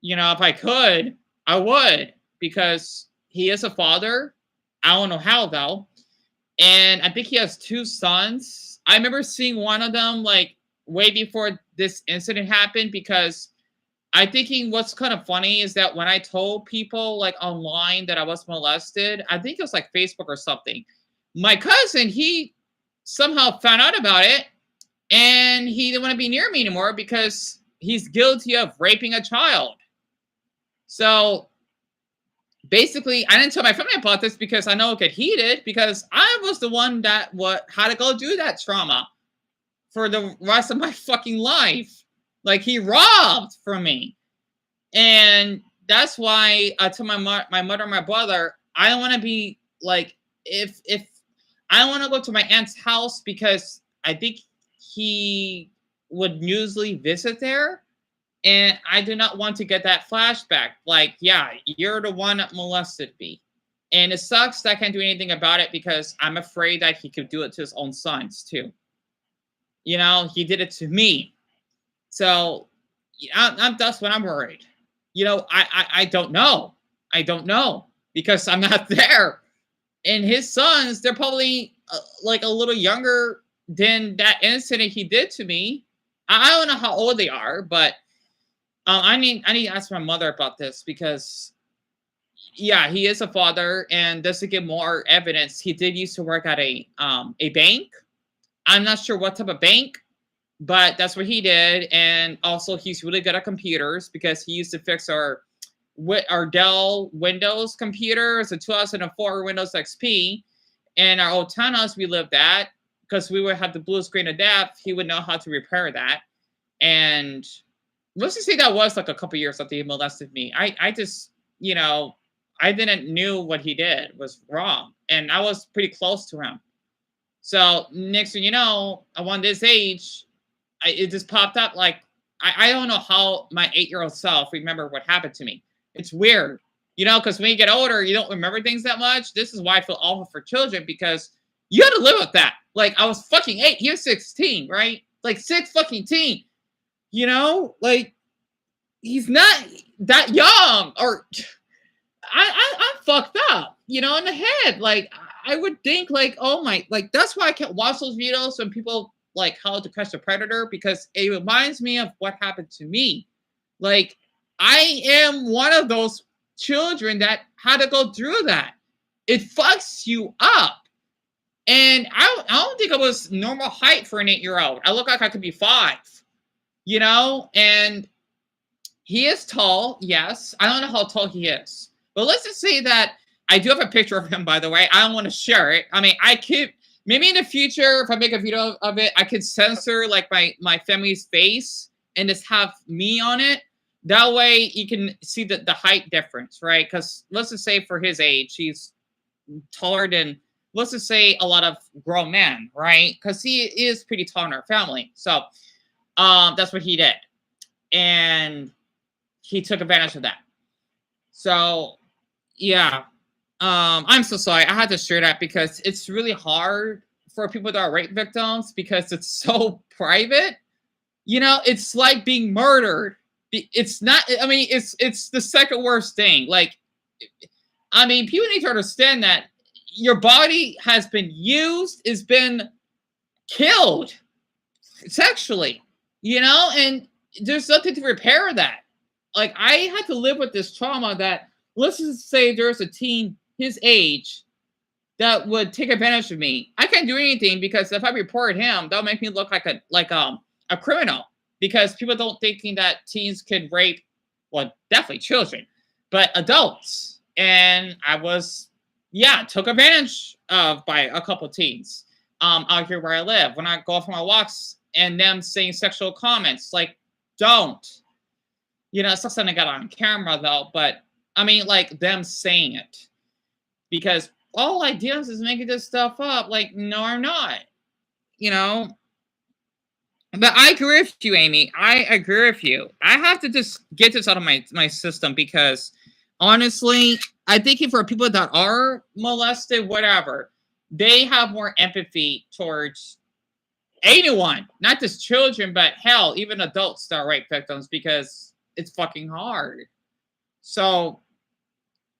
you know, if I could, I would, because he is a father. I don't know how though. And I think he has 2 sons. I remember seeing one of them like way before this incident happened, because I thinking what's kind of funny is that when I told people like online that I was molested, I think it was like Facebook or something, my cousin, he somehow found out about it and he didn't want to be near me anymore because he's guilty of raping a child. So basically, I didn't tell my family about this because I know it get heated, because I was the one that had to go do that trauma for the rest of my fucking life. Like, he robbed from me. And that's why I told my mother and my brother, I don't want to be like, if I don't want to go to my aunt's house because I think he would usually visit there. And I do not want to get that flashback. Like, yeah, you're the one that molested me. And it sucks that I can't do anything about it because I'm afraid that he could do it to his own sons too. You know, he did it to me. So that's when I'm worried. You know, I don't know. I don't know because I'm not there. And his sons, they're probably like a little younger than that incident he did to me. I don't know how old they are, but I need to ask my mother about this because, yeah, he is a father, and just to get more evidence, he did used to work at a bank. I'm not sure what type of bank, but that's what he did. And also, he's really good at computers because he used to fix our Dell Windows computers, the 2004 Windows XP, and our old townhouse we lived at, because we would have the blue screen of death. He would know how to repair that, and let's just say that was like a couple years after he molested me. I just, you know, I didn't knew what he did was wrong. And I was pretty close to him. So next thing you know, around this age, it just popped up. Like, I don't know how my 8-year-old self remember what happened to me. It's weird, you know, because when you get older, you don't remember things that much. This is why I feel awful for children, because you have to live with that. Like, I was fucking 8. He was 16, right? Like 6 fucking teen. You know, like, he's not that young, or I'm fucked up, you know, in the head. Like, I would think like, oh my, like that's why I can't watch those videos when people like how to catch a predator because it reminds me of what happened to me. Like I am one of those children that had to go through that. It fucks you up. And I don't think I was normal height for an 8-year-old. I look like I could be 5, you know? And he is tall, yes. I don't know how tall he is. But let's just say that I do have a picture of him, by the way. I don't want to share it. I mean, I could maybe in the future, if I make a video of it, I could censor like my family's face and just have me on it. That way you can see the height difference, right? Because let's just say for his age, he's taller than let's just say a lot of grown men, right? Because he is pretty tall in our family. So that's what he did. And he took advantage of that. So yeah. I'm so sorry. I had to share that because it's really hard for people that are rape victims because it's so private. You know, it's like being murdered. It's not, I mean, it's the second worst thing. Like, I mean, people need to understand that your body has been used, has been killed sexually, you know, and there's nothing to repair that. Like, I had to live with this trauma that, let's just say there's a teen his age that would take advantage of me. I can't do anything because if I report him, that'll make me look like a criminal because people don't thinking that teens can rape, well, definitely children, but adults. And I was, took advantage of by a couple teens out here where I live. When I go off on my walks and them saying sexual comments, like, don't. You know, it's not something I got on camera though, but I mean, like them saying it. Because all I do is making this stuff up. Like, no, I'm not. You know? But I agree with you, Amy. I agree with you. I have to just get this out of my system because honestly, I think for people that are molested, whatever, they have more empathy towards anyone, not just children, but hell, even adults that are rape victims because it's fucking hard. So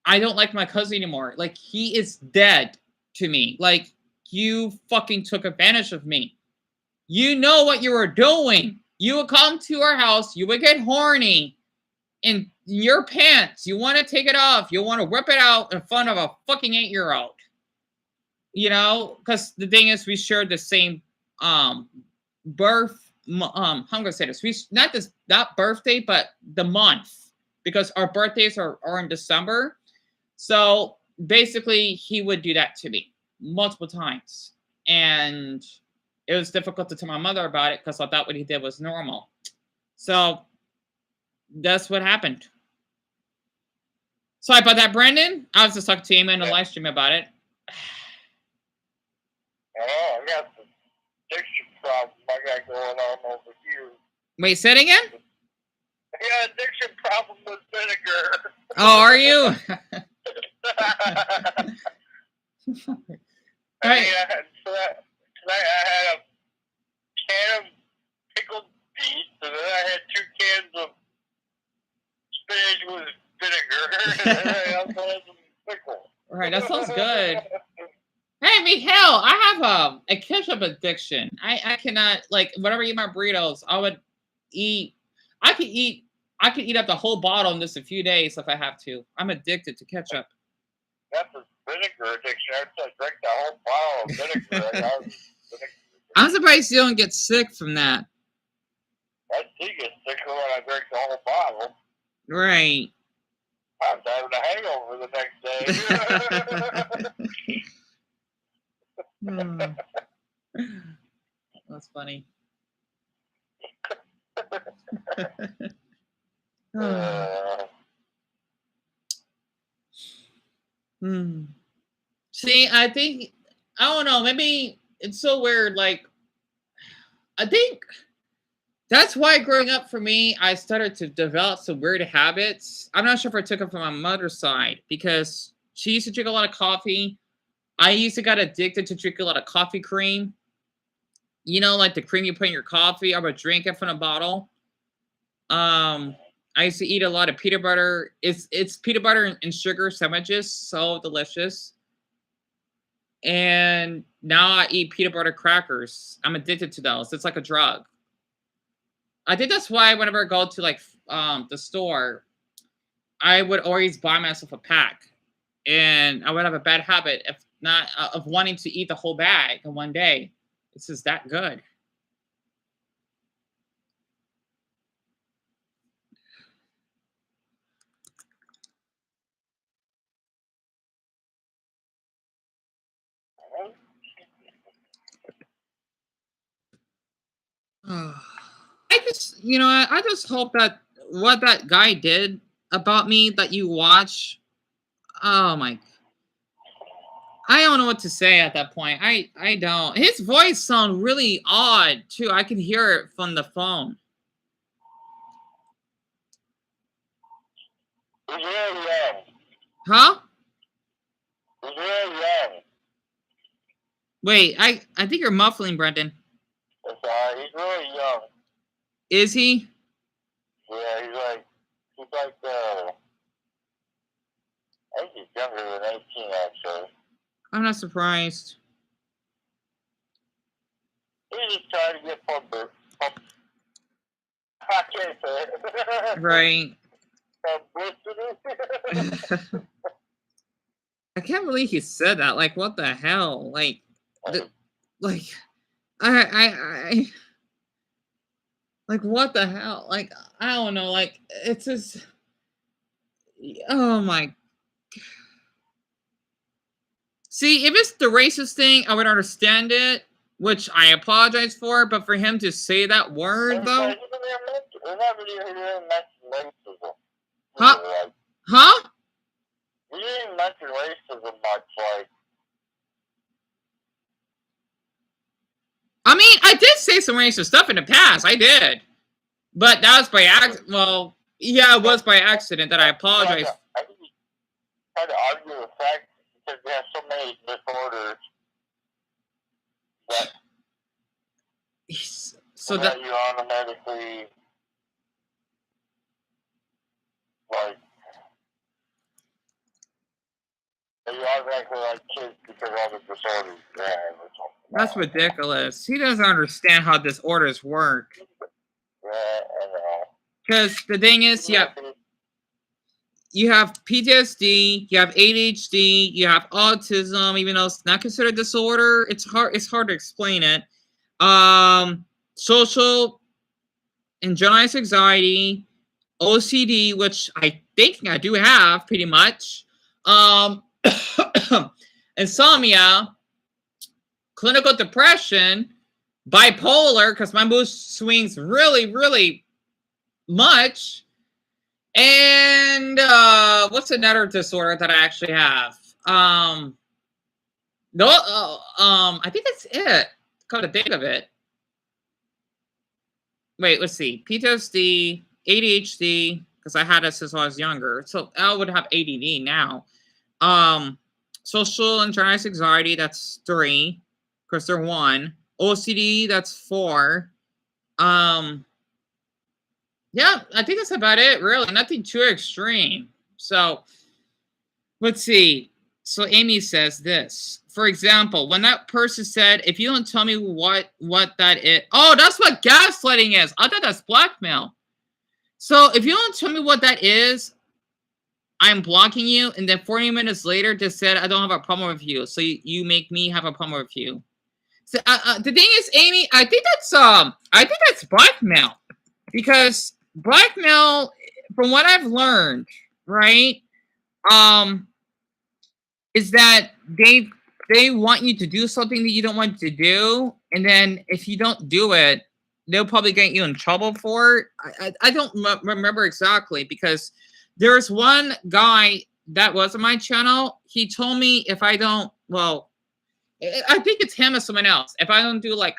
I don't like my cousin anymore. Like, he is dead to me. Like, you fucking took advantage of me. You know what you were doing. You would come to our house. You would get horny in your pants. You want to take it off. You want to whip it out in front of a fucking 8-year-old. You know? Because the thing is, we shared the same birth. I'm going to say this. Not birthday, but the month. Because our birthdays are in December. So basically, he would do that to me multiple times. And it was difficult to tell my mother about it because I thought what he did was normal. So that's what happened. Sorry about that, Brandon. I was just talking to Amy in the live stream about it. Oh, I got some addiction problem I got going on over here. Wait, say it again? I got addiction problem with vinegar. Oh, are you? Right. Tonight I had a can of pickled beets, and then I had 2 cans of spinach with vinegar, and I also had some pickles. Right, that sounds good. Hey, I mean, hell, I have a ketchup addiction. I cannot, like, whenever I eat my burritos, I could eat up the whole bottle in just a few days if I have to. I'm addicted to ketchup. That's a vinegar addiction. I just drank the whole bottle of vinegar. I'm surprised you don't get sick from that. I do get sicker when I drink the whole bottle. Right. I'm having a hangover the next day. That's funny. See, I don't know, maybe it's so weird. Like, I think that's why growing up for me, I started to develop some weird habits. I'm not sure if I took it from my mother's side because she used to drink a lot of coffee. I used to get addicted to drink a lot of coffee cream. You know, like the cream you put in your coffee. I would drink it from a bottle. I used to eat a lot of peanut butter. It's peanut butter and sugar sandwiches, so delicious. And now I eat peanut butter crackers. I'm addicted to those. It's like a drug. I think that's why whenever I go to like the store, I would always buy myself a pack, and I would have a bad habit if not of wanting to eat the whole bag in one day. It's just that good. I just, I just hope that what that guy did about me that you watch. Oh my! I don't know what to say at that point. I don't. His voice sounds really odd too. I can hear it from the phone. He's really young. Huh? He's really young. Wait, I think you're muffling, Brendan. He's really young. Is he? Yeah, he's like, I think he's younger than 18, actually. I'm not surprised. He's just trying to get publicity. I can't say it. Right. Publicity. I can't believe he said that. Like, what the hell? Like, I like, what the hell? Like, I don't know. Like, it's just, oh my. See, if it's the racist thing, I would understand it, which I apologize for. But for him to say that word, though, huh? Huh? He didn't mention racism much, like. I mean, I did say some racist stuff in the past. I did, but that was by accident. Well, yeah, it was by accident. That I apologize. I think he tried to argue the fact because we have so many disorders that so that you automatically like you automatically like kids because of all the disorders they have or something. That's ridiculous. He doesn't understand how disorders work. Yeah, I know. Because the thing is, you have PTSD, you have ADHD, you have autism, even though it's not considered a disorder. It's hard to explain it. Social and generalized anxiety, OCD, which I think I do have pretty much. Insomnia, clinical depression, bipolar, because my mood swings really, really much. And what's another disorder that I actually have? I think that's it. Come to think of it. Wait, let's see. PTSD, ADHD, because I had it since I was younger. So I would have ADD now. Social and generalized anxiety, that's 3, because they're 1. OCD, that's 4. Yeah, I think that's about it, really. Nothing too extreme. So, let's see. So Amy says this. For example, when that person said, if you don't tell me what that is. Oh, that's what gaslighting is. I thought that's blackmail. So if you don't tell me what that is, I'm blocking you. And then 40 minutes later just said, I don't have a problem with you. So you make me have a problem with you. So the thing is, Amy, I think that's blackmail. Because blackmail, from what I've learned, right, is that they want you to do something that you don't want to do, and then if you don't do it, they'll probably get you in trouble for it. I don't remember exactly, because there's one guy that was on my channel. He told me if I don't, well, I think it's him or someone else. If I don't do like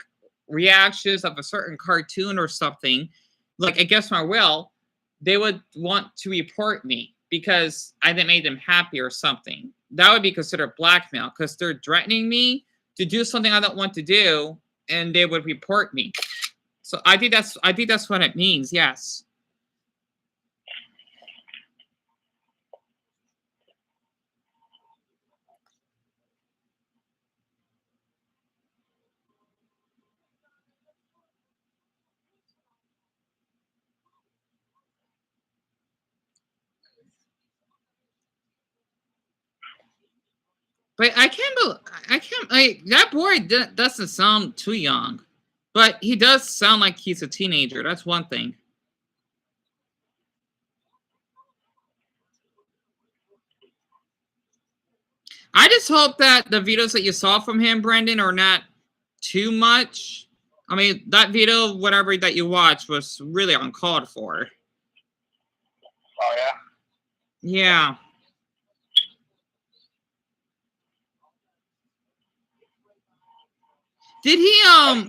reactions of a certain cartoon or something, like against my will, they would want to report me because I didn't make them happy or something. That would be considered blackmail, because they're threatening me to do something I don't want to do, and they would report me. So I think that's what it means. Yes. But I can't, like, that boy doesn't sound too young. But he does sound like he's a teenager. That's one thing. I just hope that the videos that you saw from him, Brendan, are not too much. I mean, that video, whatever that you watched, was really uncalled for. Oh, yeah? Yeah. Did he, huh?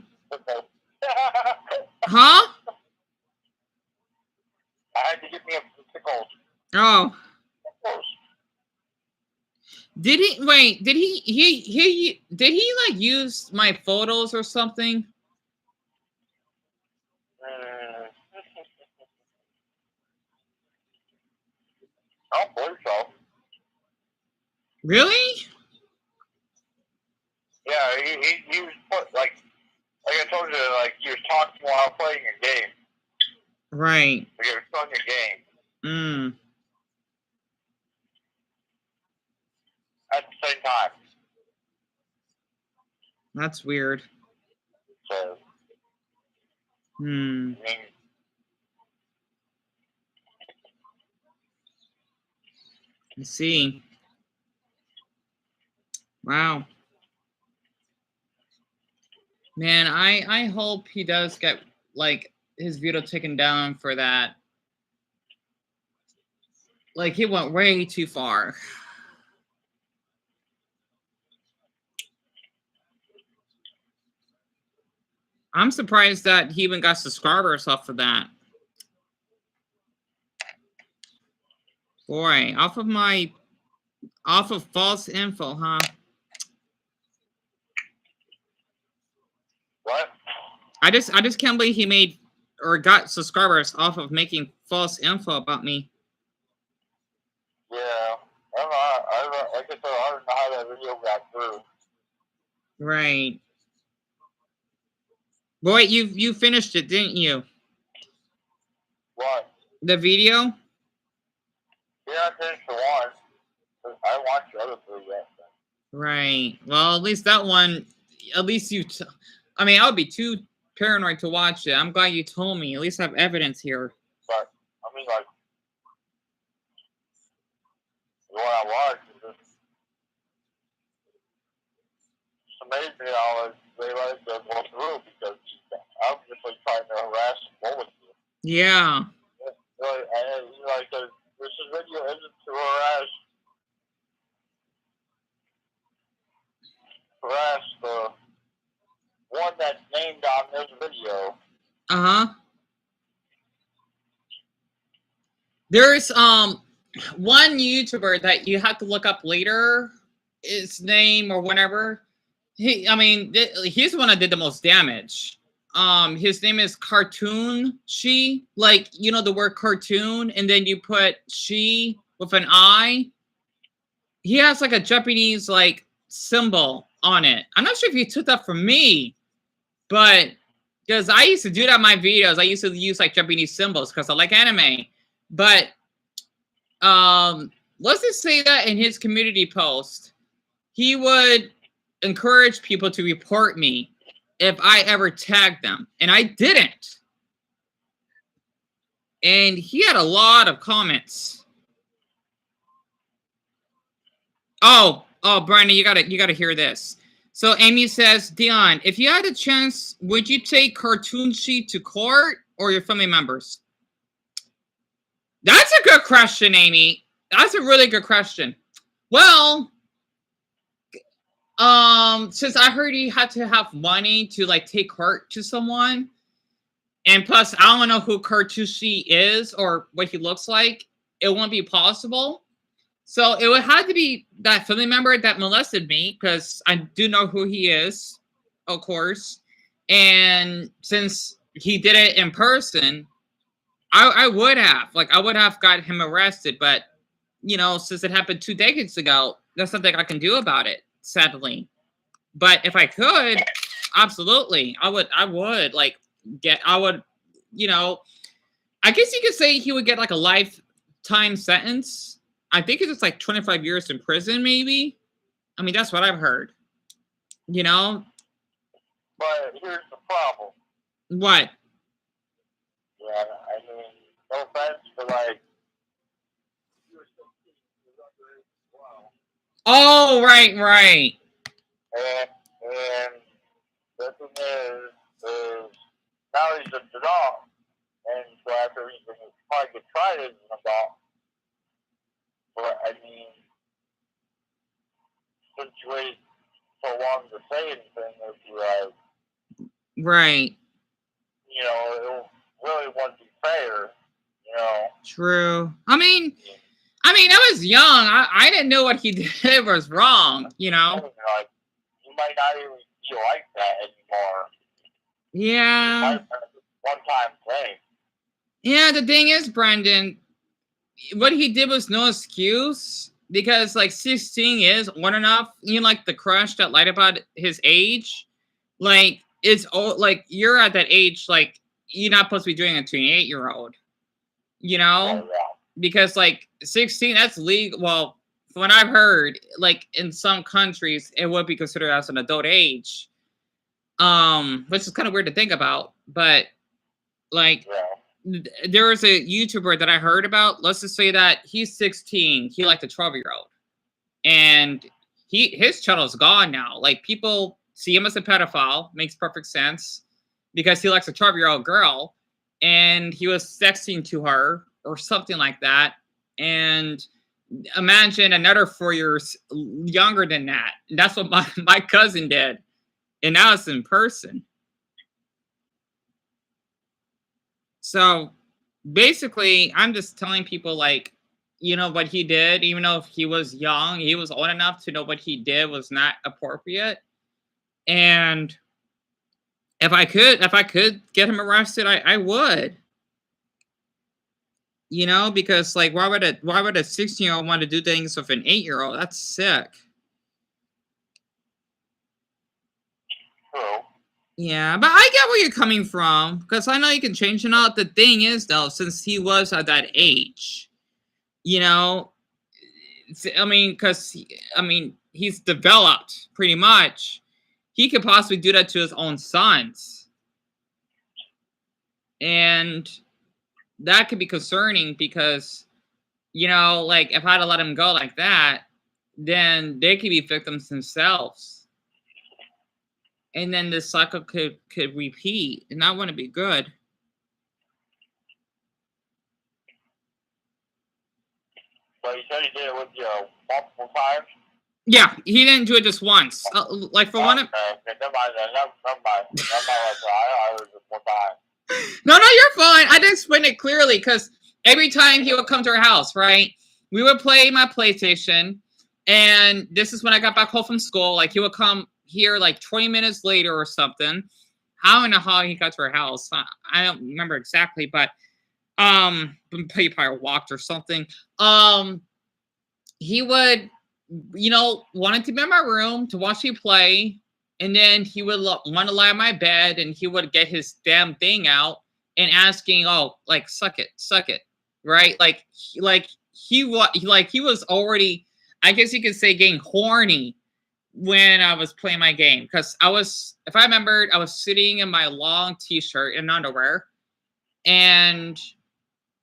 I had to get me a pickles. Oh. Did he, wait, did he did he, like, use my photos or something? I don't believe so. Really? Yeah, he was put, like I told you, like, he was talking while playing a game. Right. Like, he was playing a game. At the same time. That's weird. So, I mean, I see. Wow. Man, I hope he does get, like, his video taken down for that. Like, he went way too far. I'm surprised that he even got subscribers off of that. Boy, off of false info, huh? what? I just can't believe he made or got subscribers off of making false info about me. Yeah. I don't know. Like I said, I don't know how that video got through. Right. Boy, you finished it, didn't you? What? The video? Yeah, I finished the one. I watched the other two yet. Right. Well, at least that one, at least I mean, I would be too paranoid to watch it. I'm glad you told me. At least I have evidence here. But, I mean, like, the one I watched is just amazed me how they let it go through because obviously trying to harass what was you. Yeah. Like, this video isn't to harass the one that's named on this video. Uh-huh. There's one YouTuber that you have to look up later, his name or whatever. He's the one that did the most damage. His name is Cartoonshi, like, you know, the word cartoon, and then you put she with an I. He has like a Japanese like symbol on it. I'm not sure if he took that from me, but because I used to do that in my videos, I used to use like Japanese symbols because I like anime. But let's just say that in his community post, he would encourage people to report me if I ever tagged them, and I didn't. And he had a lot of comments. Oh, Brandon, you gotta hear this. So Amy says, Dion, if you had a chance, would you take Cartoonshi to court or your family members? That's a good question, Amy. That's a really good question. Well, since I heard he had to have money to like take court to someone, and plus I don't know who Cartoonshi is or what he looks like, it won't be possible. So it would have to be that family member that molested me, because I do know who he is, of course. And since he did it in person, I would have got him arrested. But, you know, since it happened 2 decades ago, there's nothing I can do about it, sadly. But if I could, absolutely, I would, you know, I guess you could say he would get like a lifetime sentence. I think it's just like 25 years in prison, maybe. I mean, that's what I've heard. You know? But here's the problem. What? Yeah, I mean, no offense, but like, Oh, right. and the thing is now he's an adult, and so after he's going to probably get tried as an adult. But I mean, since you wait so long to say anything, it'd be like, Right. you know, it really wouldn't be fair, you know. True. I mean, I was young. I didn't know what he did was wrong, you know? Like, you might not even be like that anymore. Yeah. It might be a one-time thing. Yeah, the thing is, Brendan, what he did was no excuse because, like, 16 is old enough. You know, like, the crush that lied about his age, like, it's old. Like, you're at that age, like, you're not supposed to be doing a 28-year-old, you know? Yeah. Because, like, 16, that's legal. Well, from what I've heard, like, in some countries, it would be considered as an adult age, which is kind of weird to think about. But, like, there was a YouTuber that I heard about. Let's just say that he's 16. He liked a 12-year-old, and his channel is gone now. Like, people see him as a pedophile. Makes perfect sense because he likes a 12-year-old girl, and he was sexting to her or something like that. And imagine another 4 years younger than that. And that's what my cousin did, and now it's in person. So basically, I'm just telling people, like, you know, what he did, even though he was young, he was old enough to know what he did was not appropriate. And if I could get him arrested, I would. You know, because, like, why would a 16-year-old want to do things with an 8-year-old? That's sick. True. Yeah, but I get where you're coming from because I know you can change it out. The thing is, though, since he was at that age, you know, I mean, because he's developed pretty much. He could possibly do that to his own sons, and that could be concerning because, you know, like, if I had to let him go like that, then they could be victims themselves, and then this cycle could repeat, and that wouldn't be good. So you said he did it with you multiple times? Yeah, he didn't do it just once. Like, for one of... Okay, never mind. I was just one time. No, you're fine. I did explain it clearly because every time he would come to our house, right, we would play my PlayStation, and this is when I got back home from school. Like, he would come here like 20 minutes later or something. I don't know how he got to our house. I don't remember exactly, but he probably walked or something. He would, you know, wanted to be in my room to watch me play, and then he would want to lie on my bed, and he would get his damn thing out and asking, "Oh, like, suck it," right? Like he was already, I guess you could say, getting horny when I was playing my game because if I remembered, I was sitting in my long t-shirt and underwear, and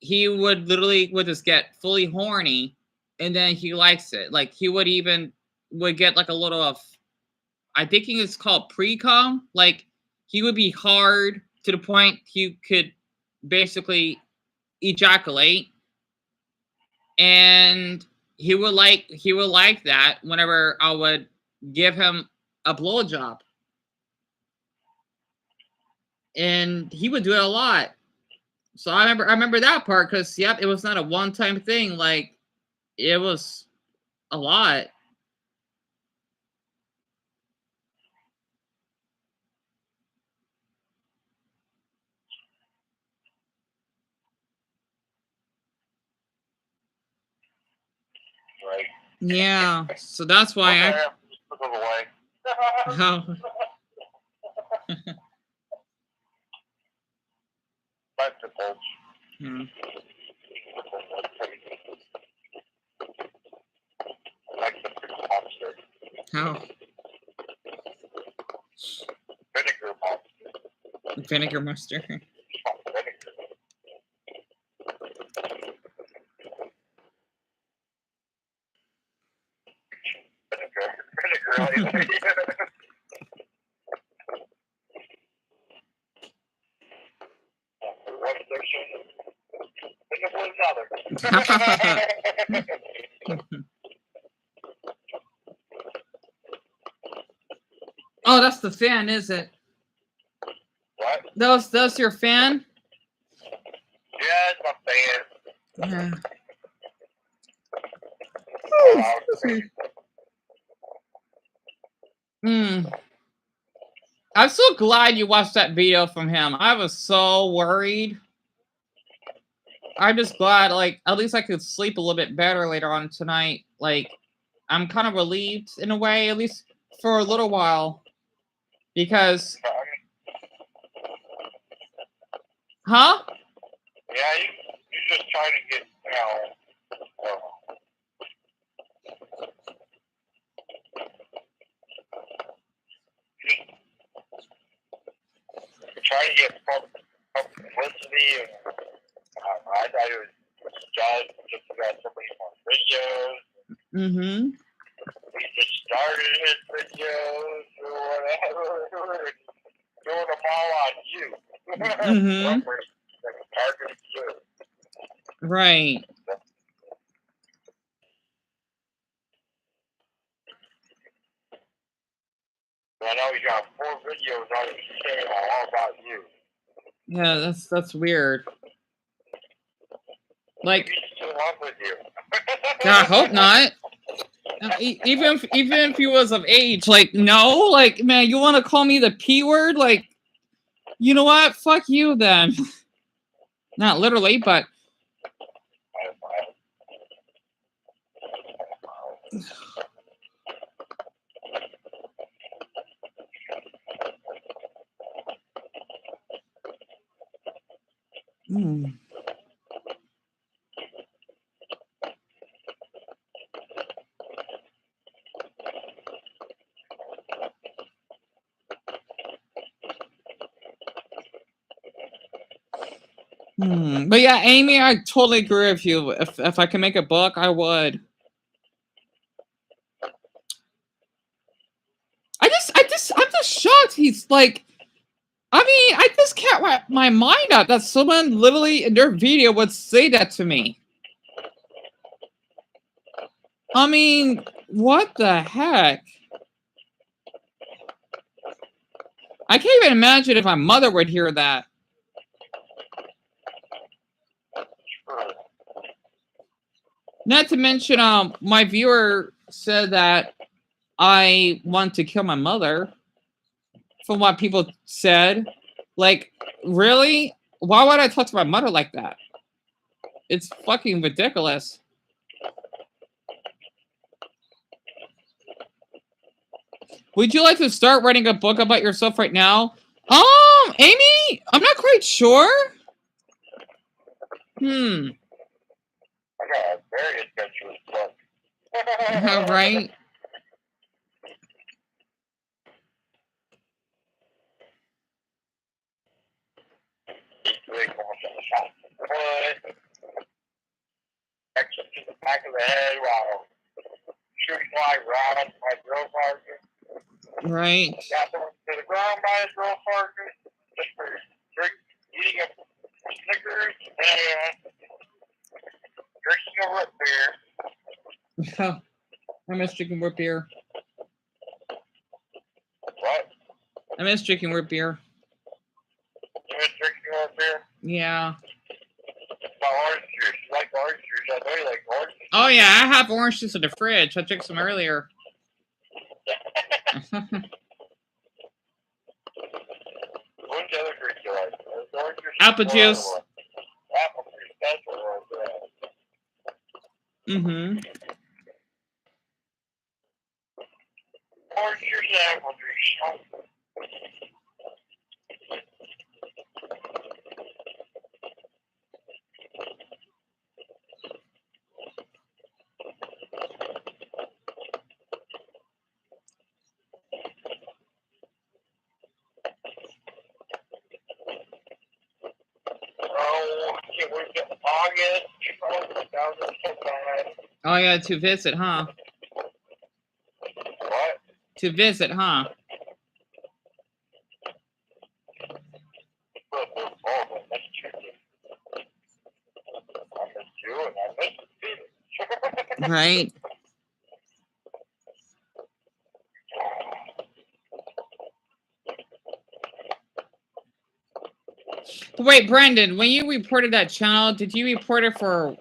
he would just get fully horny, and then he likes it. Like, he would get like a little of, I think it's called pre-com. Like, he would be hard to the point he could basically ejaculate, and he would like that whenever I would give him a blowjob, and he would do it a lot. So I remember that part because, yep, it was not a one-time thing. Like, it was a lot. Right. Yeah, so that's why I took it away. Oh. Bicycles. Hmm. I like the monster. How? Vinegar monster. Vinegar monster. Vinegar. Vinegar. One section. And then another. Oh, that's the fan, is it? What? That's your fan? Yeah, it's my fan. Yeah. Oh, I'm so glad you watched that video from him. I was so worried. I'm just glad, like, at least I could sleep a little bit better later on tonight. Like, I'm kind of relieved in a way, at least for a little while. Because... Huh? Yeah, you just trying to get, trying to get publicity, and I thought it was just got so many more videos. Mm-hmm. He just started his videos or whatever, doing them all on you. Mm-hmm. Targeting you. Right. I know you got 4 videos on his channel all about you. Yeah, that's weird. Like, He's still in love with you. I hope not. Even if he was of age, like, no, like, man, you want to call me the P word? Like, you know what? Fuck you then. Not literally, but. But yeah, Amy, I totally agree with you. If I can make a book, I would. I'm just shocked. He's like, I mean, I just can't wrap my mind out that someone literally in their video would say that to me. I mean, what the heck? I can't even imagine if my mother would hear that. Not to mention, my viewer said that I want to kill my mother. From what people said, like, really? Why would I talk to my mother like that? It's fucking ridiculous. Would you like to start writing a book about yourself right now? Amy, I'm not quite sure. I got a very adventurous book. Right. Action to the back of the head while shooting live rounds by drill sergeant. Right. Got them to the ground by a drill sergeant. Just for eating a Snickers and drinking a root beer. I miss drinking root beer. What? I miss drinking root beer. You miss drinking root beer? Yeah. Orange juice. You like orange juice? I know you like orange juice. Oh yeah, I have orange juice in the fridge. I drank some earlier. What's the other drink you like? Orange juice. Apple juice. Apple juice. That's what it was. Orange juice and apple juice. was it August 2005. Oh yeah, to visit, huh? What? To visit, huh? Oh, I missed you. I missed you, and I missed you. Right. But wait, Brandon, when you reported that channel, did you report it for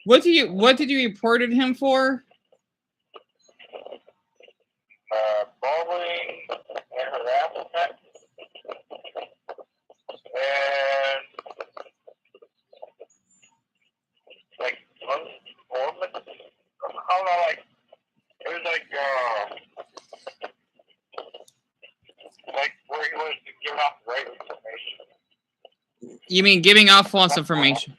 what did you reported him for? Bullying and harassment, and like uninformed. I don't know, like it was like where he was giving out the right information. You mean giving out false information?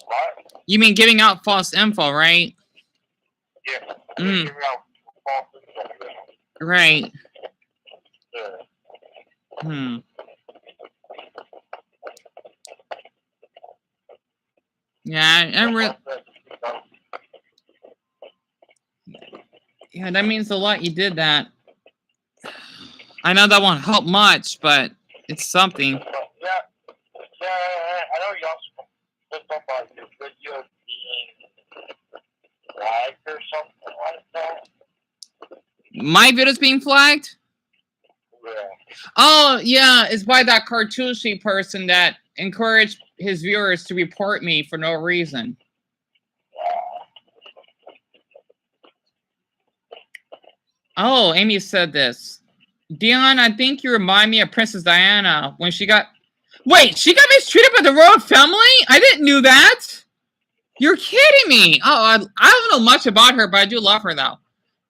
What? You mean giving out false info, right? Yeah. Mm. Giving out false information. Right. Yeah. Hmm. Yeah, yeah, that means a lot. You did that. I know that won't help much, but it's something. Yeah, I know you also said something about your video being flagged or something like that. My video's being flagged? Yeah. Oh, yeah, it's by that Cartoonshi person that encouraged his viewers to report me for no reason. Oh, Amy said this. Dion, I think you remind me of Princess Diana when she got... Wait, she got mistreated by the royal family? I didn't know that. You're kidding me. Oh, I don't know much about her, but I do love her, though.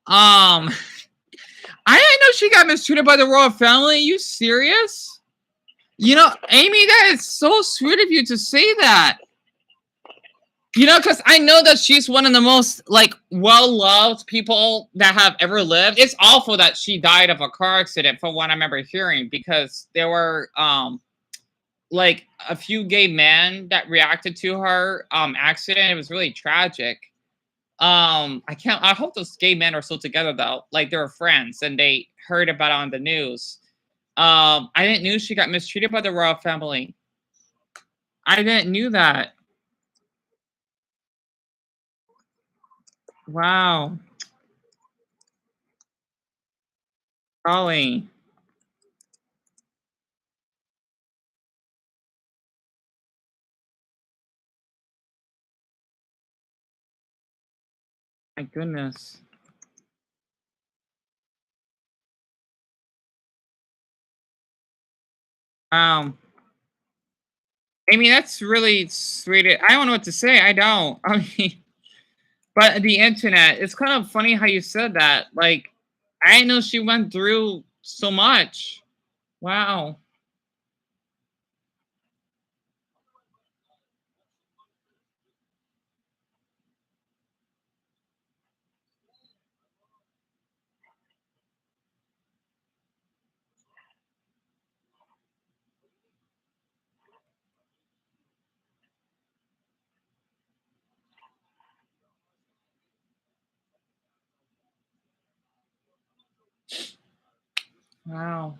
I didn't know she got mistreated by the royal family. Are you serious? You know, Amy, that is so sweet of you to say that. You know, because I know that she's one of the most, like, well-loved people that have ever lived. It's awful that she died of a car accident from what I remember hearing, because there were, like, a few gay men that reacted to her accident. It was really tragic. I hope those gay men are still together, though. Like, they were friends, and they heard about it on the news. I didn't know she got mistreated by the royal family. I didn't know that. Wow. Golly. My goodness. I mean, that's really sweet. I don't know what to say. I don't. I mean, but the internet, it's kind of funny how you said that. Like, I didn't know she went through so much. Wow. Wow.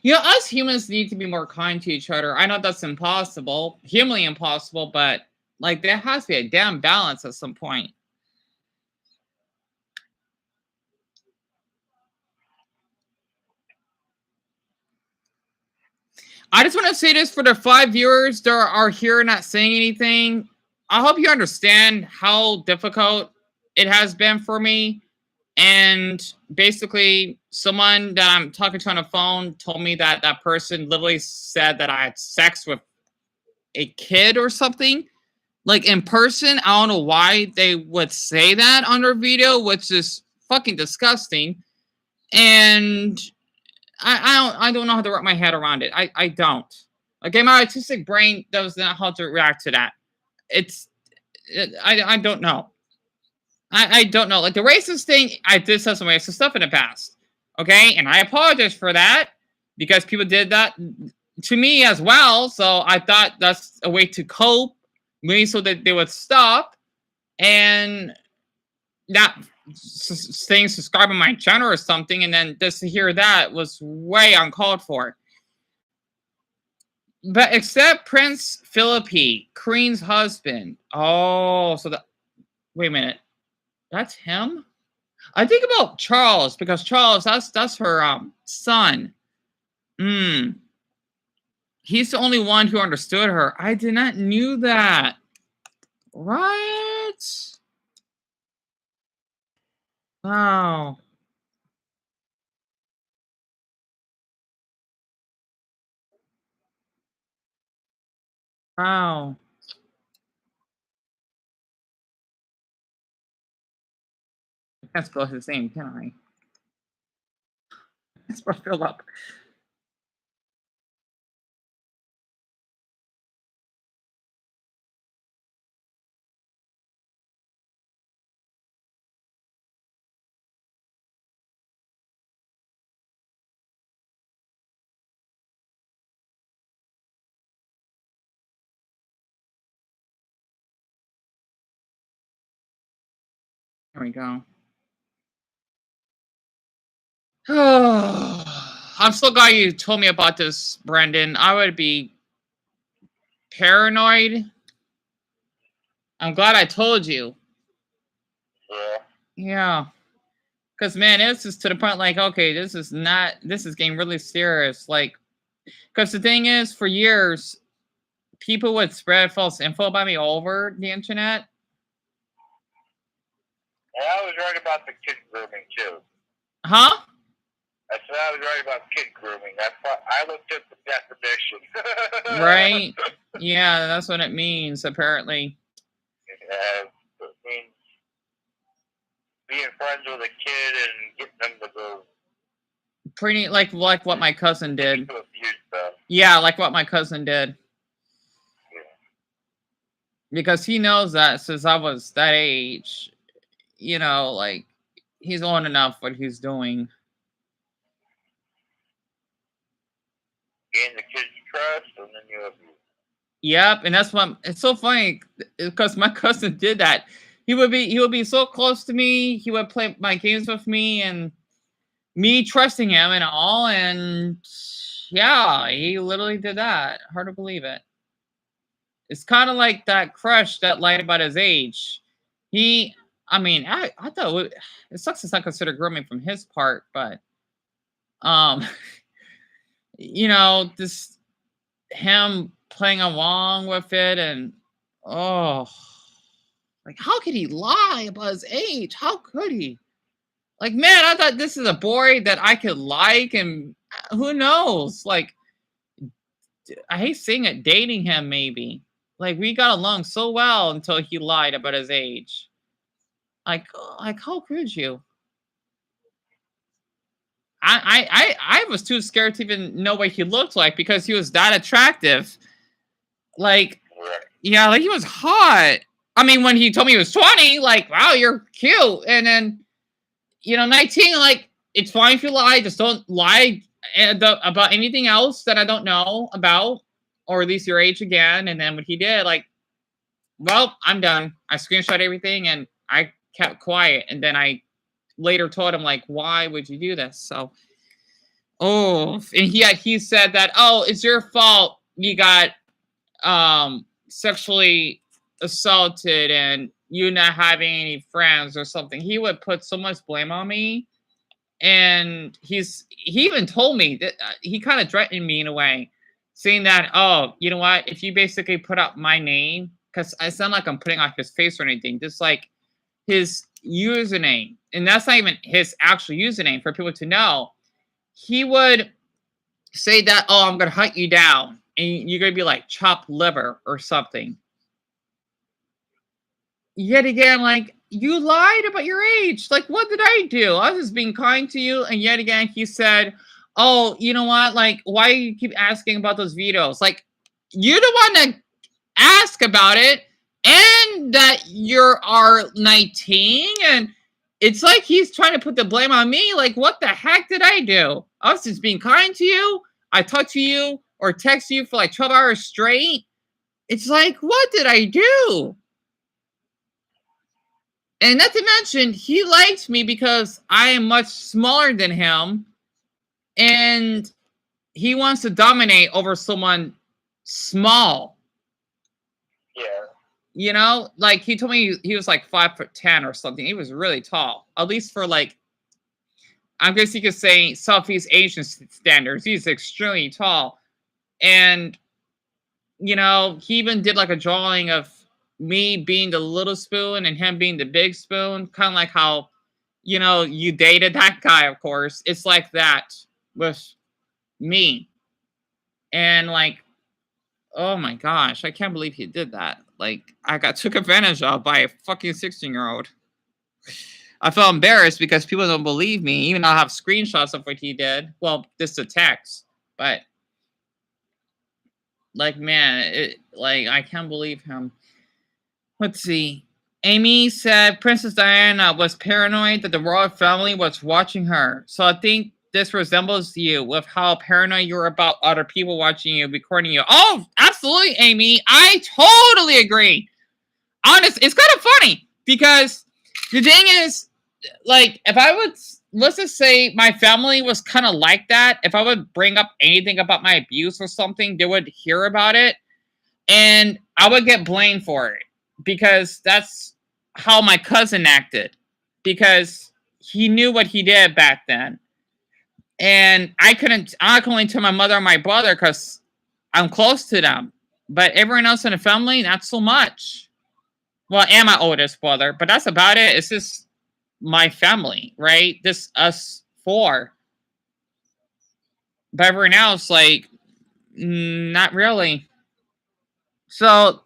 You know, us humans need to be more kind to each other. I know that's impossible, humanly impossible, but like there has to be a damn balance at some point. I just want to say this for the 5 viewers that are here not saying anything. I hope you understand how difficult it has been for me. And basically, someone that I'm talking to on the phone told me that that person literally said that I had sex with a kid or something. Like in person, I don't know why they would say that on their video, which is fucking disgusting. And I don't know how to wrap my head around it. I don't. Okay, my artistic brain does not how to react to that. I don't know. I don't know. Like the racist thing, I did have some racist stuff in the past. Okay, and I apologize for that because people did that to me as well. So I thought that's a way to cope, maybe so that they would stop and not staying subscribed on my channel or something. And then just to hear that was way uncalled for. But except Prince Philippi, Queen's husband. Oh, so the wait a minute, that's him. I think about Charles because Charles, that's her son. Hmm. He's the only one who understood her. I did not knew that. Right? Wow. Wow. I can't spell his name, can I? It's for Philip. There we go. I'm so glad you told me about this, Brendan. I would be paranoid. I'm glad I told you. Yeah. Yeah. Because, man, this is to the point like, okay, this is getting really serious. Like, because the thing is, for years, people would spread false info about me all over the internet. And I was right about the kid grooming, too. Huh? I said I was right about kid grooming. I looked at the definition. Right? Yeah, that's what it means, apparently. It means being friends with a kid and getting them to go. Pretty like what my cousin did. Yeah, like what my cousin did. Yeah. Because he knows that since I was that age, you know, like he's old enough what he's doing. Gain the kid's trust, and then you abuse. Yep, and that's what it's so funny because my cousin did that. He would be so close to me. He would play my games with me, and me trusting him and all. And yeah, he literally did that. Hard to believe it. It's kind of like that crush that lied about his age. I thought it sucks it's not considered grooming from his part, but you know, this him playing along with it and oh, like how could he lie about his age? How could he? Like, man, I thought this is a boy that I could like, and who knows? Like, I hate saying it, dating him maybe. Like, we got along so well until he lied about his age. Like how could you? I was too scared to even know what he looked like because he was that attractive. Like, yeah, like he was hot. I mean, when he told me he was 20, like, wow, you're cute. And then, 19, like, it's fine if you lie. Just don't lie about anything else that I don't know about, or at least your age again. And then what he did, like, well, I'm done. I screenshot everything and I kept quiet. And then I later told him, like, why would you do this? So, and he said that, oh, it's your fault you got sexually assaulted and you not having any friends or something. He would put so much blame on me. And he even told me that he kind of threatened me in a way, saying that, oh, you know what, if you basically put up my name, because I sound like I'm putting out his face or anything, just like his username, and that's not even his actual username for people to know, he would say that, oh, I'm gonna hunt you down and you're gonna be like chopped liver or something. Yet again, like, you lied about your age. Like, what did I do? I was just being kind to you. And yet again, he said, oh, you know what? Like, why do you keep asking about those videos? Like, you're the one that ask about it, and that you are 19, and it's like he's trying to put the blame on me. Like, what the heck did I do? I was just being kind to you. I talked to you or text you for like 12 hours straight. It's like, what did I do? And not to mention, he likes me because I am much smaller than him. And he wants to dominate over someone small. Yeah. You know, like he told me he was like 5'10" or something. He was really tall, at least for like, I guess you could say Southeast Asian standards. He's extremely tall, and you know, he even did like a drawing of me being the little spoon and him being the big spoon, kind of like how, you know, you dated that guy. Of course, it's like that with me, and like, oh my gosh, I can't believe he did that. Like, I got took advantage of by a fucking 16-year-old. I felt embarrassed because people don't believe me, even though I have screenshots of what he did. Well, this is a text, but like, man, like I can't believe him. Let's see. Amy said Princess Diana was paranoid that the royal family was watching her. So I think this resembles you with how paranoid you're about other people watching you, recording you. Oh, absolutely, Amy. I totally agree. Honest, it's kind of funny because the thing is, like, if I would, let's just say my family was kind of like that, if I would bring up anything about my abuse or something, they would hear about it and I would get blamed for it because that's how my cousin acted, because he knew what he did back then. And I can only tell my mother and my brother because I'm close to them. But everyone else in the family, not so much. Well, and my oldest brother, but that's about it. It's just my family, right? Just us four. But everyone else, like, not really. So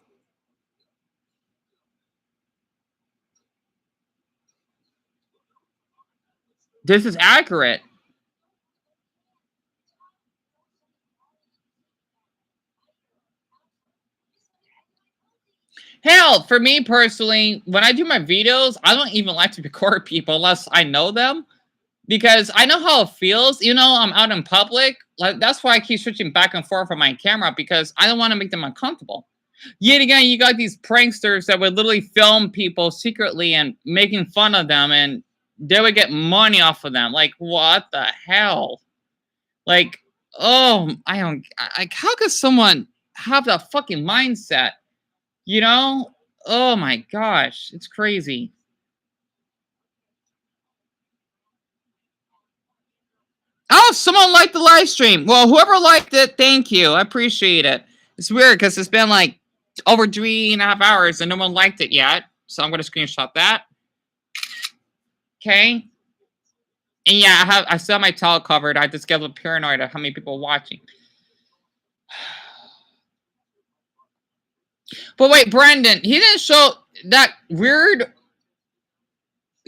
this is accurate. Hell, for me personally, when I do my videos, I don't even like to record people unless I know them, because I know how it feels. You know, I'm out in public. Like, that's why I keep switching back and forth on my camera, because I don't want to make them uncomfortable. Yet again, you got these pranksters that would literally film people secretly and making fun of them, and they would get money off of them. Like, what the hell? Like, oh, I don't. Like, how could someone have that fucking mindset? You know? Oh my gosh, it's crazy. Oh, someone liked the live stream. Well, whoever liked it, thank you. I appreciate it. It's weird because it's been like over 3.5 hours and no one liked it yet. So I'm going to screenshot that. Okay. And yeah, I still have my towel covered. I just get a little paranoid of how many people are watching. But wait, Brendan, he didn't show that weird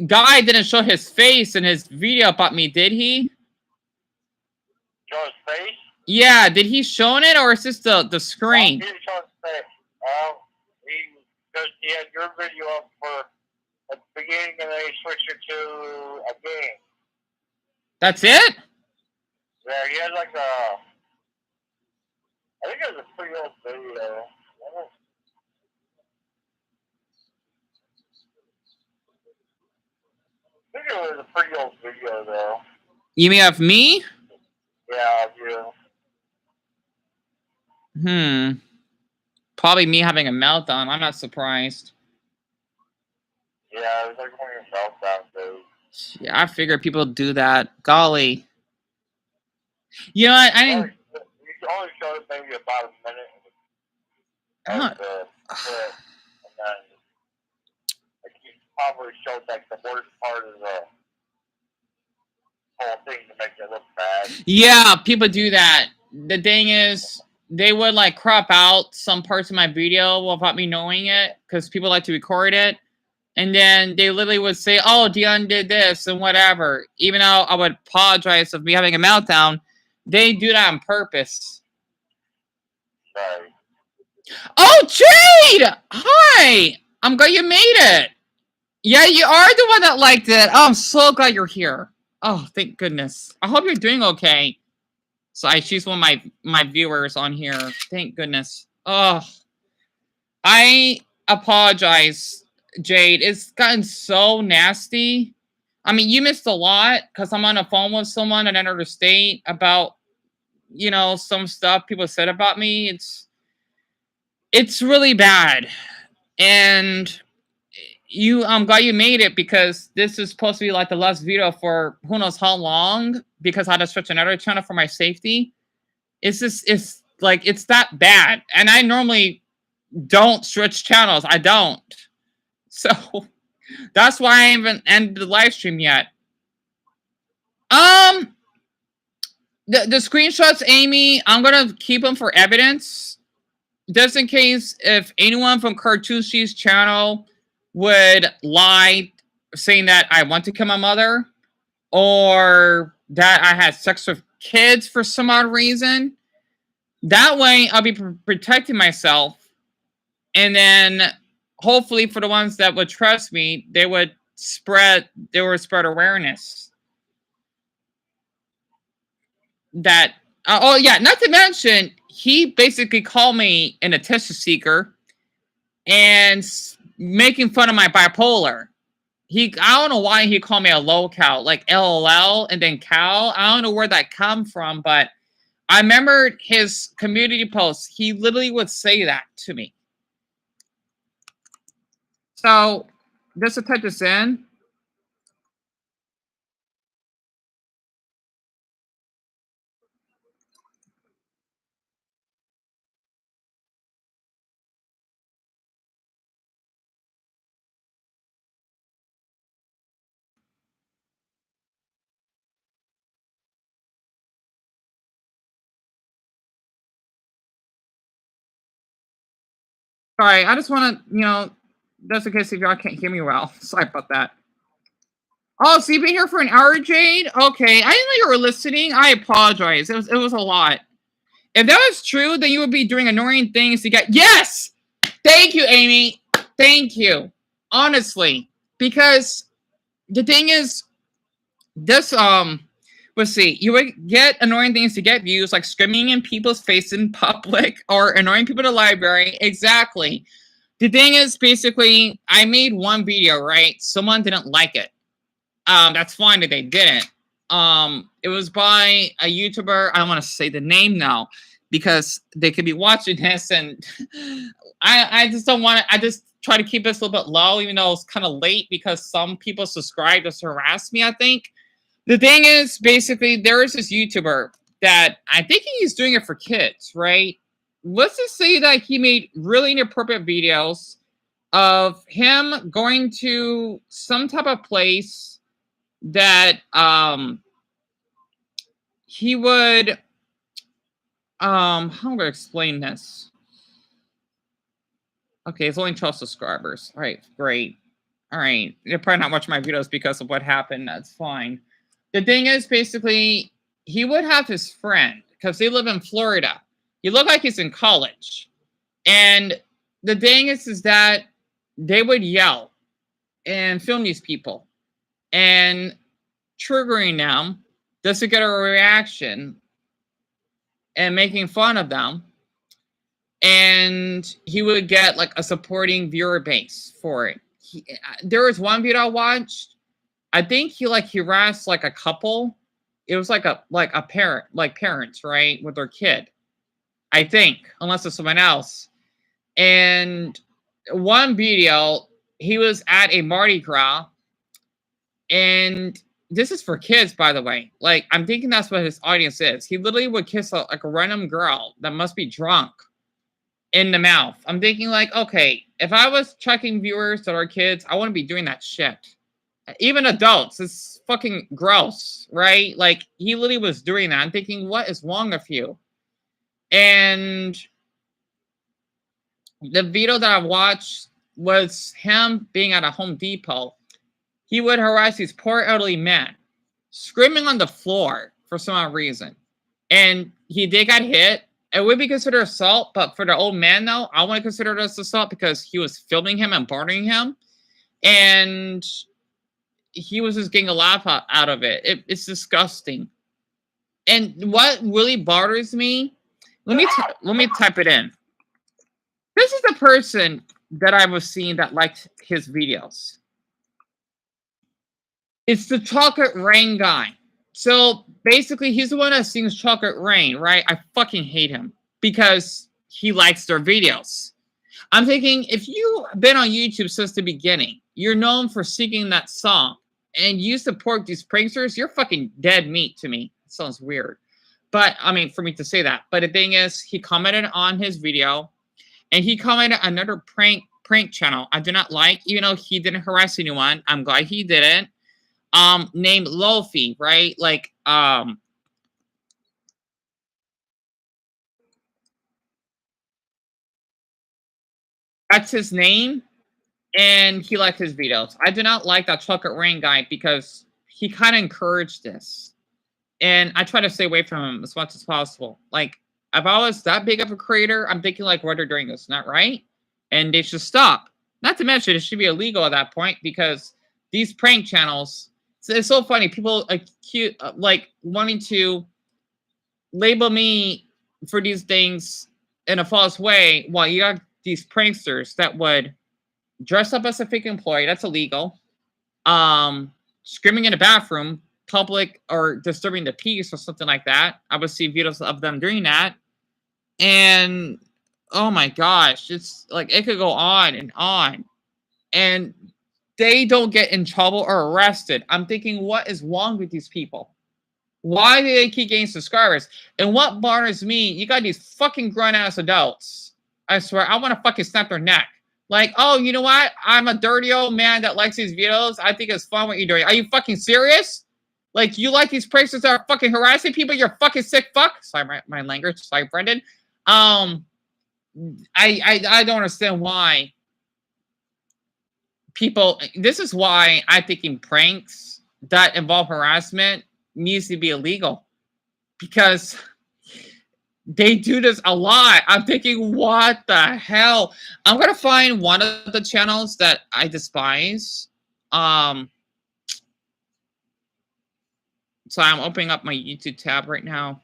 guy didn't show his face in his video about me, did he? Show his face? Yeah, did he show it or is this the screen? He didn't show his face. He had your video up for at the beginning and then he switched it to a game. That's it? Yeah, he had like a, I think it was a pretty old video. I think it was a pretty old video though. You mean of me? Yeah, of you. Probably me having a meltdown. I'm not surprised. Yeah, it was like one of your meltdown days. Yeah, I figured people do that. Golly. You know what? I didn't. You only showed maybe about a minute. And then like, you probably showed like the worst part of the whole thing to make it look bad. Yeah, people do that. The thing is, they would like crop out some parts of my video without me knowing it, because people like to record it. And then they literally would say, oh, Dion did this and whatever. Even though I would apologize of me having a meltdown, they do that on purpose. Right. Oh, Jade! Hi! I'm glad you made it. Yeah, you are the one that liked it. Oh, I'm so glad you're here. Oh, thank goodness. I hope you're doing okay. So she's one of my viewers on here. Thank goodness. Oh, I apologize, Jade. It's gotten so nasty. I mean, you missed a lot because I'm on the phone with someone in another state about, some stuff people said about me. It's really bad. And I'm glad you made it because this is supposed to be like the last video for who knows how long because I had to switch another channel for my safety. It's like it's that bad. And I normally don't switch channels. I don't. So that's why I haven't ended the live stream yet. The screenshots, Amy, I'm gonna keep them for evidence, just in case if anyone from Cartoonshi's channel would lie, saying that I want to kill my mother or that I had sex with kids for some odd reason. That way, I'll be protecting myself, and then hopefully, for the ones that would trust me, they would spread awareness that. Oh yeah, not to mention he basically called me an attention seeker and making fun of my bipolar. I don't know why he called me a low cow, like LOL and then cow. I don't know where that come from, but I remember his community posts. He literally would say that to me. So just to touch this in. Sorry, I just want to, just in case if y'all can't hear me well. Sorry about that. Oh, so you've been here for an hour, Jade? Okay, I didn't know you were listening. I apologize. It was a lot. If that was true, then you would be doing annoying things to get. Yes, thank you, Amy. Thank you. Honestly, because the thing is, this let's see, you would get annoying things to get views, like screaming in people's face in public or annoying people in the library. Exactly. The thing is, basically, I made one video, right? Someone didn't like it. That's fine that they didn't. It was by a YouTuber. I don't want to say the name now because they could be watching this, and I just don't want to. I just try to keep this a little bit low, even though it's kind of late because some people subscribe to harass me. I think the thing is, basically, there is this YouTuber that I think he's doing it for kids, right? Let's just say that he made really inappropriate videos of him going to some type of place that he would how am I gonna explain this? Okay, it's only 12 subscribers. All right, great. All right, you're probably not watching my videos because of what happened. That's fine. The thing is, basically, he would have his friend because they live in Florida. He looked like he's in college, and the thing is that they would yell and film these people and triggering them just to get a reaction and making fun of them. And he would get like a supporting viewer base for it. There was one video I watched. I think he harassed like a couple. It was like a parent, like parents, right, with their kid. I think, unless it's someone else. And one video, he was at a Mardi Gras, and this is for kids, by the way. Like, I'm thinking that's what his audience is. He literally would kiss a random girl that must be drunk in the mouth. I'm thinking okay, if I was checking viewers that are kids, I wouldn't be doing that shit. Even adults, it's fucking gross, right? Like, he literally was doing that. I'm thinking, what is wrong with you? And the video that I watched was him being at a Home Depot. He would harass these poor elderly men, screaming on the floor for some odd reason. And he did get hit. It would be considered assault, but for the old man, though, I want to consider this assault because he was filming him and bothering him. and he was just getting a laugh out of it. It's disgusting. And what really bothers me, let me type it in. This is the person that I was seeing that liked his videos. It's the Chocolate Rain guy. So basically, he's the one that sings Chocolate Rain, right? I fucking hate him because he likes their videos. I'm thinking, if you've been on YouTube since the beginning, you're known for singing that song, and you support these pranksters, you're fucking dead meat to me. It sounds weird. But, I mean, for me to say that. But the thing is, he commented on his video, and he commented another prank channel I do not like, even though he didn't harass anyone. I'm glad he didn't. Named Lofi, right? Like, that's his name, and he liked his videos. I do not like that Chocolate Rain guy because he kind of encouraged this. And I try to stay away from him as much as possible. Like, if I was that big of a creator, I'm thinking like what they're doing is not right, and they should stop. Not to mention, it should be illegal at that point because these prank channels. It's so funny. People like wanting to label me for these things in a false way, while you got these pranksters that would dress up as a fake employee. That's illegal. Screaming in a bathroom, public, or disturbing the peace or something like that. I would see videos of them doing that. And oh my gosh, it's like it could go on and on. And they don't get in trouble or arrested. I'm thinking, what is wrong with these people? Why do they keep getting subscribers? And what bothers me, you got these fucking grown-ass adults. I swear, I want to fucking snap their neck. Like, oh, you know what? I'm a dirty old man that likes these videos. I think it's fun what you're doing. Are you fucking serious? Like, you like these pranksters that are fucking harassing people? You're fucking sick fuck. Sorry, my language. Sorry, Brendan. I don't understand why people. This is why I think in pranks that involve harassment needs to be illegal, because they do this a lot. I'm thinking, what the hell? I'm gonna find one of the channels that I despise. So I'm opening up my YouTube tab right now.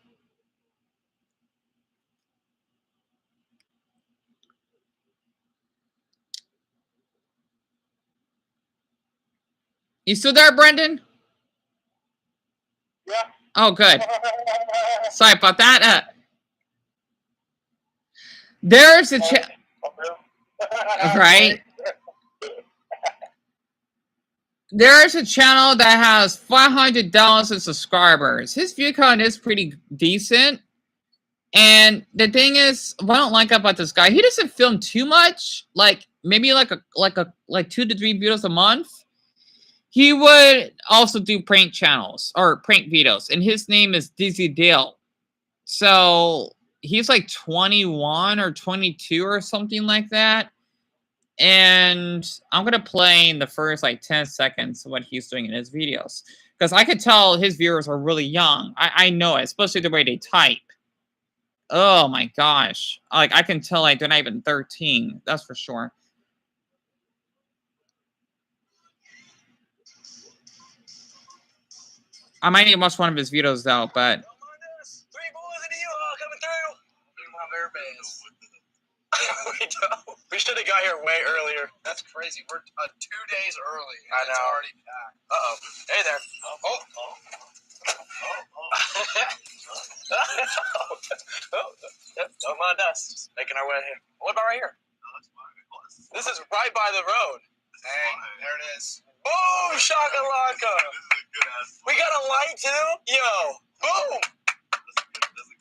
You still there, Brendan? Yeah. Oh, good. Sorry about that. There's a right. There's a channel that has 500,000 subscribers. His view count is pretty decent. And the thing is, what I don't like about this guy, he doesn't film too much. Like maybe like 2 to 3 videos a month. He would also do prank channels or prank videos, and his name is Dizzy Dale. So he's like 21 or 22 or something like that. And I'm going to play in the first like 10 seconds of what he's doing in his videos, because I could tell his viewers are really young. I know it, especially the way they type. Oh my gosh. Like, I can tell like they're not even 13. That's for sure. I might need to watch one of his videos though, but. 3 boys in the U-Haul coming through. My bear bands. We should have got here way earlier. That's crazy. We're 2 days early. I know. It's already packed. Uh-oh. Hey there. Don't mind us. Just making our way here. What about right here? This is right by the road. Dang, there it is. Boom, shakalaka. We got a light too? Yo, boom.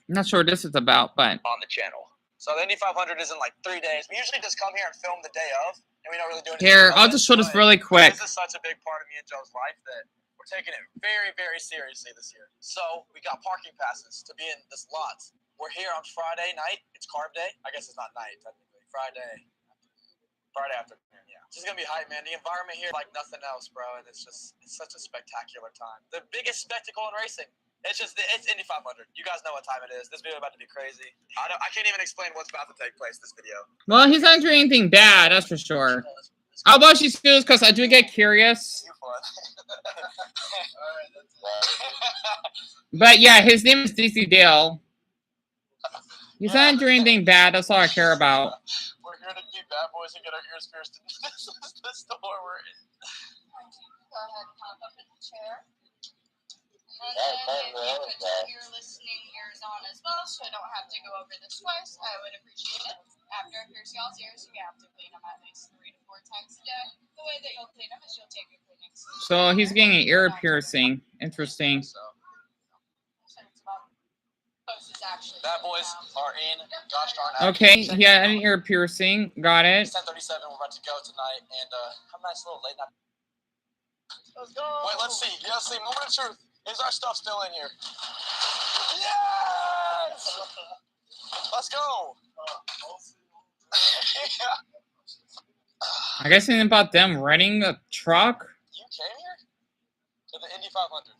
I'm not sure what this is about, but. On the channel. So the Indy 500 is in like 3 days. We usually just come here and film the day of, and we don't really do anything. Here, I'll just show this really quick. This is such a big part of me and Joe's life that we're taking it very, very seriously this year. So we got parking passes to be in this lot. We're here on Friday night. It's carb day. I guess it's not night, technically. Friday afternoon, yeah. It's just going to be hype, man. The environment here is like nothing else, bro, and it's such a spectacular time. The biggest spectacle in racing. It's Indy 500. You guys know what time it is. This video is about to be crazy. I can't even explain what's about to take place this video. Well, he's not doing anything bad, that's for sure. How about she schools? Because I do get curious. You fun. Alright, that's it. But yeah, his name is DC Dale. He's not doing anything bad. That's all I care about. We're here to be bad boys and get our ears pierced. This is the store we're in. Go ahead and hop up in the chair. And then if you could turn your listening ears on as well, so I don't have to go over this twice, I would appreciate it. After I pierce y'all's ears, you have to clean them at least 3 to 4 times a day. The way that you'll clean them is you'll take a cleaning solution. So he's getting an ear piercing. Interesting. Bad boys are in. Gosh darn it. Okay, he had an ear piercing. Got it. It's 10:37. We're about to go tonight, and have a nice little late night. Let's go. Wait, let's see. Let's see. Moment of truth. Is our stuff still in here? Yes! Let's go. I guess anything about them renting a truck? You came here? To the Indy 500.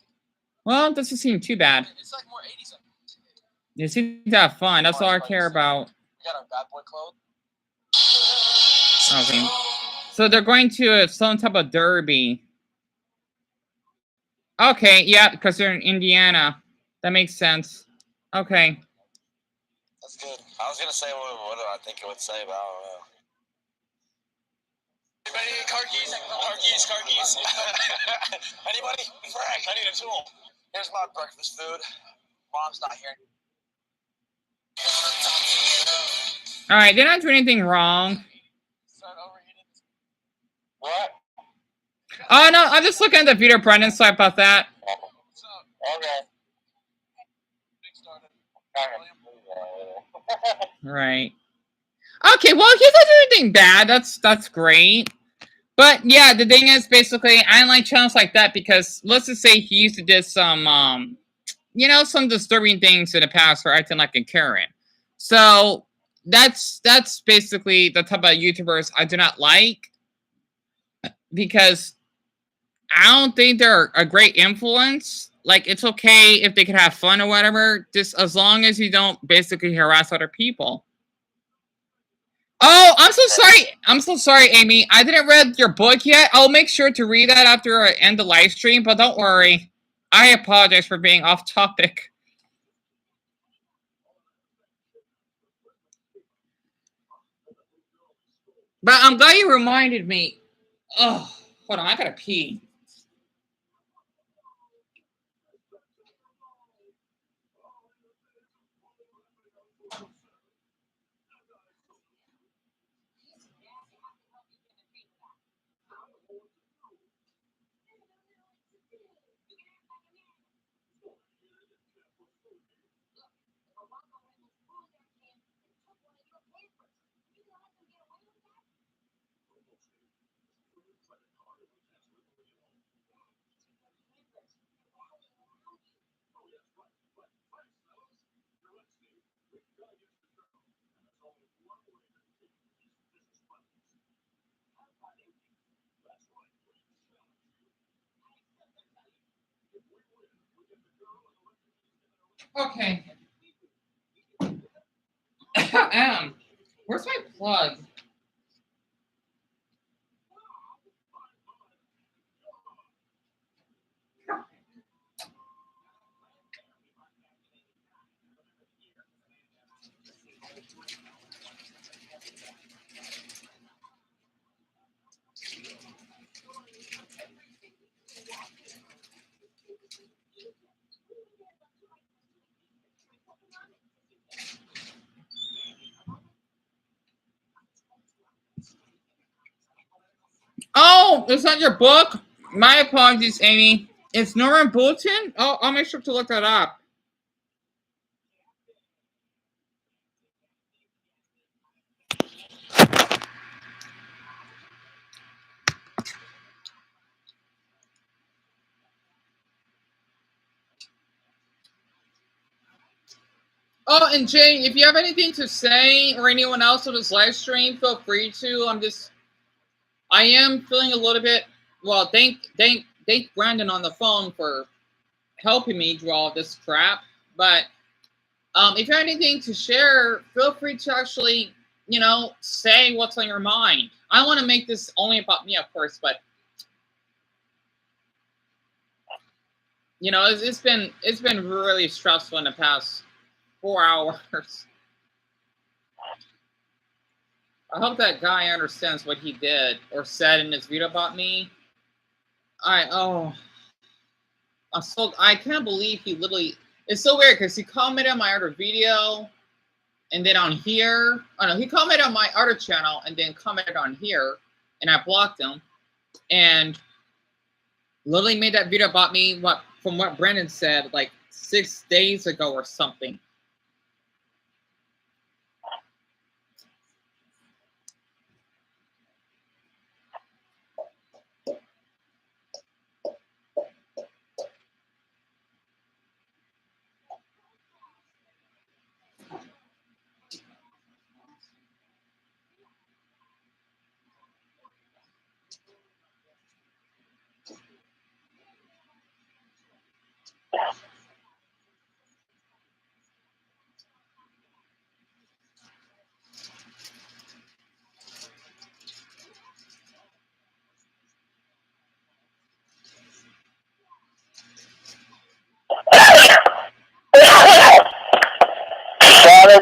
Well, it doesn't seem too bad. It's like more 80s. You seem to have fun. That's all I care about. We got our bad boy clothes. Okay. So they're going to some type of derby. Okay, yeah, because they're in Indiana. That makes sense. Okay. That's good. I was gonna say what do I think it would say, but I don't know. Anybody need car keys? Car keys. Anybody? Frank, I need a tool. Here's my breakfast food. Mom's not here. All right, they're not doing anything wrong. What? Oh, no, I'm just looking at the video, Brendan. Sorry about that. Okay. Right. Okay, well, he doesn't do anything bad. That's great. But, yeah, the thing is, basically, I don't like channels like that because, let's just say he used to do some, you know, some disturbing things in the past for acting like a Karen. So, that's basically the type of YouTubers I do not like because I don't think they're a great influence. Like, it's okay if they can have fun or whatever, just as long as you don't basically harass other people. Oh, I'm so sorry. I'm so sorry, Amy. I didn't read your book yet. I'll make sure to read that after I end the live stream, but don't worry. I apologize for being off topic. But I'm glad you reminded me. Oh, hold on. I gotta pee. Okay. Where's my plug? Oh, it's not your book? My apologies, Amy. It's Norman Bulletin? Oh, I'll make sure to look that up. Oh, and Jay, if you have anything to say or anyone else on this live stream, feel free to. I am feeling a little bit, well, thank Brandon on the phone for helping me do all this crap. But if you have anything to share, feel free to actually, you know, say what's on your mind. I want to make this only about me, of course, but you know, it's been really stressful in the past 4 hours. I hope that guy understands what he did or said in his video about me. I can't believe he literally. It's so weird because he commented on my other video, and then on here, oh no, he commented on my other channel and then commented on here, and I blocked him, and literally made that video about me. From what Brendan said, like 6 days ago or something.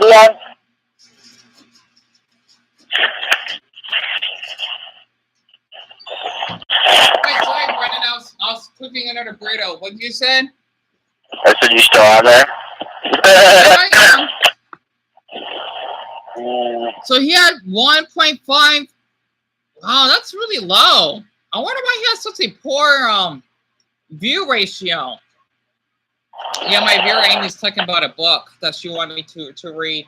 Dion? Wait, sorry, Brendan. I was cooking another burrito. What you said? I said you still on there? I am. So he had 1.5. Oh, that's really low. I wonder why he has such a poor view ratio. Yeah, my viewer Amy's talking about a book that she wanted me to read.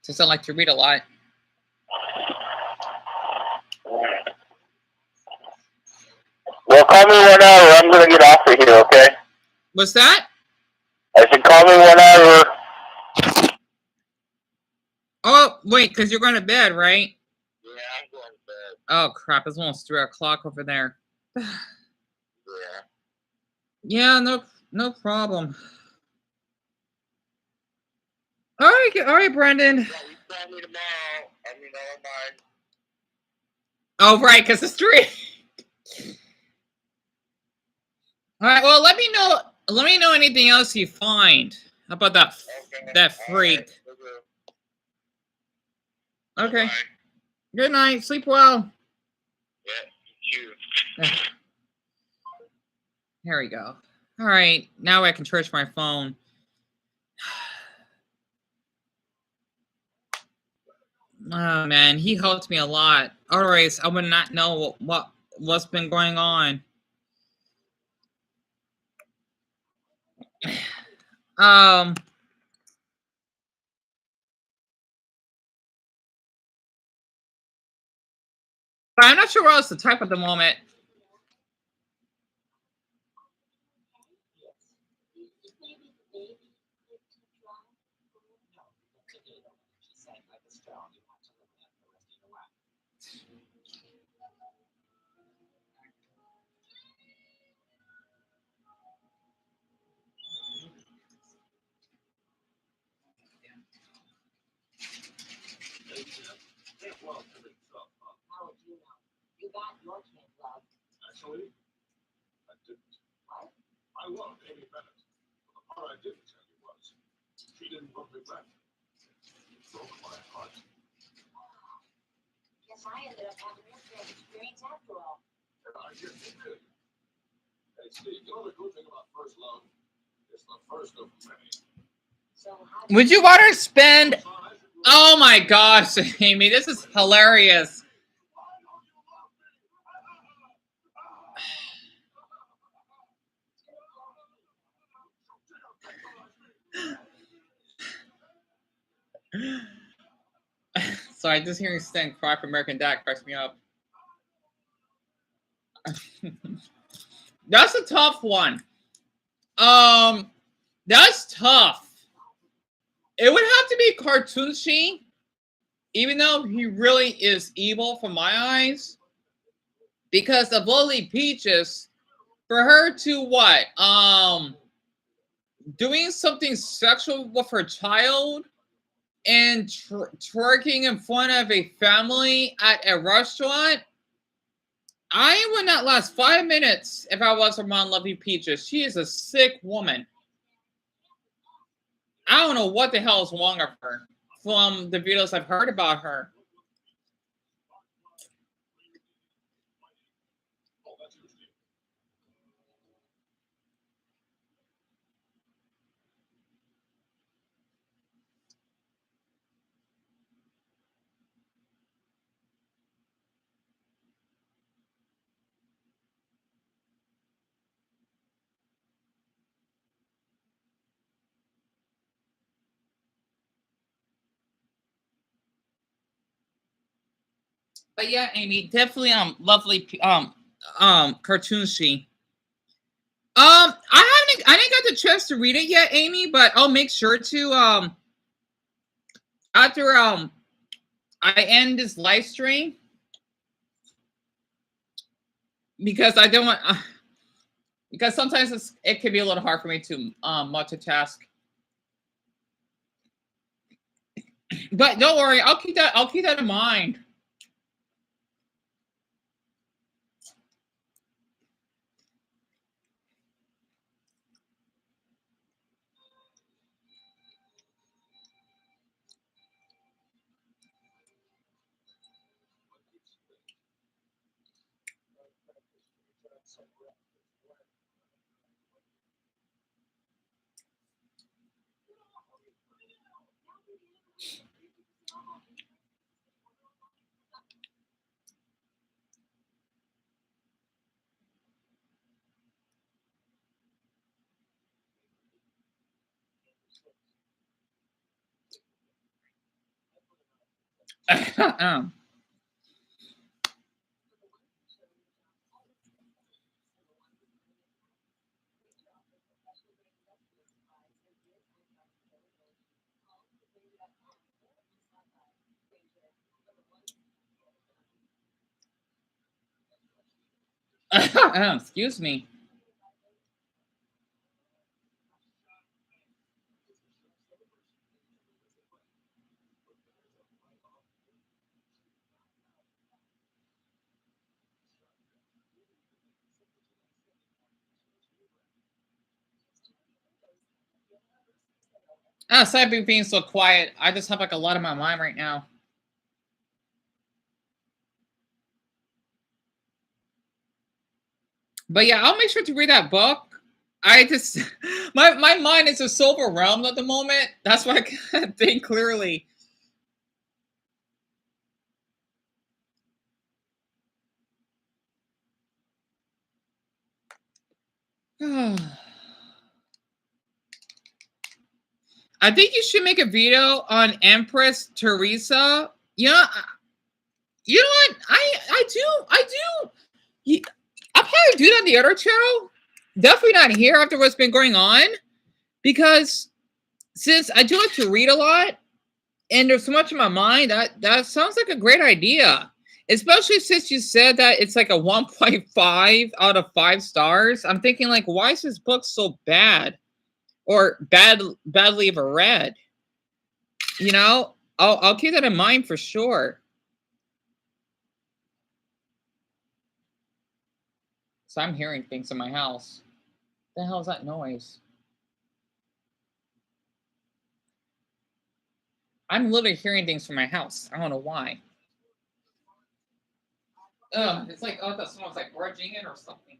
Since I like to read a lot. Well, call me 1 hour. I'm going to get off of here, okay? What's that? I said call me 1 hour. Oh, wait, because you're going to bed, right? Yeah, I'm going to bed. Oh, crap. It's almost 3 o'clock over there. Yeah. Yeah, no problem. All right, Brendan. Yeah, you call me tomorrow. I mean, I don't mind. Oh, right, because it's 3. All right, well, let me know anything else you find about that freak. Right. Okay. Bye. Good night. Sleep well. Yeah, you. Here we go. All right, now I can charge my phone. Oh man, he helped me a lot. Otherwise, I would not know what's been going on. But I'm not sure what else to type at the moment. How would you know? You got your kid, love. Actually, I didn't. What? I loved Amy Bennett. But the part I didn't tell you was she didn't love me back. It broke my heart. Guess I ended up having your same experience after all. And I guess you did. Hey, Steve, you know the good thing about first love? It's the first of many. So how Would you want to spend? Oh my gosh, Amy, this is hilarious. Sorry, just hearing Stan cry for American Dad cracks me up. That's a tough one. That's tough. It would have to be Cartoonshi, even though he really is evil from my eyes. Because of Lily Peaches, for her to what? doing something sexual with her child and twerking in front of a family at a restaurant, I would not last 5 minutes if I was around Lovely Peaches. She is a sick woman. I don't know what the hell is wrong with her from the videos I've heard about her. But yeah, Amy, definitely lovely Cartoonshi. I didn't get the chance to read it yet, Amy, but I'll make sure to after I end this live stream because I don't want because sometimes it can be a little hard for me to multitask. But don't worry, I'll keep that in mind. Excuse me. Sorry for being so quiet. I just have like a lot on my mind right now. But yeah, I'll make sure to read that book. I just my mind is just so overwhelmed at the moment. That's why I can't think clearly. I think you should make a video on Empress Teresa. You know, you know what? I do. I'll probably do that on the other channel. Definitely not here after what's been going on, because since I do like to read a lot and there's so much in my mind, that sounds like a great idea. Especially since you said that it's like a 1.5 out of 5 stars. I'm thinking like, why is this book so bad? Or badly read? You know, I'll keep that in mind for sure. So I'm hearing things in my house. What the hell is that noise? I'm literally hearing things from my house. I don't know why. It's like, oh, that someone's like barging in or something.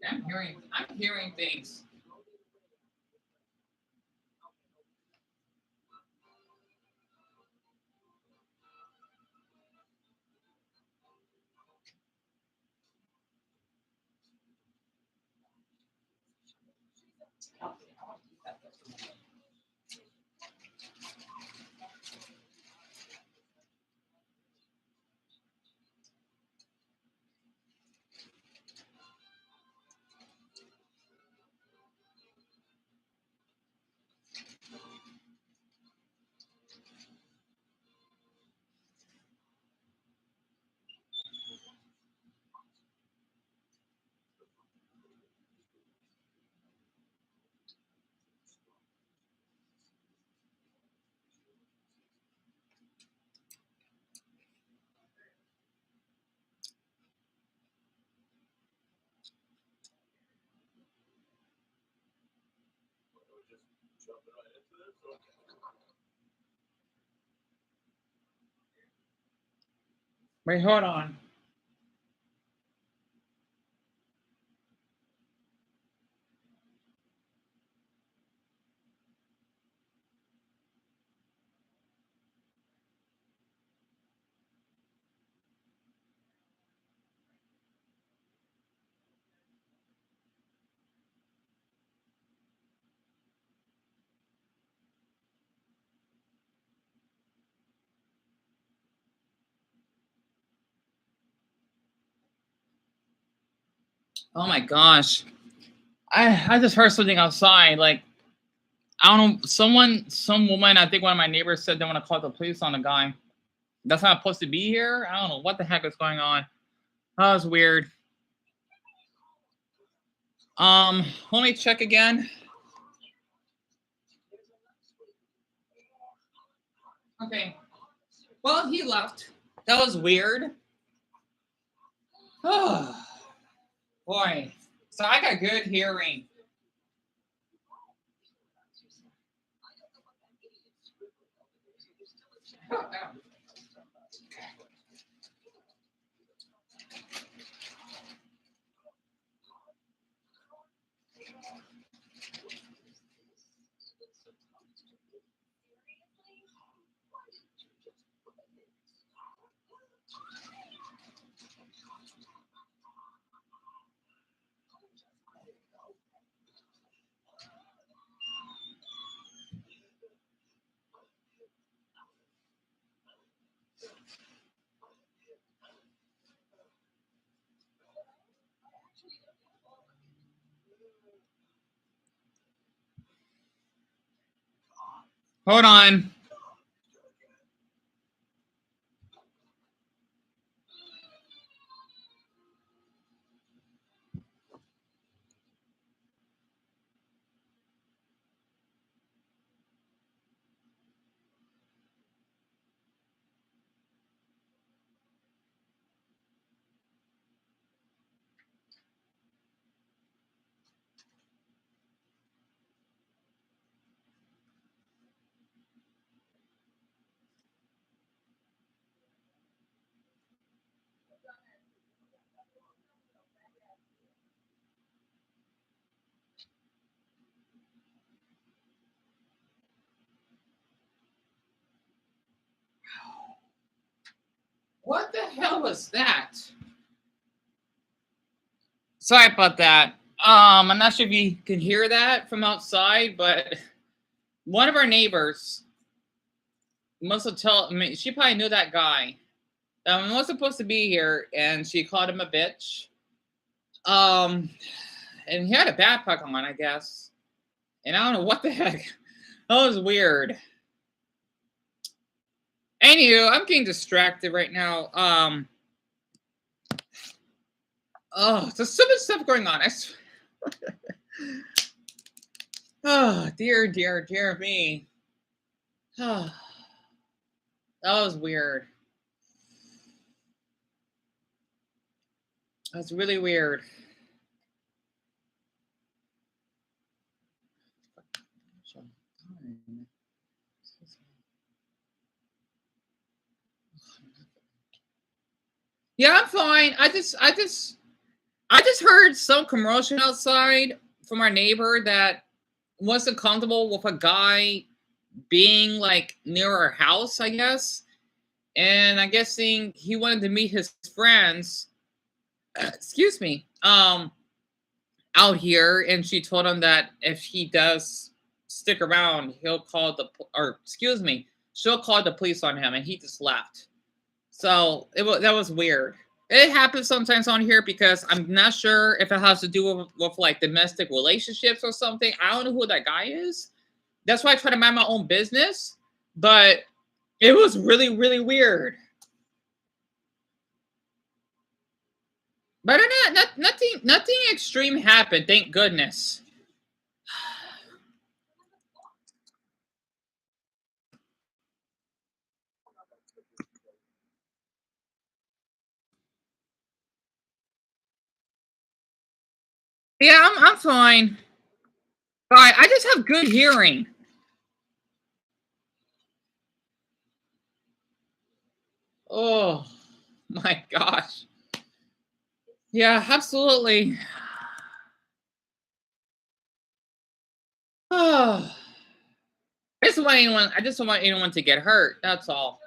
I'm hearing things. Wait, hold on. Oh my gosh. I just heard something outside. Like, I don't know, some woman, I think one of my neighbors said they want to call the police on the guy. That's not supposed to be here. I don't know what the heck is going on. That was weird. Let me check again. Okay. Well, he left. That was weird. Oh, boy. So I got good hearing. Hold on. What the hell was that? Sorry about that. I'm not sure if you can hear that from outside, but one of our neighbors must have told me, she probably knew that guy. He was supposed to be here, and she called him a bitch. And he had a backpack on, I guess. And I don't know what the heck. That was weird. Anywho, I'm getting distracted right now. Oh, there's so much stuff going on. Oh, dear me. Oh, that was weird. That's really weird. Yeah, I'm fine. I just heard some commotion outside from our neighbor that wasn't comfortable with a guy being like near our house, I guess. And I'm guessing he wanted to meet his friends. Excuse me. Out here, and she told him that if he does stick around, he'll call she'll call the police on him, and he just left. So that was weird. It happens sometimes on here because I'm not sure if it has to do with like domestic relationships or something. I don't know who that guy is. That's why I try to mind my own business. But it was really, really weird. But nothing extreme happened, thank goodness. Yeah, I'm fine. But I just have good hearing. Oh my gosh. Yeah, absolutely. Oh, I just don't want anyone to get hurt. That's all.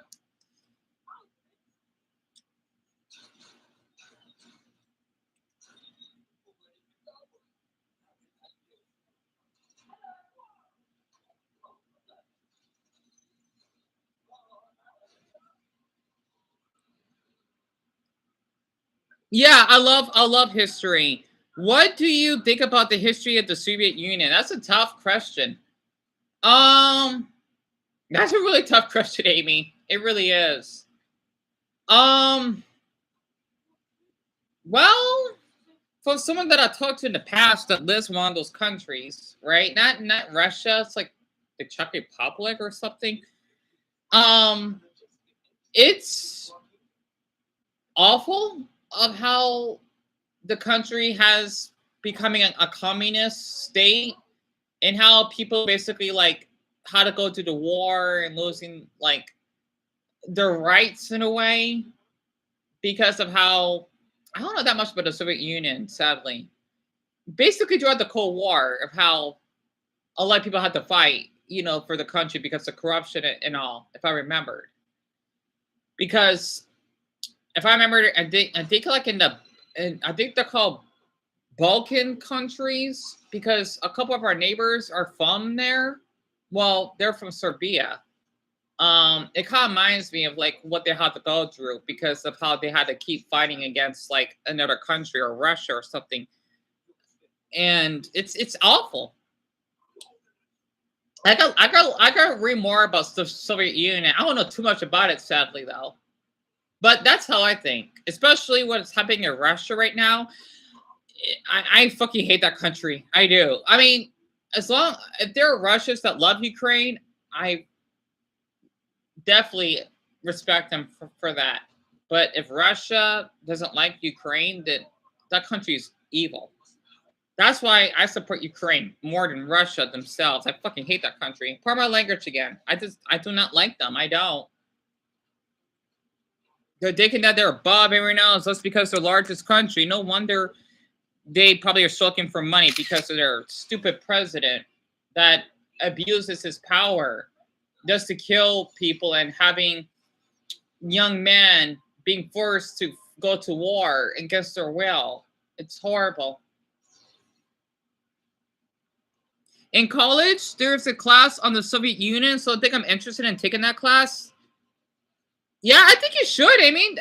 Yeah, I love history. What do you think about the history of the Soviet Union? That's a tough question. Um, that's a really tough question, Amy. It really is. Um, well, for someone that I talked to in the past that lives in one of those countries, right? Not Russia, it's like the Czech Republic or something. Um, it's awful of how the country has becoming a communist state and how people basically like how to go to the war and losing like their rights in a way because of how I don't know that much about the Soviet Union, sadly. Basically throughout the Cold War of how a lot of people had to fight, you know, for the country because of corruption and all, if I remembered. Because if I remember, I think like I think they're called Balkan countries because a couple of our neighbors are from there. Well, they're from Serbia. It kind of reminds me of like what they had to go through because of how they had to keep fighting against like another country or Russia or something, and it's awful. I got to read more about the Soviet Union. I don't know too much about it, sadly though. But that's how I think, especially what's happening in Russia right now. I fucking hate that country. I do. I mean, as long if there are Russians that love Ukraine, I definitely respect them for that. But if Russia doesn't like Ukraine, then that country is evil. That's why I support Ukraine more than Russia themselves. I fucking hate that country. Pardon my language again. I do not like them. I don't. They're thinking that they're above everyone else just because they're the largest country. No wonder they probably are looking for money because of their stupid president that abuses his power just to kill people and having young men being forced to go to war against their will. It's horrible. In college, there's a class on the Soviet Union, so I think I'm interested in taking that class. Yeah, I think you should. I mean,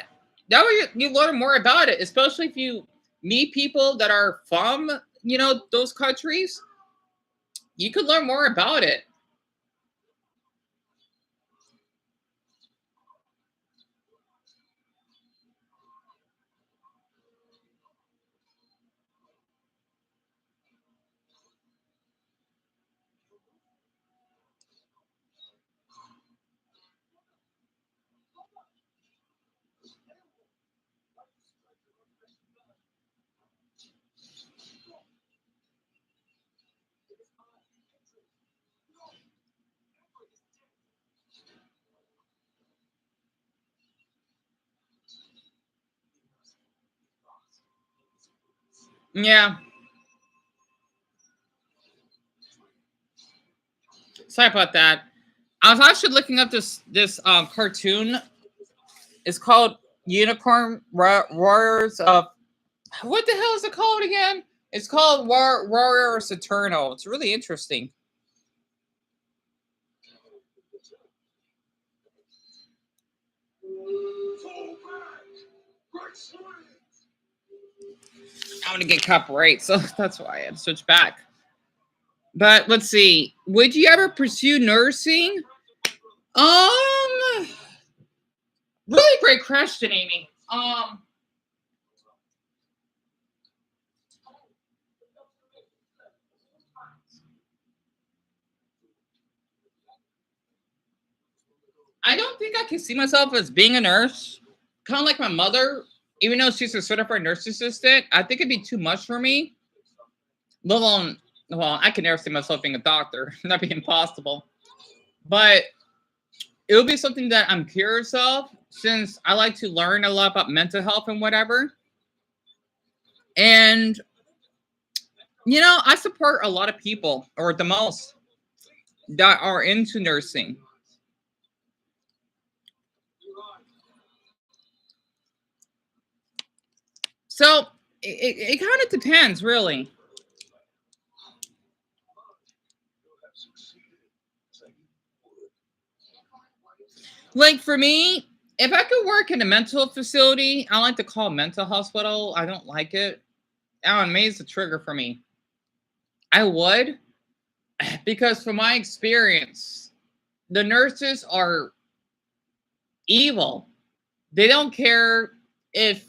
that way you learn more about it, especially if you meet people that are from, you know, those countries. You could learn more about it. Yeah. Sorry about that. I was actually looking up this cartoon. It's called Unicorn Warriors of what the hell is it called again? It's called Warriors Eternal. It's really interesting. I want to get copyright, so that's why I had to switch back. But let's see. Would you ever pursue nursing? Um, really great question, Amy. I don't think I can see myself as being a nurse. Kind of like my mother, even though she's a certified nurse assistant, I think it'd be too much for me. Let alone, well, I can never see myself being a doctor. That'd be impossible. But it'll be something that I'm curious of, since I like to learn a lot about mental health and whatever. And I support a lot of people, or the most, that are into nursing. So it kind of depends, really. Like for me, if I could work in a mental facility, I like to call it mental hospital. I don't like it. Oh, maybe it's a trigger for me. I would, because from my experience, the nurses are evil. They don't care if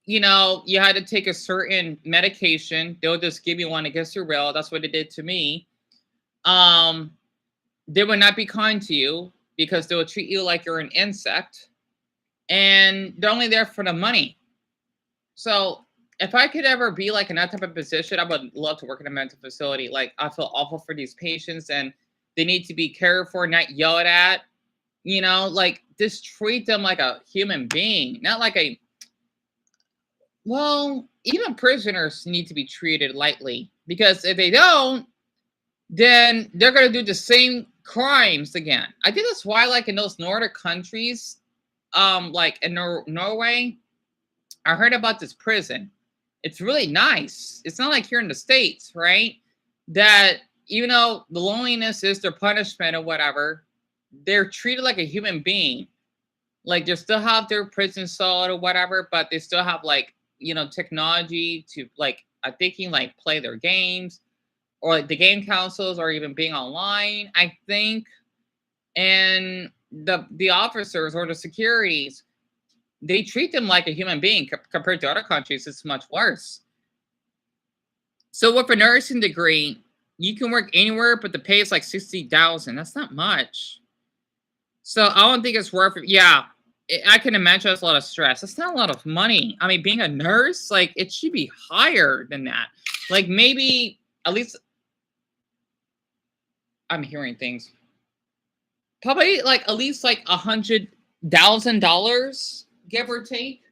you had to take a certain medication. They'll just give you one against your will. That's what they did to me. Um, they would not be kind to you because they will treat you like you're an insect, and they're only there for the money. So if I could ever be like in that type of position, I would love to work in a mental facility. Like I feel awful for these patients, and they need to be cared for, not yelled at. Like just treat them like a human being, not like a. Well, even prisoners need to be treated lightly, because if they don't, then they're gonna do the same crimes again. I think that's why, like in those Nordic countries, like in Norway, I heard about this prison. It's really nice. It's not like here in the States, right? That even though the loneliness is their punishment or whatever, they're treated like a human being. Like they still have their prison cell or whatever, but they still have like, technology to like, I thinking like play their games, or like the game consoles, or even being online, I think. And the officers or the securities, they treat them like a human being. Compared to other countries, it's much worse. So with a nursing degree, you can work anywhere, but the pay is like 60,000. That's not much. So I don't think it's worth it. Yeah, I can imagine that's a lot of stress. That's not a lot of money. I mean, being a nurse, like it should be higher than that. Like maybe at least I'm hearing things. Probably like at least like $100,000, give or take.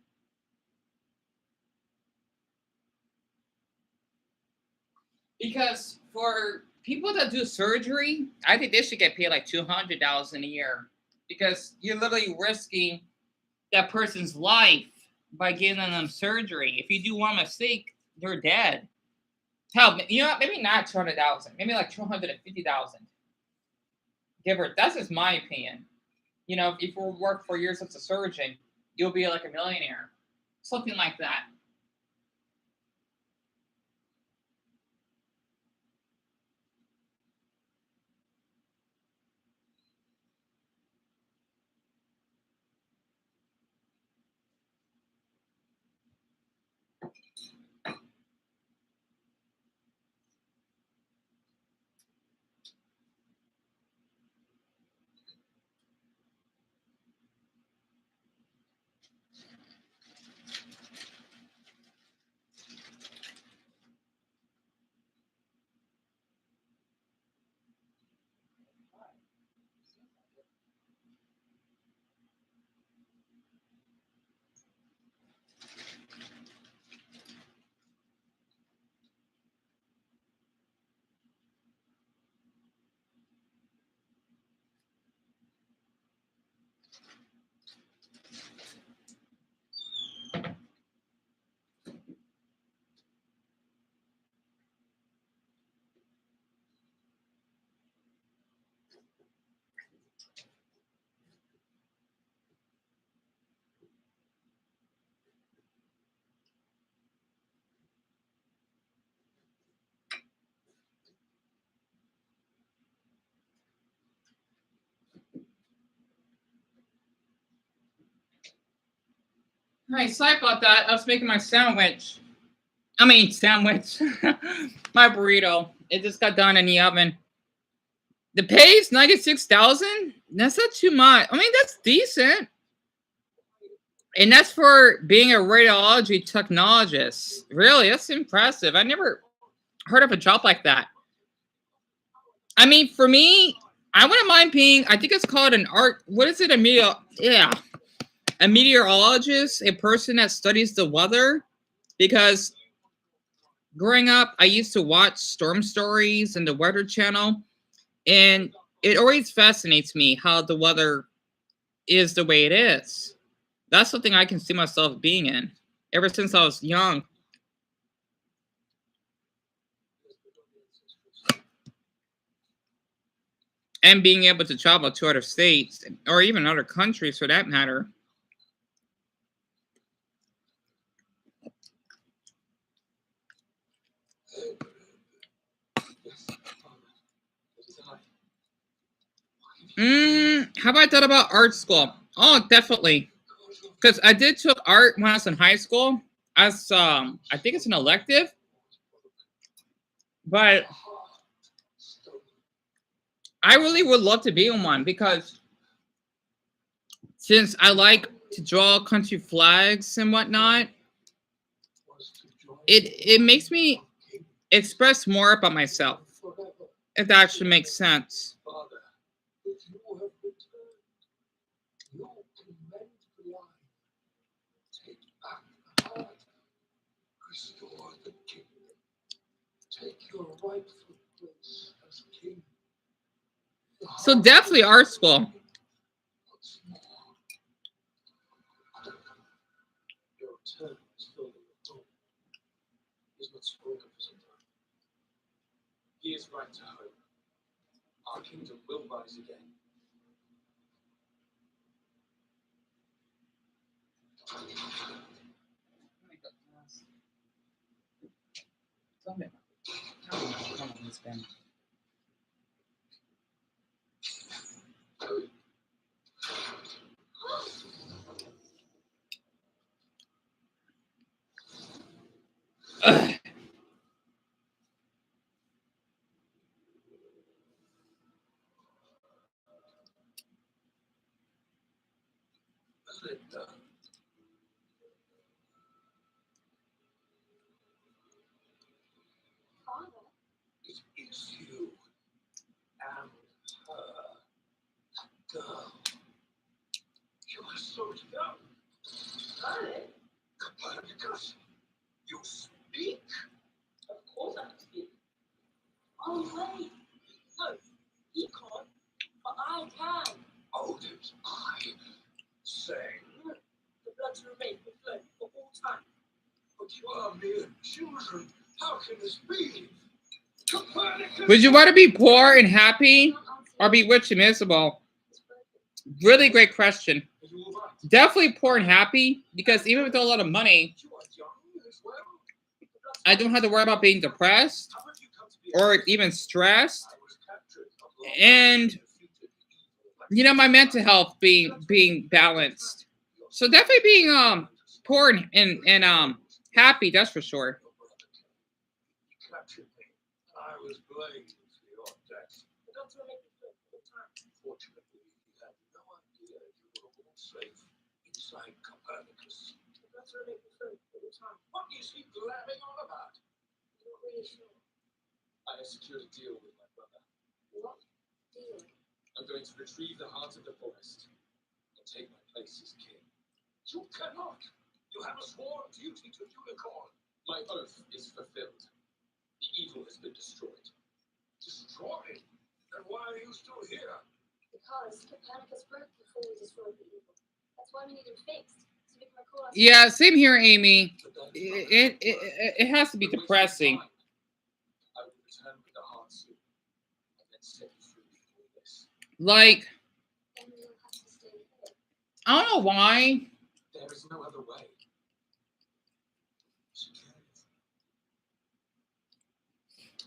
Because for people that do surgery, I think they should get paid like 200,000 a year, because you're literally risking that person's life by giving them surgery. If you do one mistake, they're dead. Hell, maybe not 200,000, maybe like 250,000. Give or that's just my opinion. If you work for years as a surgeon, you'll be like a millionaire, something like that. Hi, sorry about that. I was making my sandwich. I mean, sandwich. My burrito. It just got done in the oven. The pay is 96,000. That's not too much. I mean, that's decent, and that's for being a radiology technologist. Really, that's impressive. I never heard of a job like that. I mean, for me, I wouldn't mind being, I think it's called an art, what is it? A meteorologist, a person that studies the weather. Because growing up, I used to watch storm stories and the Weather Channel. And it always fascinates me how the weather is the way it is. That's something I can see myself being in ever since I was young. And being able to travel to other states or even other countries for that matter. How about that about art school? Oh, definitely. Because I did took art when I was in high school as I think it's an elective, but I really would love to be in one because since I like to draw country flags and whatnot, it makes me express more about myself. If that actually makes sense. Restore the kingdom. Take your rightful place as king. So definitely art school. Once more. Your return is filled with hope. He is not spoken for some time. He is right to hope. Our kingdom will rise again. Ugh. Linda. Father, It is you and her, girl. You are so young. Father, Copernicus, you speak? of course I can speak. Oh, wait. No, he can't, but I can. Oh, did I sing? The blood to remain will flow for all time. But you are mere children. How can this be? Copernicus! Would you want to be poor and happy or be rich and miserable? Really great question. Are you all right? Definitely poor and happy because even with a lot of money, You are young as well. I don't have to worry about being depressed How have you come to be or even stressed. I was captured not long And after you defeated evil. you know, my mental health being balanced. So definitely being poor and happy, that's for sure. You captured me. I was blamed for your death. The doctor will make me flow for all time. Fortunately, he had no idea you were all safe inside Copernicus. The doctor will make me flow for all time. What is he blabbing on about? I'm not really sure. I have secured a deal with my brother. What deal? I'm going to retrieve the heart of the forest and take my place as king. You cannot. You have a sworn duty to Unicorn. My oath is fulfilled. The evil has been destroyed. Destroyed? Then why are you still here? Because Copernicus broke before we destroyed the evil. That's why we need him fixed. So we can recall our Yeah, same here, Amy. But that is not It has to be You're wasting depressing. time. I will return with the heart soon and then set you free from all this. Like, Then we'll have to stay here. I don't know why. There is no other way.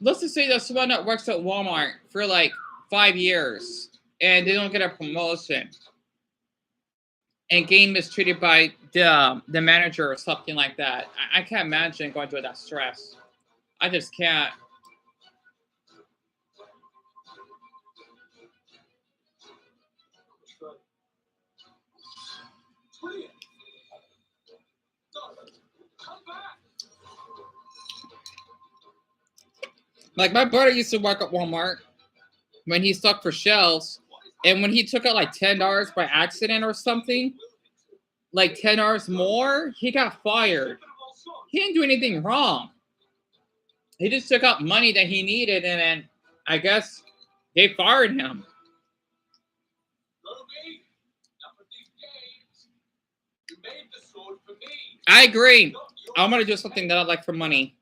Let's just say that someone that works at Walmart for like 5 years and they don't get a promotion and getting mistreated by the manager or something like that. I can't imagine going through that stress. I just can't. Twillion! Darling, come back! Like my brother used to work at Walmart when he stuck for shells. And when he took out like $10 by accident or something, like $10 more, he got fired. He didn't do anything wrong. He just took out money that he needed, and then I guess they fired him. I agree. I'm gonna do something that I like for money.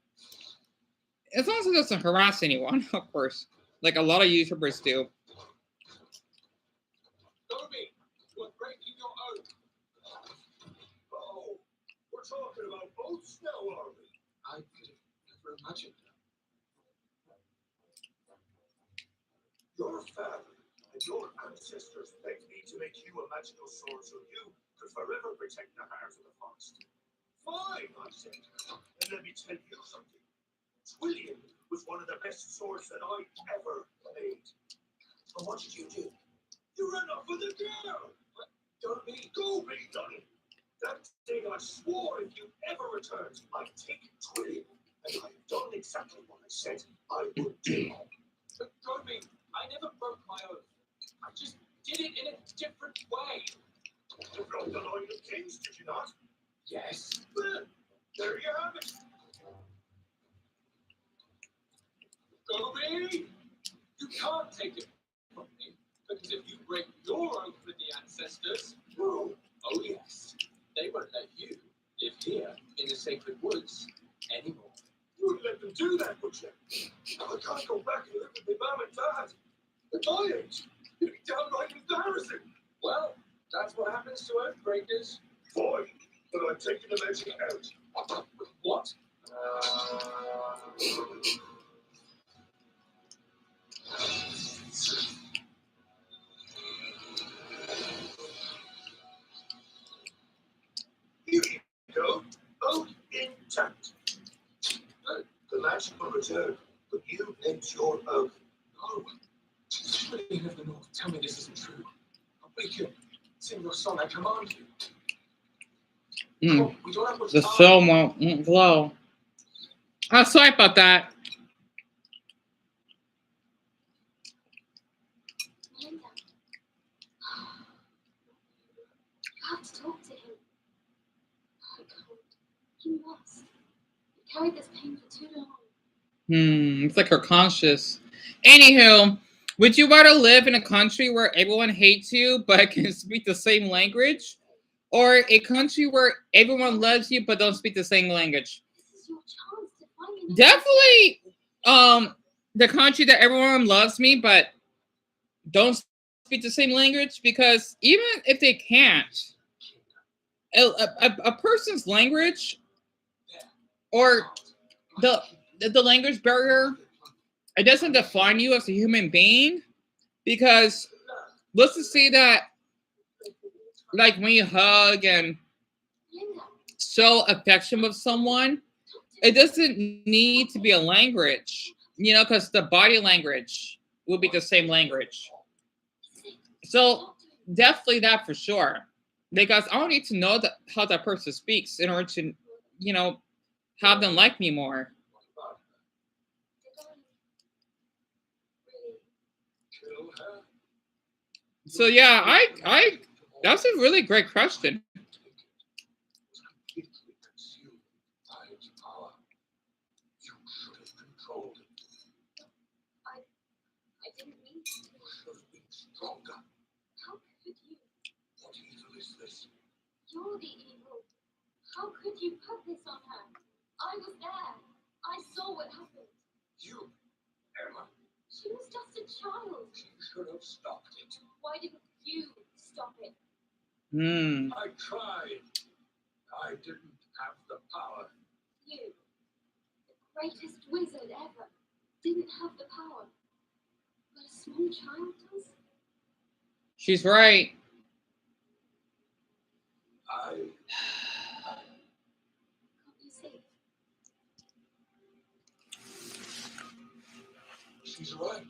As long as it doesn't harass anyone, of course. Like a lot of YouTubers do. Oh, we're talking about boats now, are we? I could have never imagined that. Your family and your ancestors begged me to make you a magical sword so you could forever protect the heart of the forest. Fine, I said. And let me tell you something. Twillion was one of the best swords that I ever made. But what did you do? You ran off with a girl. Don't be done. That day I swore if you ever returned, I'd take Twillion. And I've done exactly what I said I would do. But Gobi, I never broke my oath. I just did it in a different way. You broke the line of kings, did you not? Yes. Well, there you have it. Gobi, you can't take it from me, because if you break your oath with the ancestors, oh yes, they won't let you live here in the sacred woods anymore. You wouldn't let them do that, would you? I can't go back and live with my mom and dad. At my age, it'd be downright embarrassing. Well, that's what happens to oathbreakers. Fine, but I'm taking the magic out. What? Here you go. Oath intact. The magic will return, but you named your oath. No. Queen of the North, tell me this isn't true. I'll wake you. Sing your song, I command you. Oh, we don't have much The time. film won't glow. I'm sorry about that. Linda. You have to talk to him. I can't. You must. You carried this pain for too long. It's like her conscious. Anywho, would you rather live in a country where everyone hates you but can speak the same language? Or a country where everyone loves you but don't speak the same language? This is your chance to finally. Definitely the country that everyone loves me but don't speak the same language, because even if they can't, a person's language or the language barrier, it doesn't define you as a human being. Because let's just say that, like, when you hug and show affection with someone, it doesn't need to be a language, because the body language will be the same language. So definitely that for sure. Because I don't need to know how that person speaks in order to, have them like me more. So yeah, I that's a really great question. I didn't mean to. Stronger. How could you? What evil is this? You're the evil. How could you put this on her? I was there. I saw what happened. You, Emma. She was just a child. She should have stopped it. Why didn't you stop it? I tried. I didn't have the power. You, the greatest wizard ever, didn't have the power. But a small child does? She's right. Can't you see? She's right.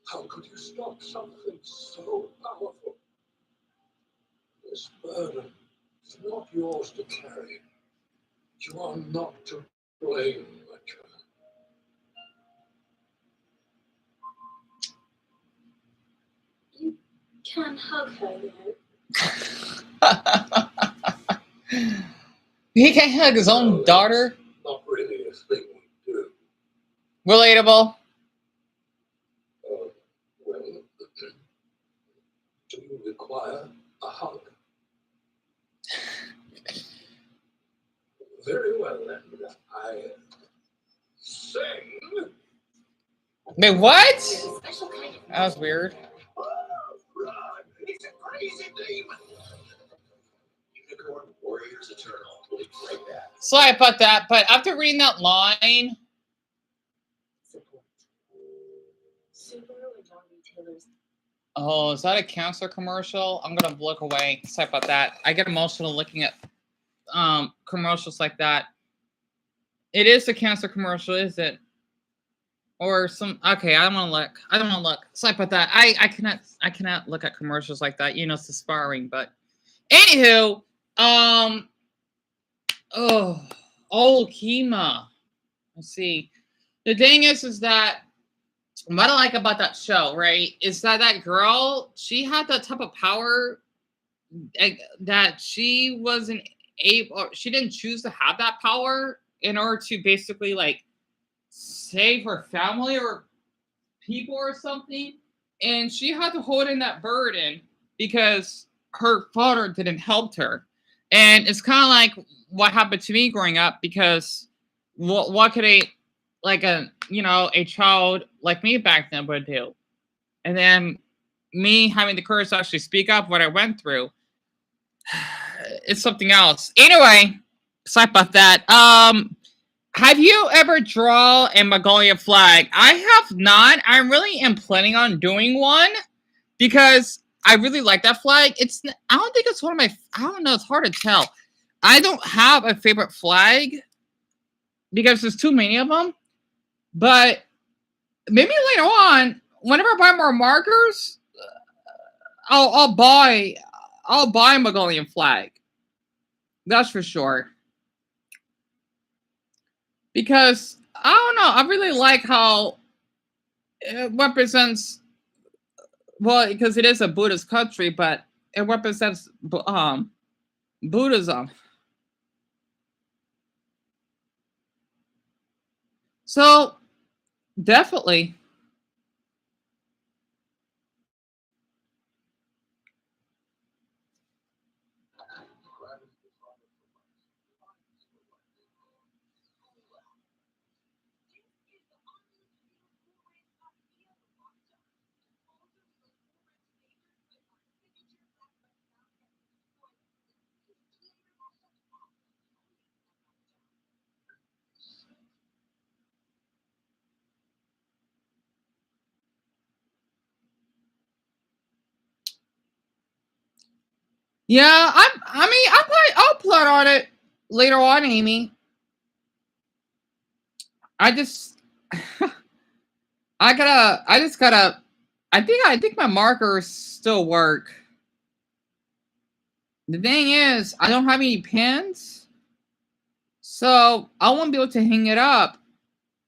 How could you stop something so powerful? This burden is not yours to carry. You are not to blame, my child. can hug her, you know. He can't hug his own daughter. Not really a thing we do. Relatable. Well, do you require a hug? Very well, then. I sing. Wait, what? There's a special kind of That was weird. Oh, right. It's a crazy demon. Unicorn Warriors Eternal. We'll be right back. Sorry about that, but after reading that line, support. Subaru and John retailers. oh, is that a cancer commercial? I'm gonna look away. Sorry about that. I get emotional looking at commercials like that. It is a cancer commercial, is it? Or some okay, I don't wanna look. I don't wanna look. Sorry about that. I cannot look at commercials like that. You know, it's inspiring, but anywho, Kima. Let's see. The thing is that what I like about that show, right, is that that girl, she had that type of power that she wasn't able, she didn't choose to have that power in order to basically like save her family or people or something. And she had to hold in that burden because her father didn't help her. And it's kind of like what happened to me growing up because what could a child like me back then would do? And then me having the courage to actually speak up what I went through, it's something else. Anyway, sorry about that. Have you ever drawn a Mongolian flag? I have not. I really am planning on doing one because I really like that flag. I don't think it's one of my, I don't know, it's hard to tell. I don't have a favorite flag because there's too many of them. But maybe later on, whenever I buy more markers, I'll buy a Mongolian flag. That's for sure. Because I don't know, I really like how it represents, well, because it is a Buddhist country, but it represents Buddhism. So definitely. Yeah, I'll plan on it later on, Amy. I just I think my markers still work. The thing is, I don't have any pins, so I won't be able to hang it up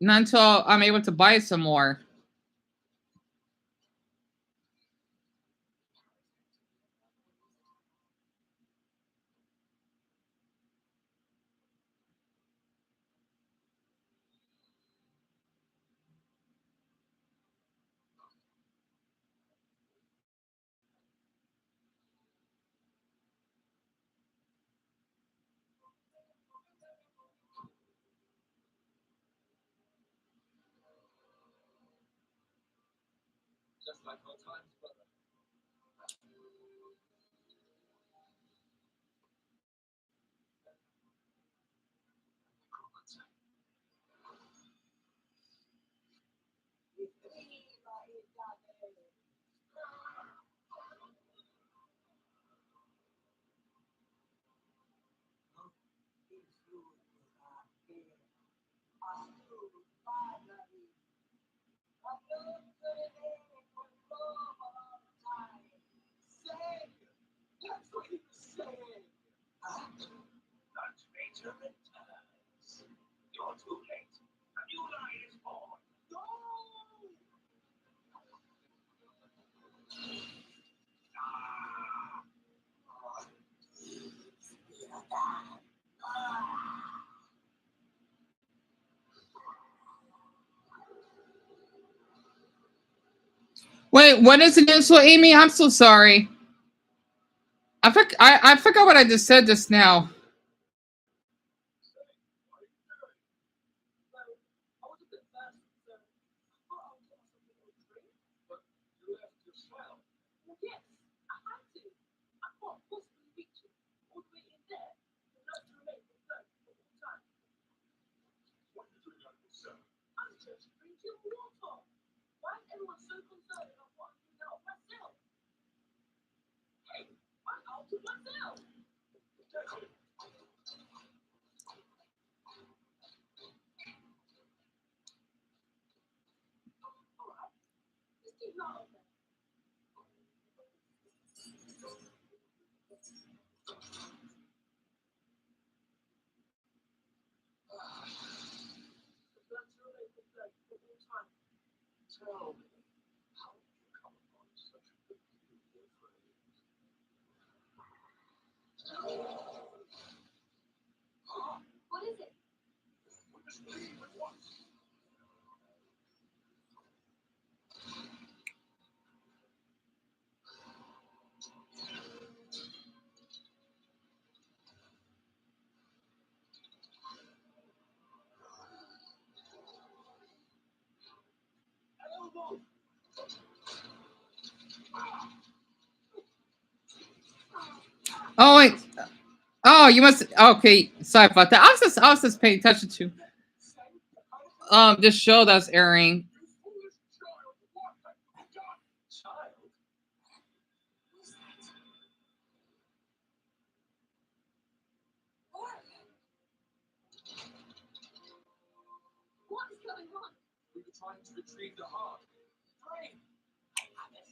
until I'm able to buy some more. Just like old times, brother. That's what he was saying. Not major returns. You're too late. A new line is born. No! Wait, what is an insult, Amy? I'm so sorry. I forgot what I just said just now. What is it? Oh wait. Oh, you must. Okay, sorry about that. I was just paying attention to this show that's airing. What is going on? We were trying to retrieve the heart. Brain! I have it.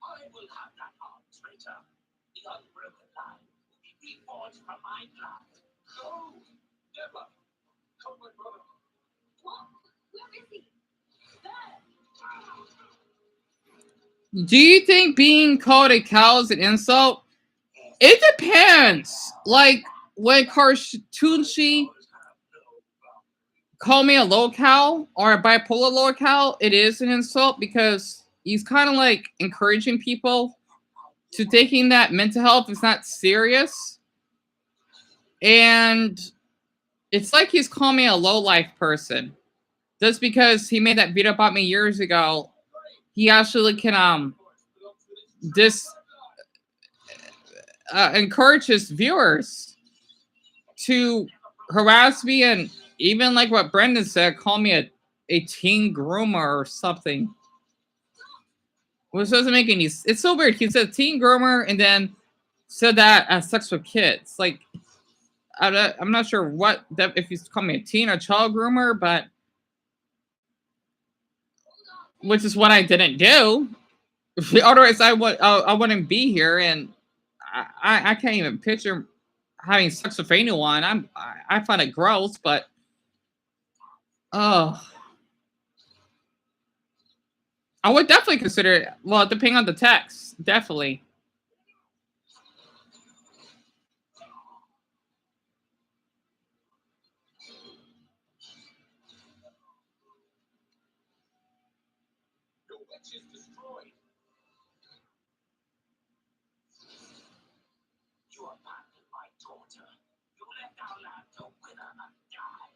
I will have that heart, traitor. The unbroken line will be reforged from my blood. No! Never! Come, my brother. What? Where is he? There! Do you think being called a cow is an insult? It depends. Like when Cartoonshi call me a low cow or a bipolar low cow, it is an insult because he's kind of like encouraging people to taking that mental health is not serious. And it's like he's calling me a low life person. Just because he made that video about me years ago, he actually can encourage his viewers to harass me and even like what Brendan said, call me a teen groomer or something. Which doesn't make any. It's so weird. He said teen groomer and then said that as sex with kids. Like I'm not sure what that if he's calling me a teen or child groomer, but which is what I didn't do. Otherwise, I wouldn't be here, and I can't even picture having sex with anyone. I find it gross, but oh, I would definitely consider it. Well, depending on the text, definitely. Your witch is destroyed. You abandoned my daughter. You left our land to wither and die.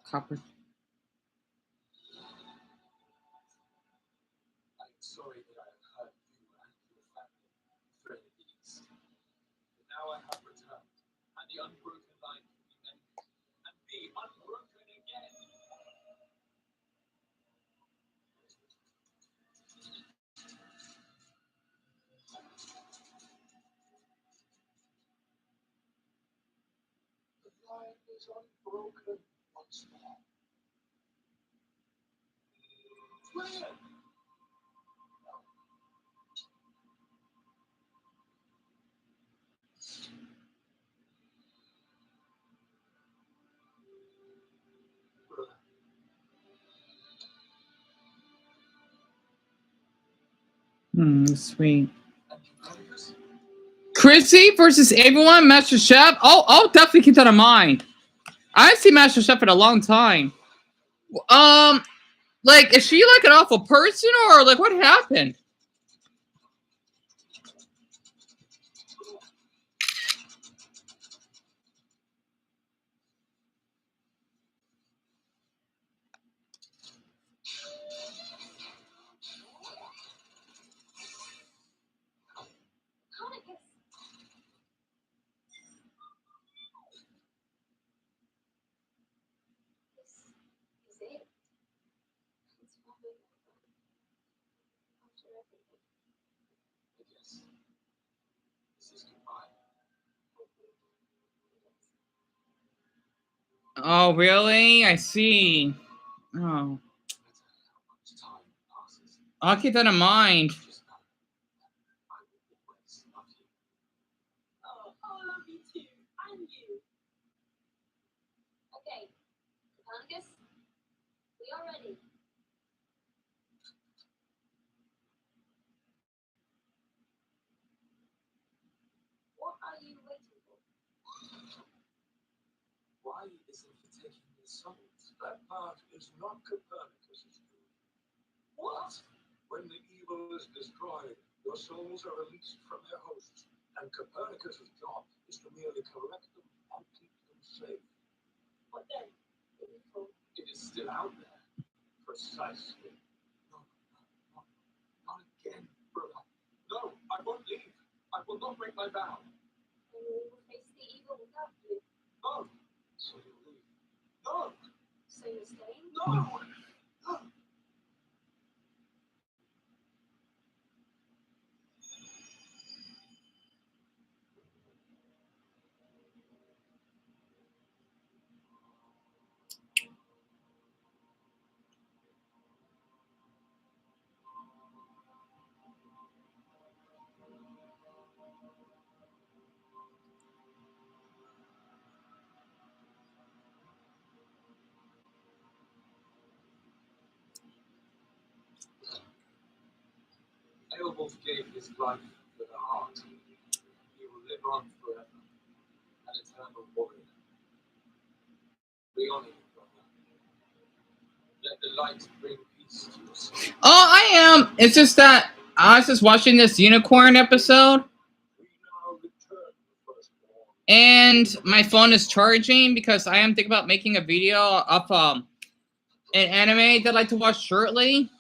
Copper. I'm sorry that I have hurt you and your family, friend of the East. But now I have returned, and the unbroken line can be mended and be unbroken again. The line is unbroken once more. Brilliant! Sweet. Chrissy versus everyone, Master Chef. Oh, I'll definitely keep that in mind. I've seen Master Chef in a long time. Like, is she like an awful person, or like what happened? Copernicus. This is it. It's probably after everything. I guess this is goodbye. Oh, really? I see. Oh, No matter how much time passes, I'll keep that in mind. just know I will always love you. Oh, I love you too. And you. Okay, Copernicus, we are ready. What are you waiting for? Why isn't he taking the souls? That part is not Copernicus's doing. What? When the evil is destroyed, your souls are released from their hosts, and Copernicus's job is to merely correct them and keep them safe. What then? The evil. It is still out there. Precisely. No, no, not again, brother. No, I won't leave. I will not break my vow. And we will face the evil without you. No. So you leave. No. So you're staying? No. Beowulf gave his life for the heart. He will live on forever, an eternal warrior. We honor you, brother. Let the light bring peace to your soul. Oh, I am. It's just that I was just watching this unicorn episode, We now return the firstborn. and my phone is charging because I am thinking about making a video of an anime that I like to watch shortly,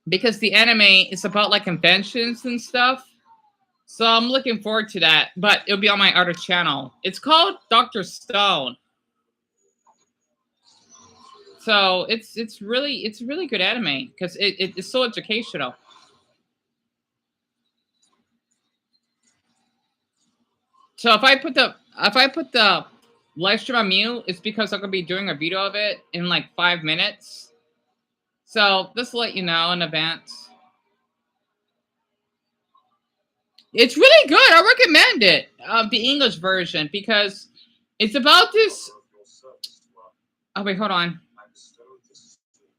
because the anime is about like conventions and stuff. So I'm looking forward to that, but it'll be on my other channel. It's called Dr. Stone. So it's really good anime because it's so educational. So if I put the live stream on mute, it's because I'm gonna be doing a video of it in like 5 minutes. So just to let you know in advance. It's really good. I recommend it. The English version, because it's about this. Of your service to us, Oh wait, hold on. I bestow this sword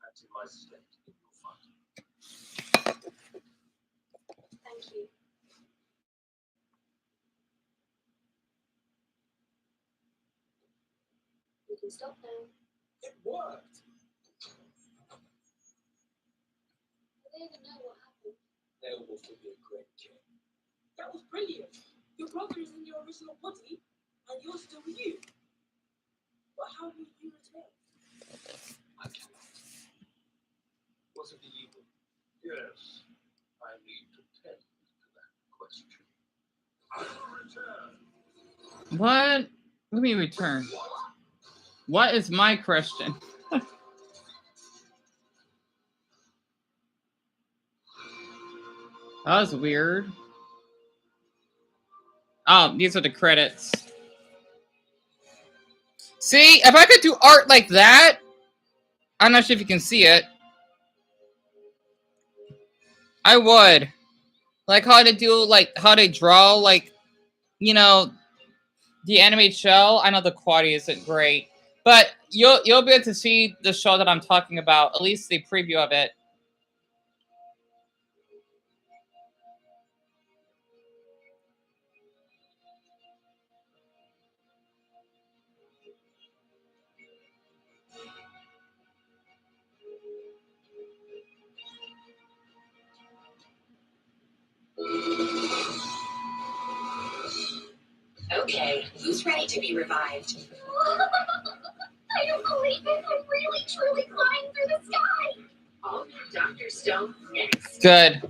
and to my state in your fight. Thank you. We can stop now. It worked. I don't even know what happened. Beowulf will be a great king. That was brilliant. Your brother is in your original body, and you're still you. But how will you return? I cannot. Was it the evil? Yes. I need to tend to that question. I will return. What? Let me return. What is my question? That was weird. Oh, these are the credits. See, if I could do art like that, I'm not sure if you can see it. I would. Like how to do, like how they draw, like, you know, the anime show. I know the quality isn't great, but you'll be able to see the show that I'm talking about, at least the preview of it. Okay, who's ready to be revived? I don't believe it. I'm really, truly flying through the sky. All new Dr. Stone next. Good.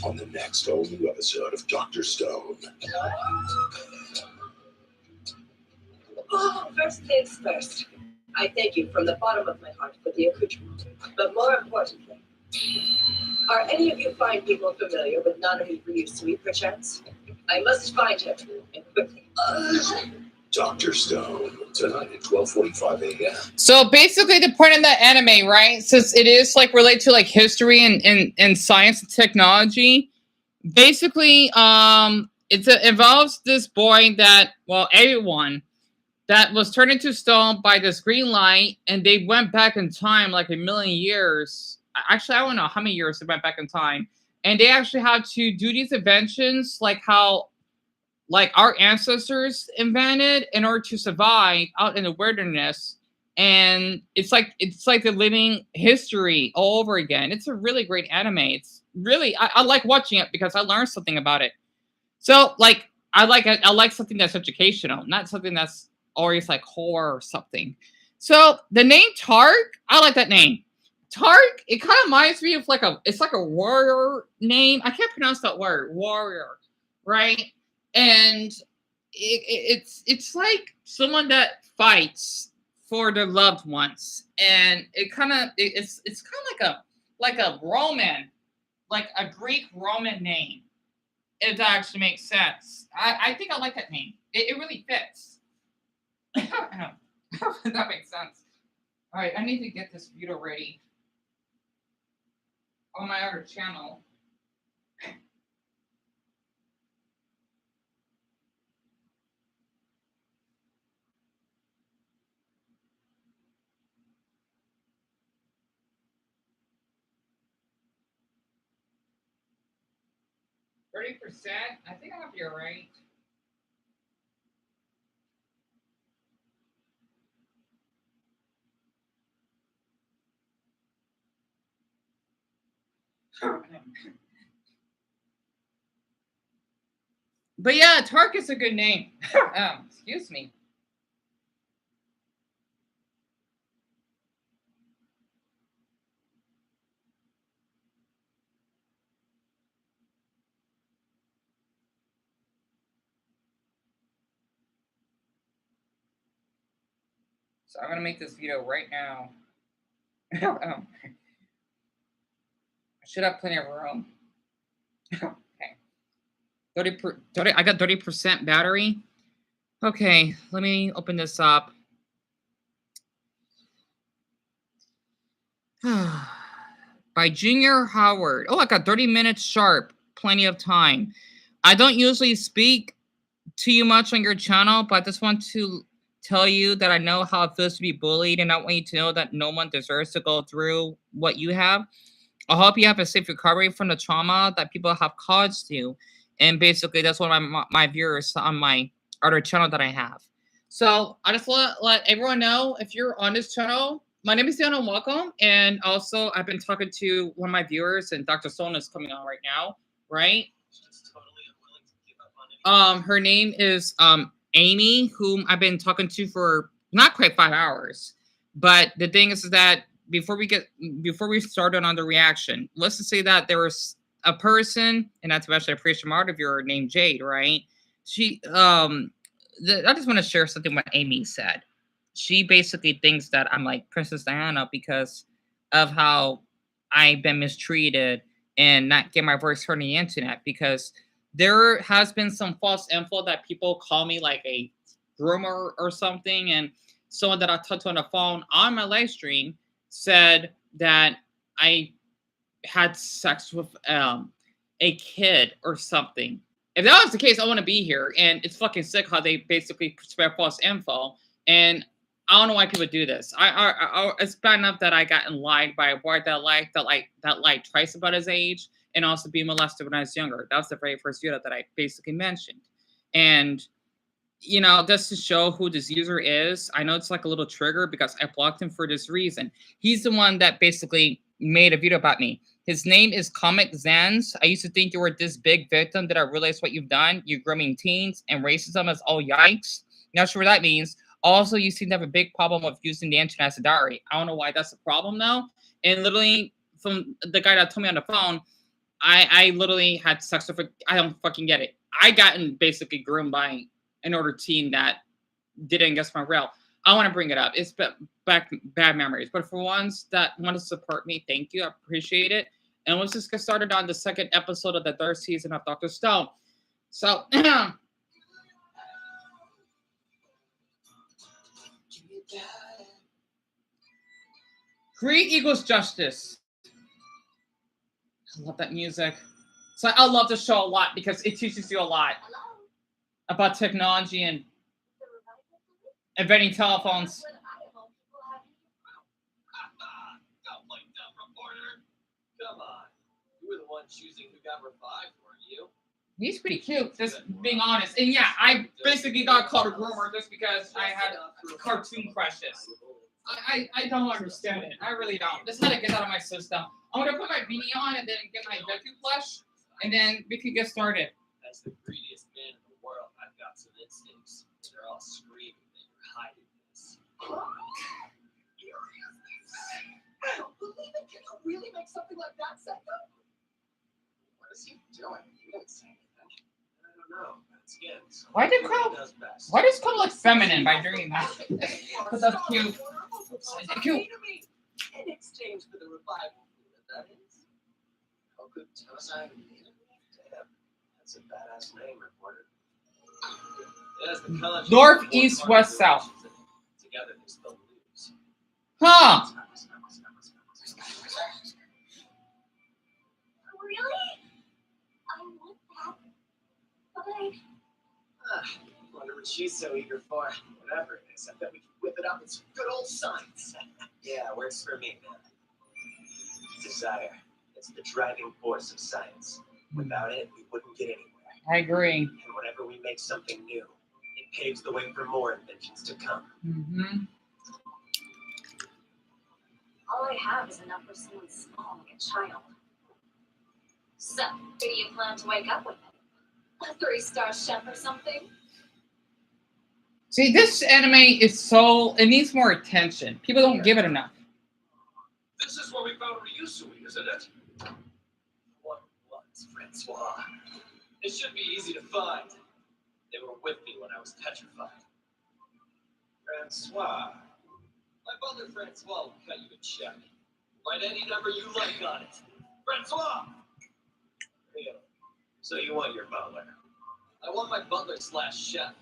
On the next all-new episode of Dr. Stone. Oh, first things first. I thank you from the bottom of my heart for the accoutrement. But more importantly, are any of you fine people familiar with Nanami Ryusui, perchance? I must find her, and quickly. Dr. Stone, tonight at 12:45 a.m. So basically the point of that anime, right, since it is like related to like history and science and technology, basically it involves this boy that, well, everyone that was turned into stone by this green light, and they went back in time like a million years. Actually, I don't know how many years they went back in time, and they actually had to do these inventions like how like our ancestors invented in order to survive out in the wilderness. And it's like the living history all over again. It's a really great anime. It's really I like watching it because I learned something about it. So like I like something that's educational, not something that's always like horror or something. So the name Tark, I like that name. Tark, it kind of reminds me of it's like a warrior name. I can't pronounce that word, warrior, right? And it's like someone that fights for their loved ones, and it's kind of like a Roman, like a Greek Roman name. If that actually makes sense, I think I like that name. It really fits. That makes sense. All right, I need to get this video ready on my other channel. %. I think I'll be all right. But yeah, Tark is a good name. Excuse me. So I'm gonna make this video right now. I should have plenty of room. Okay. 30, I got 30% battery. Okay, let me open this up. By Junior Howard. Oh, I got 30 minutes sharp. Plenty of time. I don't usually speak to you much on your channel, but I just want to tell you that I know how it feels to be bullied, and I want you to know that no one deserves to go through what you have. I hope you have a safe recovery from the trauma that people have caused you. And basically, that's one of my viewers on my other channel that I have. So I just let everyone know, if you're on this channel, my name is Diana, welcome. And also, I've been talking to one of my viewers, and Dr. Stone is coming on right now, right? Her name is Amy, whom I've been talking to for not quite 5 hours. But the thing is that before we started on the reaction, let's just say that there was a person, and that's actually a pretty smart of your named Jade, right? She I just want to share something what Amy said. She basically thinks that I'm like Princess Diana because of how I've been mistreated and not get my voice heard on the internet, because there has been some false info that people call me like a groomer or something, and someone that I talked to on the phone on my live stream said that I had sex with a kid or something. If that was the case, I want to be here. And it's fucking sick how they basically spread false info. And I don't know why people do this. It's bad enough that I got lied by a boy that lied twice about his age, and also being molested when I was younger. That was the very first video that I basically mentioned. And you know, just to show who this user is, I know it's like a little trigger because I blocked him for this reason. He's the one that basically made a video about me. His name is Comic Zans. I used to think you were this big victim. Did I realize what you've done? You're grooming teens and racism as all yikes. Not sure what that means. Also, you seem to have a big problem with using the internet as a diary. I don't know why that's a problem though. And literally, from the guy that told me on the phone, I literally had sex with. I don't fucking get it. I gotten basically groomed by an older teen that didn't against my rail. I want to bring it up. It's back bad memories. But for ones that want to support me, thank you. I appreciate it. And let's just get started on the second episode of the third season of Dr. Stone. So, greed equals justice. I love that music. So I love the show a lot because it teaches you a lot about technology and inventing telephones. Don't play dumb, reporter. Come on. You were the one choosing who got revived, weren't you? He's pretty cute, just being honest. And yeah, I basically got called a groomer just because I had cartoon crushes. I don't understand it. I really don't. Just had to get out of my system. I'm going to put my beanie on and then get my Deku plush, and then we can get started. As the greediest man in the world, I've got some instincts. They're all screaming that you're hiding this. I don't believe it. Can you really make something like that, Seka? What is he doing? He didn't say anything. I don't know. That's again. Why did Cole look feminine by doing that? Because that's cute. That's cute. In exchange for the revival fluid, that is. Hoku Tosai? Damn. That's a badass name, reporter. It has the kanji North, east, west, south. Together they spell lose. Huh. Really? I want that. But I Wonder what she's so eager for. Whatever it is, I bet we can whip it up in some good old science. Yeah, works for me, man. Desire. It's the driving force of science. Without it, we wouldn't get anywhere. I agree. And whenever we make something new, it paves the way for more inventions to come. Mm-hmm. all I have is enough for someone small like a child. So, who do you plan to wake up with? A 3-star chef or something? See, this anime is so... It needs more attention. People don't give it enough. This is where we found Ryusui, isn't it? What was Francois? It should be easy to find. They were with me when I was petrified. Francois. My butler Francois will cut you a check. Write any number you like on it. Francois! Real. So you want your butler? I want my butler slash chef.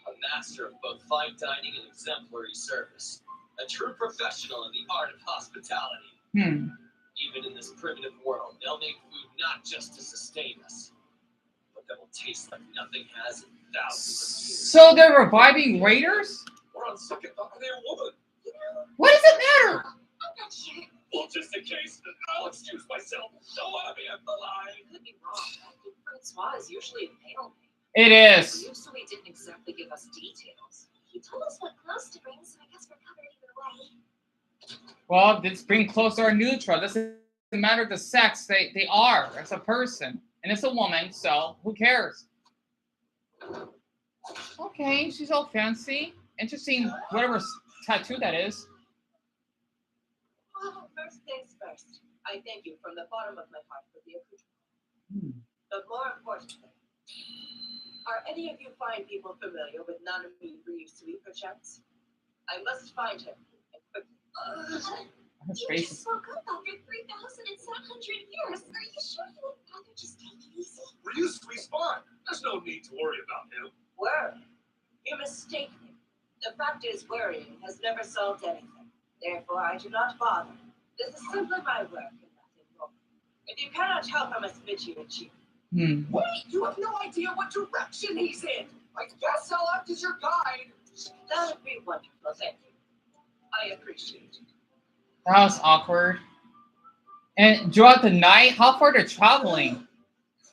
A master of both fine dining and exemplary service. A true professional in the art of hospitality. Even in this primitive world, they'll make food not just to sustain us, but that will taste like nothing has in thousands of years. So they're reviving raiders? Or on second thought, they're a woman. What does it matter? I'm not sure. Well, just in case, I'll excuse myself. Don't want to be at the line. I could be wrong. I think Francois is usually a male name. It is. Ryusui didn't exactly give us details. He told us what clothes to bring, so I guess we're covered either way. Well, let's bring closer or neutral. Doesn't matter the sex. They are. It's a person. And it's a woman, so who cares? Okay, she's all fancy. Interesting, whatever tattoo that is. Well, first things first. I thank you from the bottom of my heart for the accoutrement. But more importantly, are any of you fine people familiar with Nanami Ryusui, perchance? I must find him, and quickly. Her You face just is... woke up after 3,700 years. Are you sure you would rather just take it easy? Ryusui's fine. There's no need to worry about him. Worry? You mistake me. The fact is, worrying has never solved anything. Therefore, I do not bother. This is simply my work and nothing more. If you cannot help, I must bid you adieu. Wait, you have no idea what direction he's in. I guess I'll act as your guide. That would be wonderful, thank you. I appreciate it. That was awkward. And throughout the night, how far they're traveling?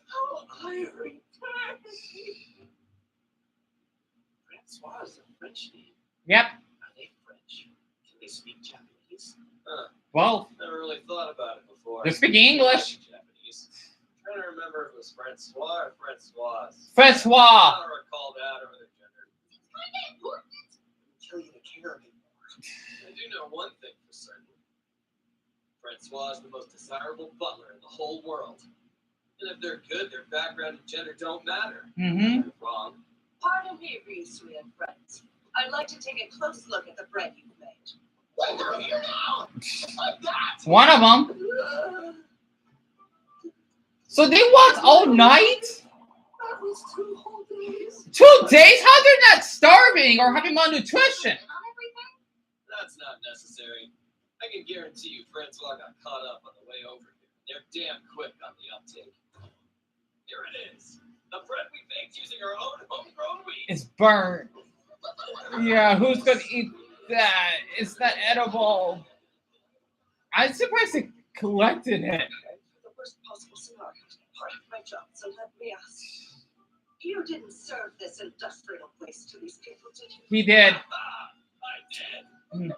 How irie. Francois is a French name. Yep. Are they French? Can they speak Japanese? Well, Never really thought about it before. before. They're speaking English. Japanese. I'm trying to remember if it was Francois or Francoise. Francois. I don't recall that or their gender. It's kind of important. Until you to care a bit more. I do know one thing for certain. Francois is the most desirable butler in the whole world. And if they're good, their background and gender don't matter. Mm-hmm. They're wrong. Pardon me, Risu and friends. I'd like to take a close look at the bread you've made. Wait, they're here now. Like that. One of them. So they walked all night? That was 2 whole days. 2 days? How they're not starving or having malnutrition? That's not necessary. I can guarantee you Francois got caught up on the way over here. They're damn quick on the uptake. Here it is. The bread we baked using our own homegrown wheat. It's burnt. Yeah, who's gonna eat that? It's not edible. I'm surprised they collected it. The worst possible scenario. Part of my job, so let me ask. You didn't serve this industrial waste to these people, did you? He did. I did. Mm. It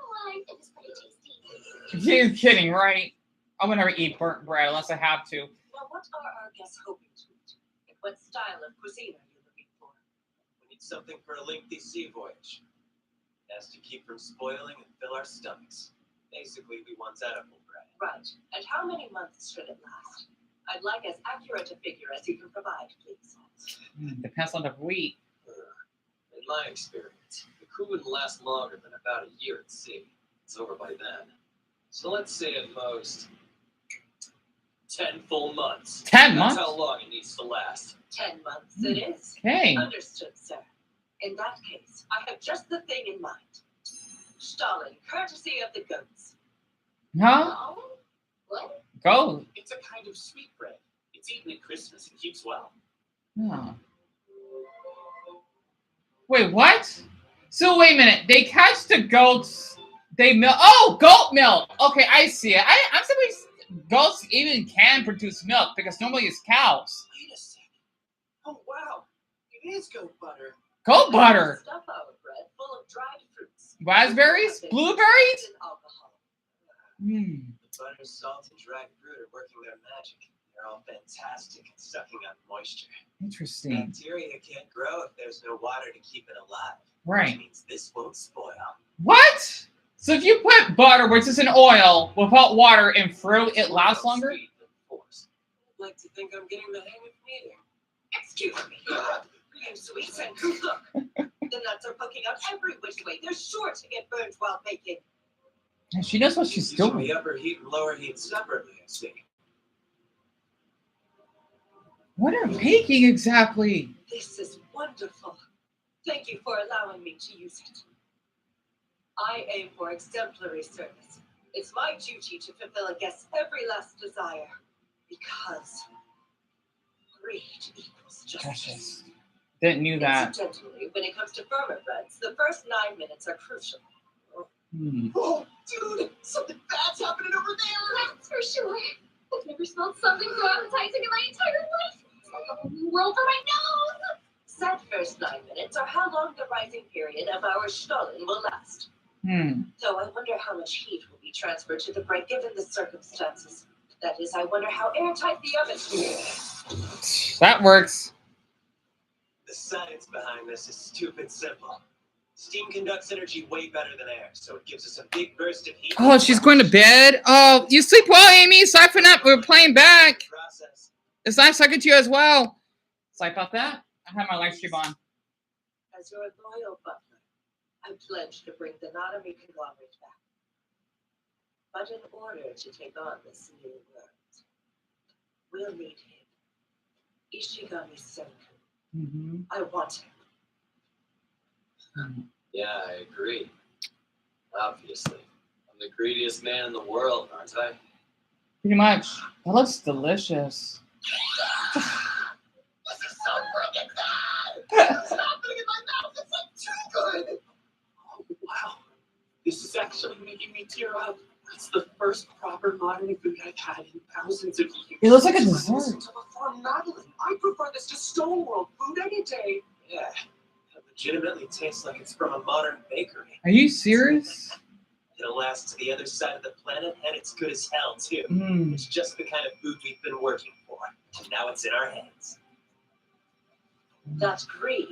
was pretty tasty. You're kidding, right? I would never eat burnt bread unless I have to. Well, what are our guests hoping to eat? And what style of cuisine are you looking for? We need something for a lengthy sea voyage. It has to keep from spoiling and fill our stomachs. Basically, we want edible bread. Right. And how many months should it last? I'd like as accurate a figure as you can provide, please. Depends on the wheat. In my experience, the crew wouldn't last longer than about a year at sea. It's over by then. So let's say at most 10 full months. 10 months? That's how long it needs to last. 10 months it is. Okay. Understood, sir. In that case, I have just the thing in mind. Stalin, courtesy of the goats. Huh? Oh, what? Go. It's a kind of sweet bread. It's eaten at Christmas and keeps well. Huh. Wait, what? So wait a minute. They catch the goats. They milk. Oh, goat milk. Okay, I see it. I'm surprised goats even can produce milk because normally it's cows. Wait a second. Oh, wow. It is goat butter. Goat butter. Stuff our bread full of dried fruits. Raspberries? Blueberries? And alcohol. Hmm. The butter, salt, and dried fruit are working their magic. They're all fantastic at sucking up moisture. Interesting. Bacteria can't grow if there's no water to keep it alive. Right. Which means this won't spoil. What? So if you put butter, which is an oil, without water and fruit, it lasts longer? Sweet than force. I'd like to think I'm getting the hang of eating. Excuse me. You sweet and look. The nuts are poking out every which way. They're sure to get burned while baking. And she knows what she's Using doing. the upper heat and lower heat separately, I see. What are baking exactly? This is wonderful. Thank you for allowing me to use it. I aim for exemplary service. It's my duty to fulfill a guest's every last desire. Because greed equals justice. Precious. Didn't knew that. Incidentally, when it comes to firmer breads, the first 9 minutes are crucial. Hmm. Oh, dude, something bad's happening over there. That's for sure. I've never smelled something so appetizing in my entire life. It's like a whole new world for my nose. Said first 9 minutes are how long the rising period of our Stollen will last. Hmm. So I wonder how much heat will be transferred to the bread given the circumstances. That is, I wonder how airtight the oven is. That works. The science behind this is stupid simple. Steam conducts energy way better than air, so it gives us a big burst of heat. Oh, she's going to bed? Oh, you sleep well, Amy. Siphon up. We're playing back. Process. It's nice talking to you as well. Sorry about that. I have my live stream on. As your loyal butler, I pledge to bring the Nanami conglomerate back. But in order to take on this new world, we'll need him. Ishigami Senku. Mm-hmm. I want him. Yeah, I agree. Obviously. I'm the greediest man in the world, aren't I? Pretty much. That looks delicious. This is so freaking bad. It's happening in my mouth. It's like too good. Oh, wow. This is actually making me tear up. It's the first proper modern food I've had in thousands of years. It looks like a Listen dessert. to the farm Madeline. I prefer this to Stone World food any day. Yeah. It legitimately tastes like it's from a modern bakery. Are you serious? It'll last to the other side of the planet, and it's good as hell, too. Mm. It's just the kind of food we've been working for, and now it's in our hands. That greed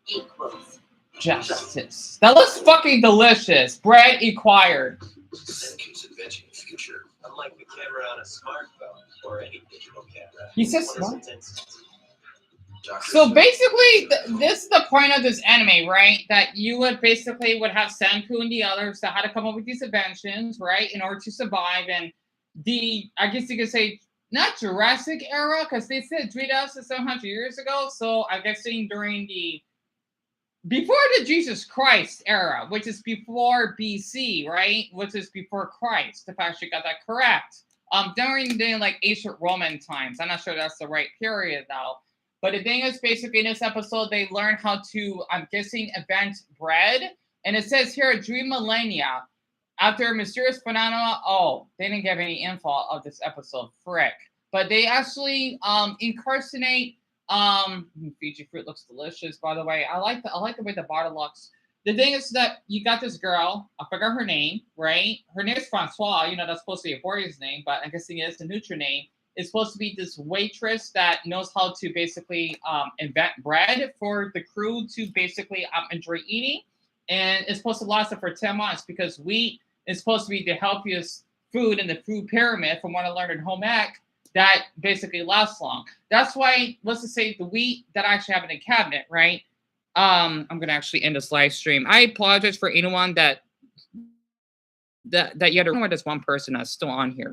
equals Justice. That looks fucking delicious. Bread acquired. Senku's inventing the future. Unlike the camera on a smartphone or any digital camera. He says one smart. is intense. Dr. So Stone basically, this is the point of this anime, right? That you would have Senku and the others that had to come up with these inventions, right, in order to survive. And I guess you could say, not Jurassic era, because they said 3,000 to 700 years ago. So I'm guessing during before the Jesus Christ era, which is before BC, right? Which is before Christ, if I actually got that correct. During the ancient Roman times. I'm not sure that's the right period though. But the thing is, basically in this episode, they learn how to, I'm guessing, invent bread. And it says here, 3 millennia after a mysterious phenomena. Oh, they didn't give any info of this episode. Frick. But they actually incarnate. Fiji fruit looks delicious, by the way. I like the way the bottle looks. The thing is that you got this girl, I forgot her name, right? Her name is Francois, that's supposed to be a boy's name, but I'm guessing it's the neutral name. It's supposed to be this waitress that knows how to basically invent bread for the crew to basically enjoy eating. And it's supposed to last for 10 months because wheat is supposed to be the healthiest food in the food pyramid, from what I learned in home ec, that basically lasts long. That's why, let's just say the wheat that I actually have in the cabinet, right? I'm gonna actually end this live stream. I apologize for anyone that you had to know why there's one person that's still on here.